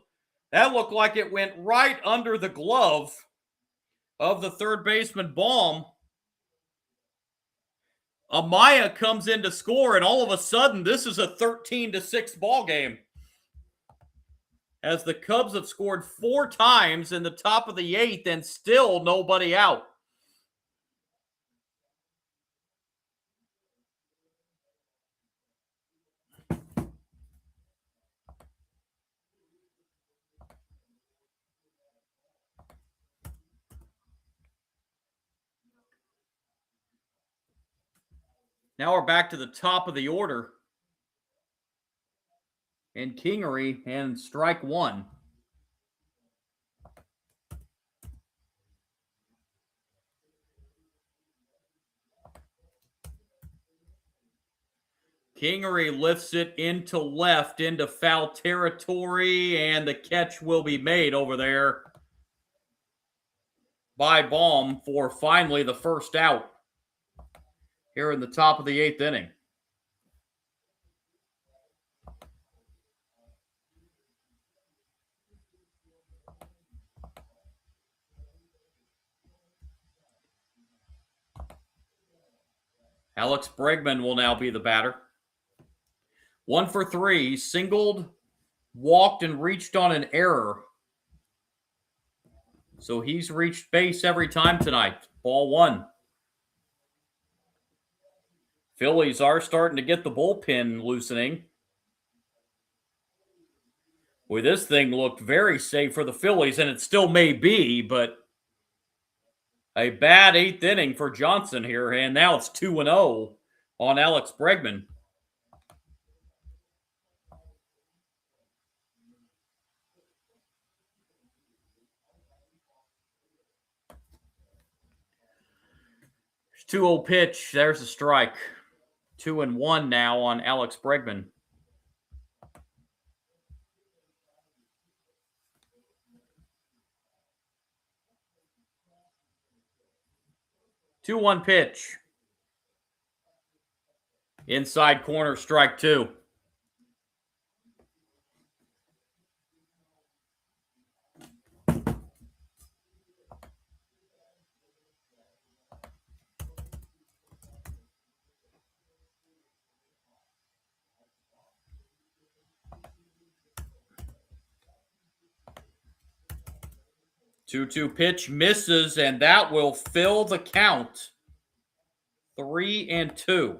That looked like it went right under the glove of the third baseman, Baum. Amaya comes in to score, and all of a sudden, this is a 13-6 ball game. As the Cubs have scored 4 times in the top of the 8th and still nobody out. Now we're back to the top of the order. And Kingery and strike 1. Kingery lifts it into left, into foul territory, and the catch will be made over there by Baum for finally the first out here in the top of the 8th inning. Alex Bregman will now be the batter. 1 for 3, singled, walked, and reached on an error. So he's reached base every time tonight. Ball 1. Phillies are starting to get the bullpen loosening. Boy, this thing looked very safe for the Phillies, and it still may be, but a bad 8th inning for Johnson here, and now it's 2-0 on Alex Bregman. There's 2-0 pitch. There's a strike. 2-1 now on Alex Bregman. Two-one pitch. Inside corner, strike 2. Two-two pitch misses, and that will fill the count. 3-2.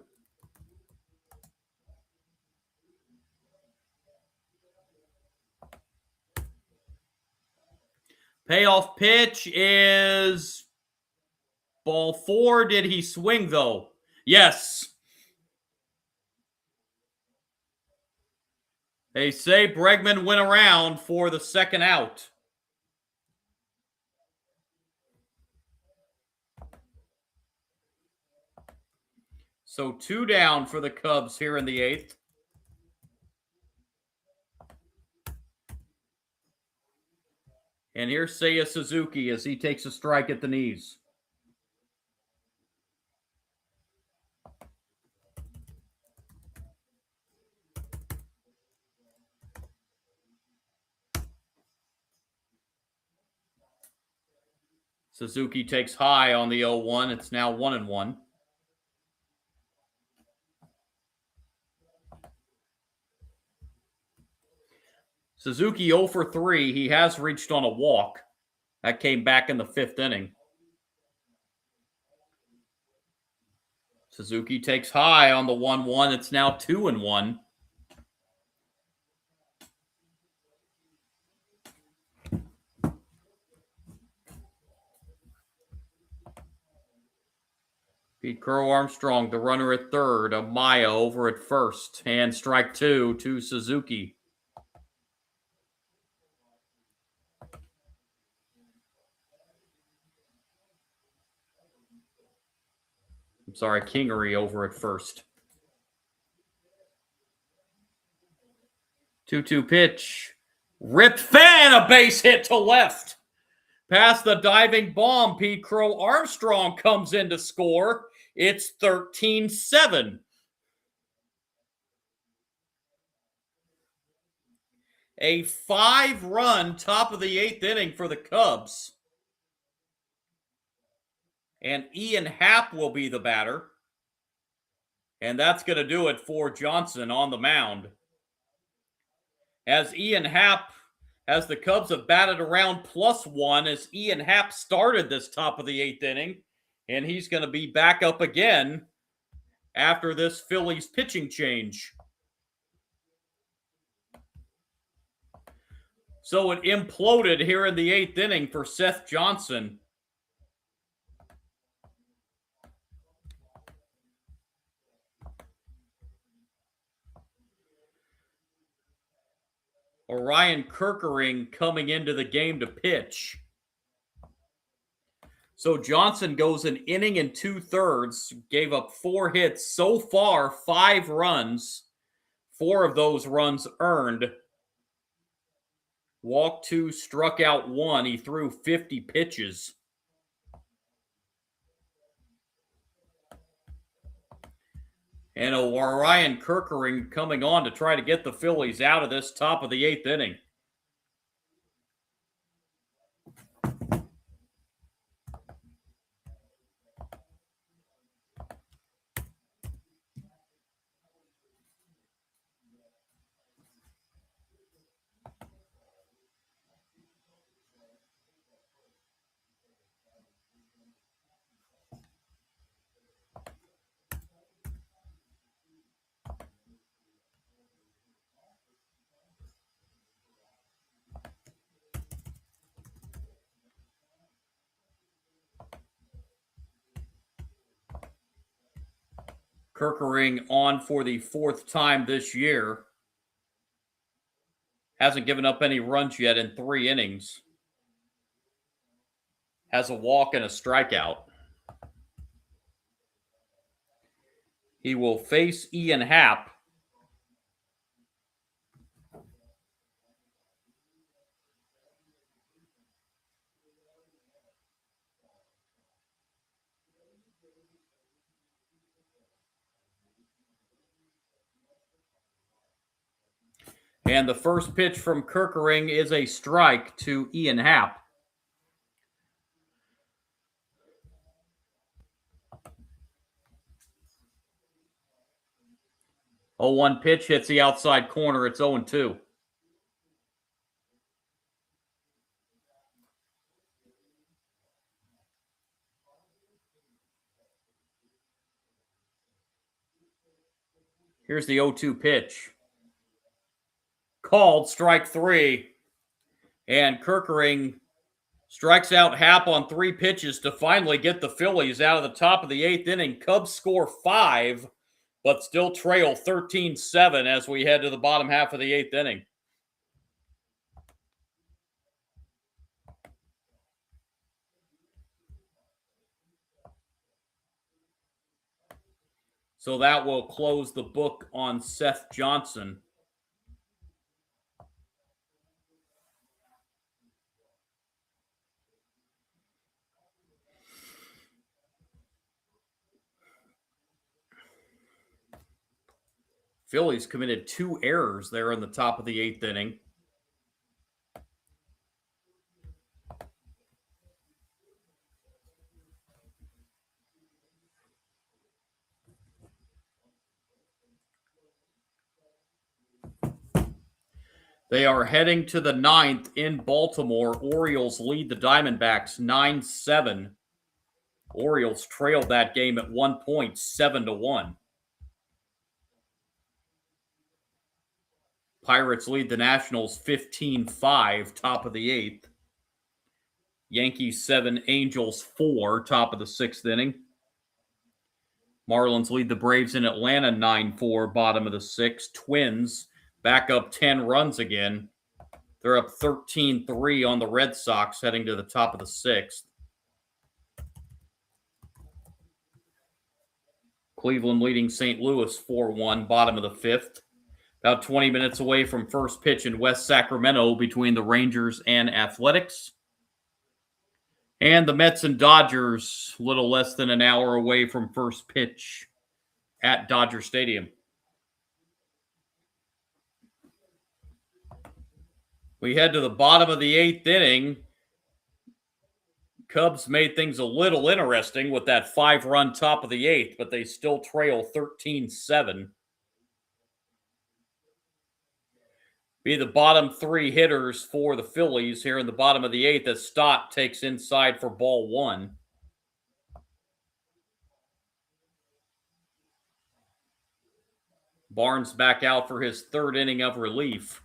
Payoff pitch is ball 4. Did he swing, though? Yes. They say Bregman went around for the second out. So 2 down for the Cubs here in the 8th. And here's Seiya Suzuki as he takes a strike at the knees. Suzuki takes high on the 0-1. It's now 1-1. Suzuki 0 for 3. He has reached on a walk. That came back in the 5th inning. Suzuki takes high on the 1-1. It's now 2-1. Pete Crow Armstrong, the runner at third. Amaya over at first. And strike 2 to Suzuki. I'm sorry, Kingery over at first. 2-2 pitch. Ripped fan, a base hit to left. Past the diving bomb, Pete Crow Armstrong comes in to score. It's 13-7. A 5-run top of the 8th inning for the Cubs. And Ian Happ will be the batter. And that's going to do it for Johnson on the mound. As Ian Happ, as the Cubs have batted around +1, as Ian Happ started this top of the 8th inning. And he's going to be back up again after this Phillies pitching change. So it imploded here in the 8th inning for Seth Johnson. Orion Kerkering coming into the game to pitch. So Johnson goes an inning and 2/3, gave up 4 hits. So far, 5 runs. 4 of those runs earned. Walked 2, struck out 1. He threw 50 pitches. And Orion Kerkering coming on to try to get the Phillies out of this top of the 8th inning. Kerkering on for the 4th time this year. Hasn't given up any runs yet in 3 innings. Has a walk and a strikeout. He will face Ian Happ. And the first pitch from Kerkering is a strike to Ian Happ. Oh, 1 pitch hits the outside corner. It's 0-2. Here's the 0-2 pitch. Called, strike 3. And Kerkering strikes out Happ on 3 pitches to finally get the Phillies out of the top of the 8th inning. Cubs score 5, but still trail 13-7 as we head to the bottom half of the 8th inning. So that will close the book on Seth Johnson. Phillies committed 2 errors there in the top of the 8th inning. They are heading to the 9th in Baltimore. Orioles lead the Diamondbacks 9-7. Orioles trailed that game at 1 point, 7-1. Pirates lead the Nationals 15-5, top of the 8th. Yankees 7, Angels 4, top of the 6th inning. Marlins lead the Braves in Atlanta 9-4, bottom of the 6th. Twins back up 10 runs again. They're up 13-3 on the Red Sox, heading to the top of the 6th. Cleveland leading St. Louis 4-1, bottom of the 5th. About 20 minutes away from first pitch in West Sacramento between the Rangers and Athletics. And the Mets and Dodgers, a little less than an hour away from first pitch at Dodger Stadium. We head to the bottom of the 8th inning. Cubs made things a little interesting with that 5-run top of the 8th, but they still trail 13-7. Be the bottom 3 hitters for the Phillies here in the bottom of the 8th as Stott takes inside for ball 1. Barnes back out for his 3rd inning of relief.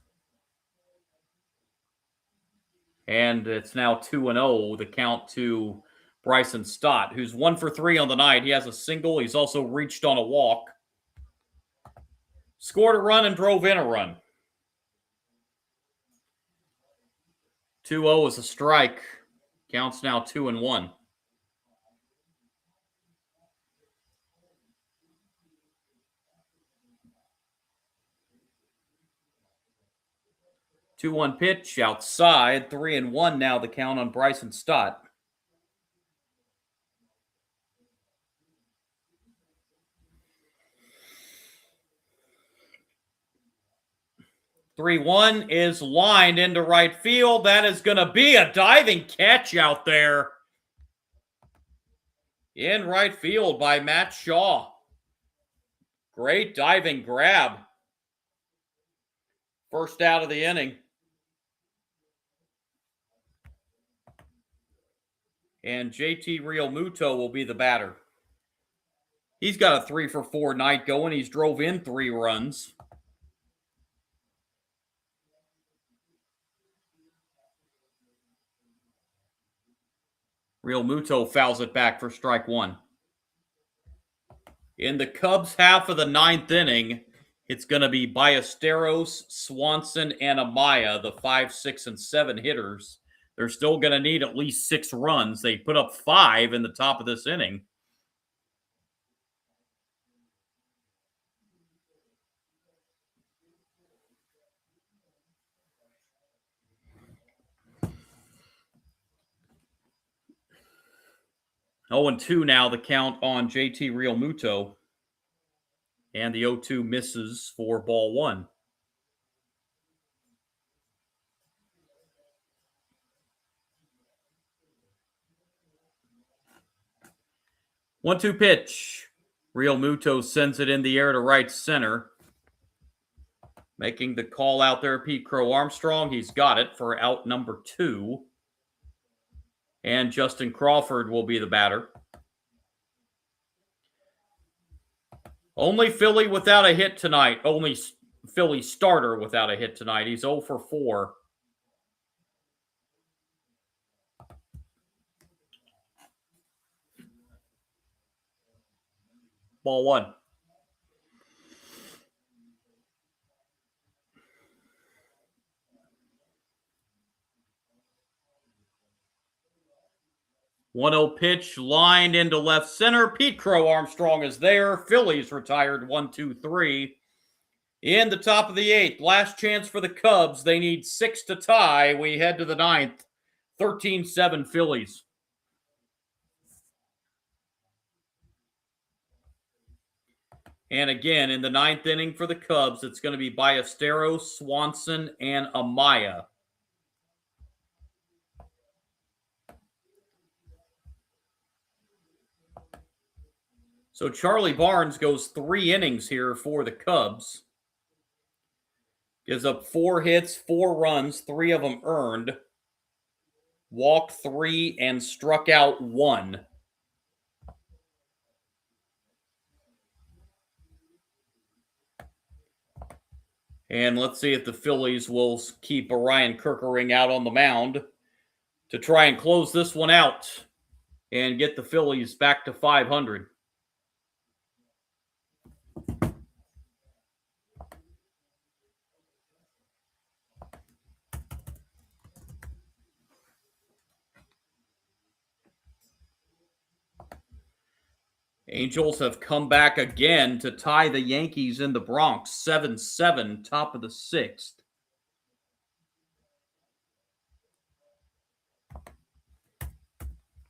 And it's now 2-0, the count to Bryson Stott, who's 1 for 3 on the night. He has a single. He's also reached on a walk. Scored a run and drove in a run. 2-0 is a strike. Counts now 2-1. Two-one pitch outside. 3-1 now the count on Bryson Stott. Three-one is lined into right field. That is going to be a diving catch out there in right field by Matt Shaw. Great diving grab. First out of the inning. And JT Realmuto will be the batter. He's got a 3 for 4 night going. He's drove in 3 runs. Realmuto fouls it back for strike 1. In the Cubs half of the 9th inning, it's going to be Ballesteros, Swanson, and Amaya, the 5, 6, and 7 hitters. They're still going to need at least 6 runs. They put up 5 in the top of this inning. Oh, and 2 now the count on JT Realmuto. And the 0-2 misses for ball 1. One-two pitch. Realmuto sends it in the air to right center. Making the call out there, Pete Crow Armstrong. He's got it for out number 2. And Justin Crawford will be the batter. Only Philly without a hit tonight. Only Philly starter without a hit tonight. He's 0 for 4. Ball 1. 1-0 pitch lined into left center. Pete Crow Armstrong is there. Phillies retired 1-2-3. In the top of the 8th, last chance for the Cubs. They need 6 to tie. We head to the 9th. 13-7 Phillies. And again, in the 9th inning for the Cubs, it's going to be Ballesteros, Swanson, and Amaya. So Charlie Barnes goes 3 innings here for the Cubs. Gives up 4 hits, 4 runs, 3 of them earned. Walked 3 and struck out 1. And let's see if the Phillies will keep Orion Kerkering out on the mound to try and close this one out and get the Phillies back to 500. Angels have come back again to tie the Yankees in the Bronx, 7-7, top of the 6th.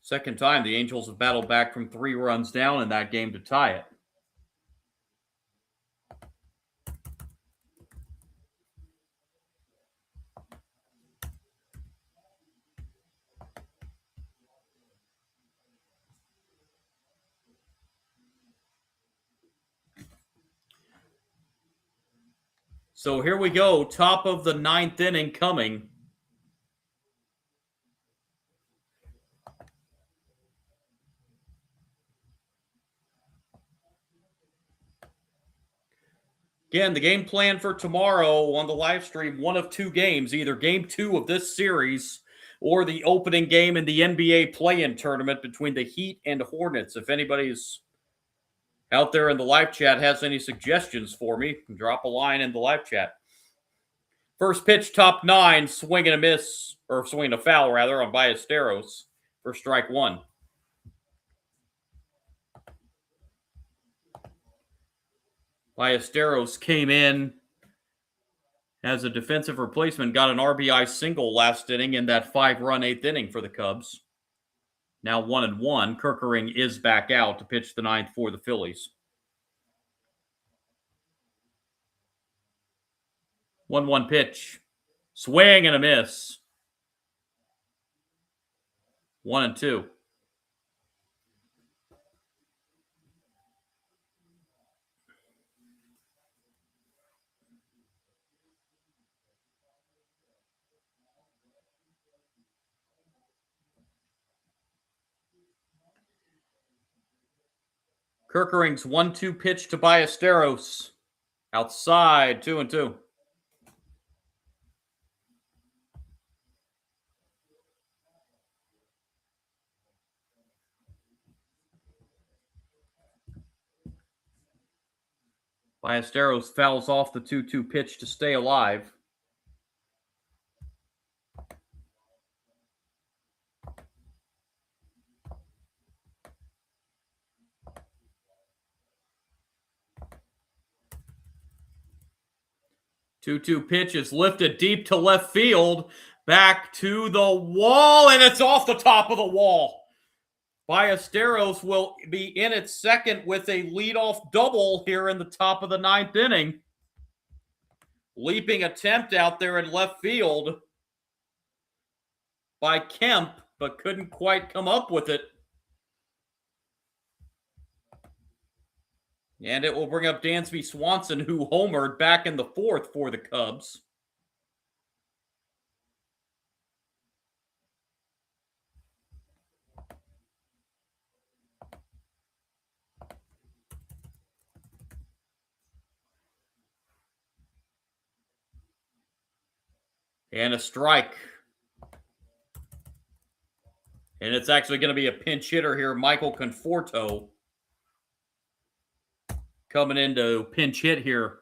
Second time the Angels have battled back from 3 runs down in that game to tie it. So here we go, top of the 9th inning coming. Again, the game plan for tomorrow on the live stream, one of 2 games, either game 2 of this series or the opening game in the NBA play-in tournament between the Heat and Hornets. If anybody's out there in the live chat has any suggestions for me, drop a line in the live chat. First pitch, top 9, swing and a miss, or swing and a foul, rather, on Ballesteros for strike 1. Ballesteros came in as a defensive replacement, got an RBI single last inning in that 5-run 8th inning for the Cubs. Now 1-1. Kerkering is back out to pitch the 9th for the Phillies. 1-1 pitch. Swing and a miss. 1-2. Kerkering's 1-2 pitch to Ballesteros. Outside, 2-2. Ballesteros fouls off the 2-2 pitch to stay alive. Two-two pitch is lifted deep to left field, back to the wall, and it's off the top of the wall. Ballesteros will be in at second with a leadoff double here in the top of the 9th inning. Leaping attempt out there in left field by Kemp, but couldn't quite come up with it. And it will bring up Dansby Swanson, who homered back in the 4th for the Cubs. And a strike. And it's actually going to be a pinch hitter here, Michael Conforto, coming in to pinch hit here.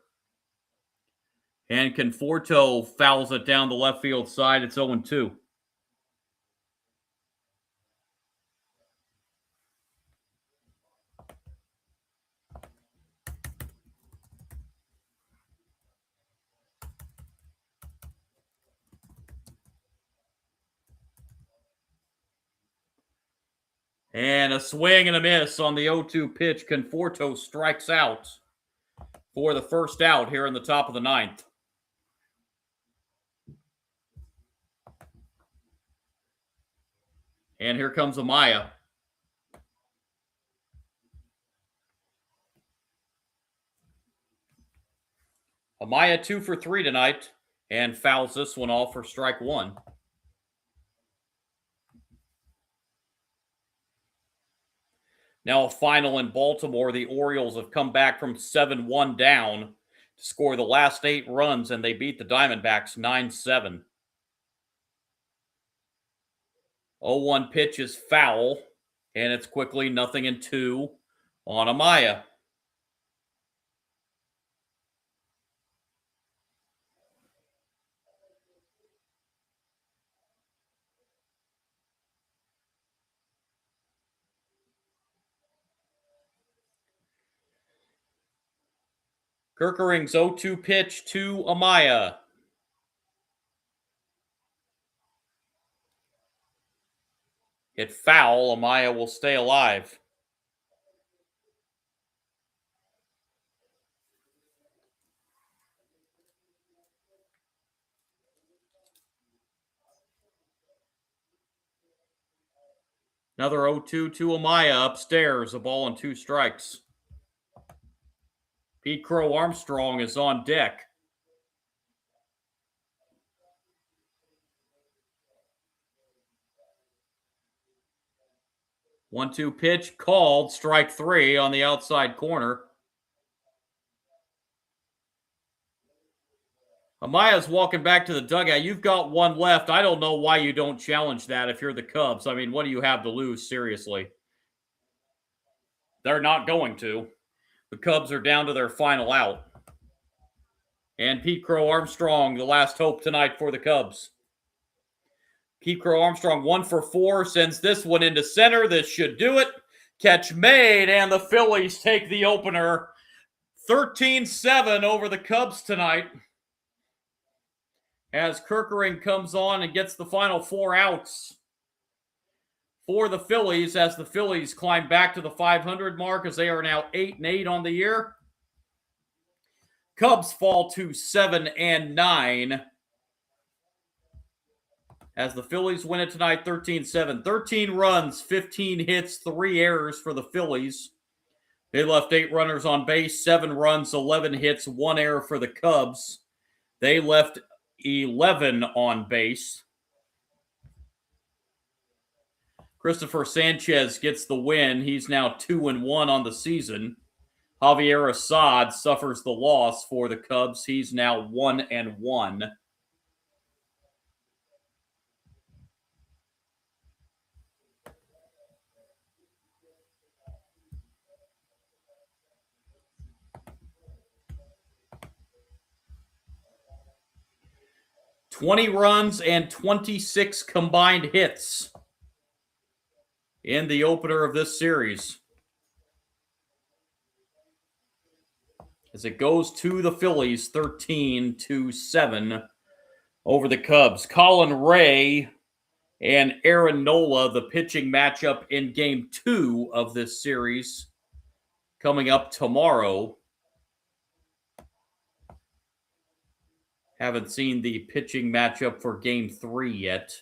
And Conforto fouls it down the left field side. It's 0-2. And a swing and a miss on the 0-2 pitch. Conforto strikes out for the first out here in the top of the ninth. And here comes Amaya. Amaya 2 for 3 tonight and fouls this one off for strike one. Now a final in Baltimore. The Orioles have come back from 7-1 down to score the last 8 runs, and they beat the Diamondbacks 9-7. 0-1 pitch is foul, and it's quickly 0-2 on Amaya. Kerkering's 0-2 pitch to Amaya. Hit foul. Amaya will stay alive. Another 0-2 to Amaya upstairs. A ball and 2 strikes. Pete Crow Armstrong is on deck. One-two pitch called. Strike 3 on the outside corner. Amaya's walking back to the dugout. You've got one left. I don't know why you don't challenge that if you're the Cubs. I mean, what do you have to lose, seriously? They're not going to. The Cubs are down to their final out. And Pete Crow Armstrong, the last hope tonight for the Cubs. Pete Crow Armstrong 1 for 4, sends this one into center. This should do it. Catch made, and the Phillies take the opener 13-7 over the Cubs tonight. As Kerkering comes on and gets the final 4 outs for the Phillies, as the Phillies climb back to the 500 mark, as they are now 8-8 on the year. Cubs fall to 7-9 as the Phillies win it tonight 13-7. 13 runs, 15 hits, 3 errors for the Phillies. They left 8 runners on base, 7 runs, 11 hits, 1 error for the Cubs. They left 11 on base. Christopher Sanchez gets the win. He's now 2-1 on the season. Javier Assad suffers the loss for the Cubs. He's now 1-1. $20 runs and 26 combined hits in the opener of this series, as it goes to the Phillies 13-7 over the Cubs. Colin Ray and Aaron Nola, the pitching matchup in Game 2 of this series, coming up tomorrow. Haven't seen the pitching matchup for Game 3 yet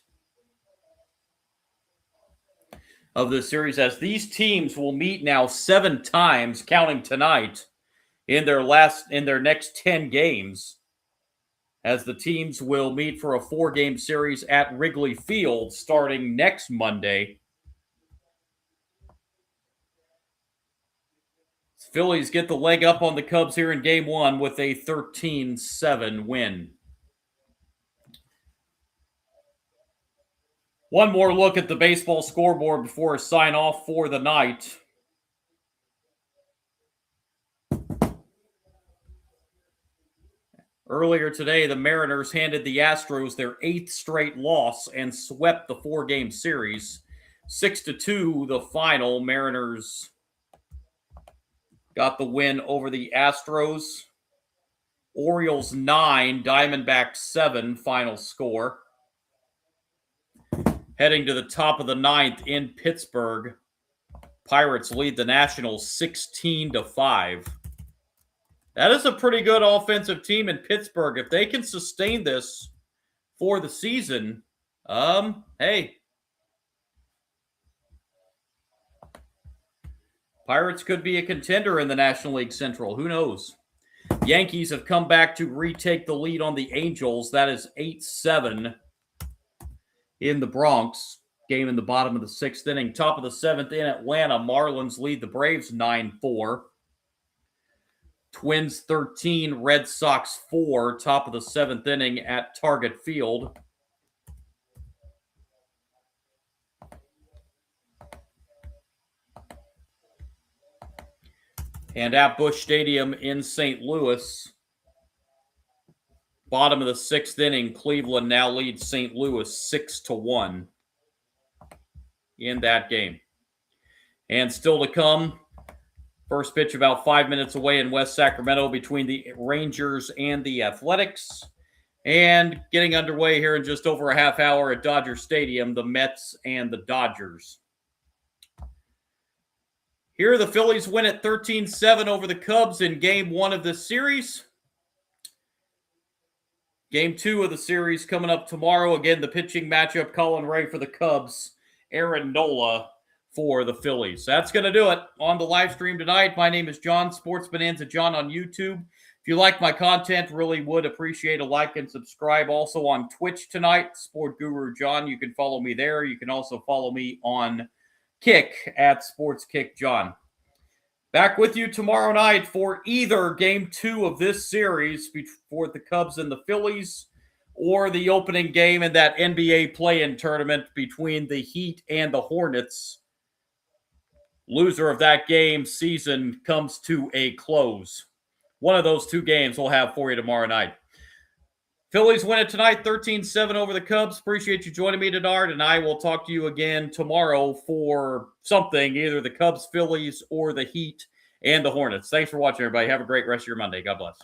of this series, as these teams will meet now 7 times, counting tonight, in their next 10 games, as the teams will meet for a 4-game series at Wrigley Field starting next Monday. Phillies get the leg up on the Cubs here in Game 1 with a 13-7 win. One more look at the baseball scoreboard before I sign off for the night. Earlier today, the Mariners handed the Astros their 8th straight loss and swept the 4-game series. 6-2 the final. Mariners got the win over the Astros. Orioles 9, Diamondbacks 7 final score. Heading to the top of the 9th in Pittsburgh. Pirates lead the Nationals 16-5. That is a pretty good offensive team in Pittsburgh. If they can sustain this for the season, hey, Pirates could be a contender in the National League Central. Who knows? Yankees have come back to retake the lead on the Angels. That is 8-7 in the Bronx. Game in the bottom of the sixth inning. Top of the seventh in Atlanta. Marlins lead the Braves 9-4. Twins 13, Red Sox 4. Top of the seventh inning at Target Field. And at Busch Stadium in St. Louis, bottom of the sixth inning, Cleveland now leads St. Louis 6-1 in that game. And still to come, first pitch about 5 minutes away in West Sacramento between the Rangers and the Athletics. And getting underway here in just over a half hour at Dodger Stadium, the Mets and the Dodgers. Here, the Phillies win at 13-7 over the Cubs in Game 1 of this series. Game 2 of the series coming up tomorrow. Again, the pitching matchup, Colin Ray for the Cubs, Aaron Nola for the Phillies. That's going to do it on the live stream tonight. My name is John, Sports Bonanza John on YouTube. If you like my content, really would appreciate a like and subscribe. Also on Twitch tonight, Sport Guru John. You can follow me there. You can also follow me on Kick at Sports Kick John. Back with you tomorrow night for either Game 2 of this series for the Cubs and the Phillies, or the opening game in that NBA play-in tournament between the Heat and the Hornets. Loser of that game, season comes to a close. One of those two games we'll have for you tomorrow night. Phillies win it tonight, 13-7 over the Cubs. Appreciate you joining me tonight, and I will talk to you again tomorrow for something, either the Cubs, Phillies, or the Heat and the Hornets. Thanks for watching, everybody. Have a great rest of your Monday. God bless.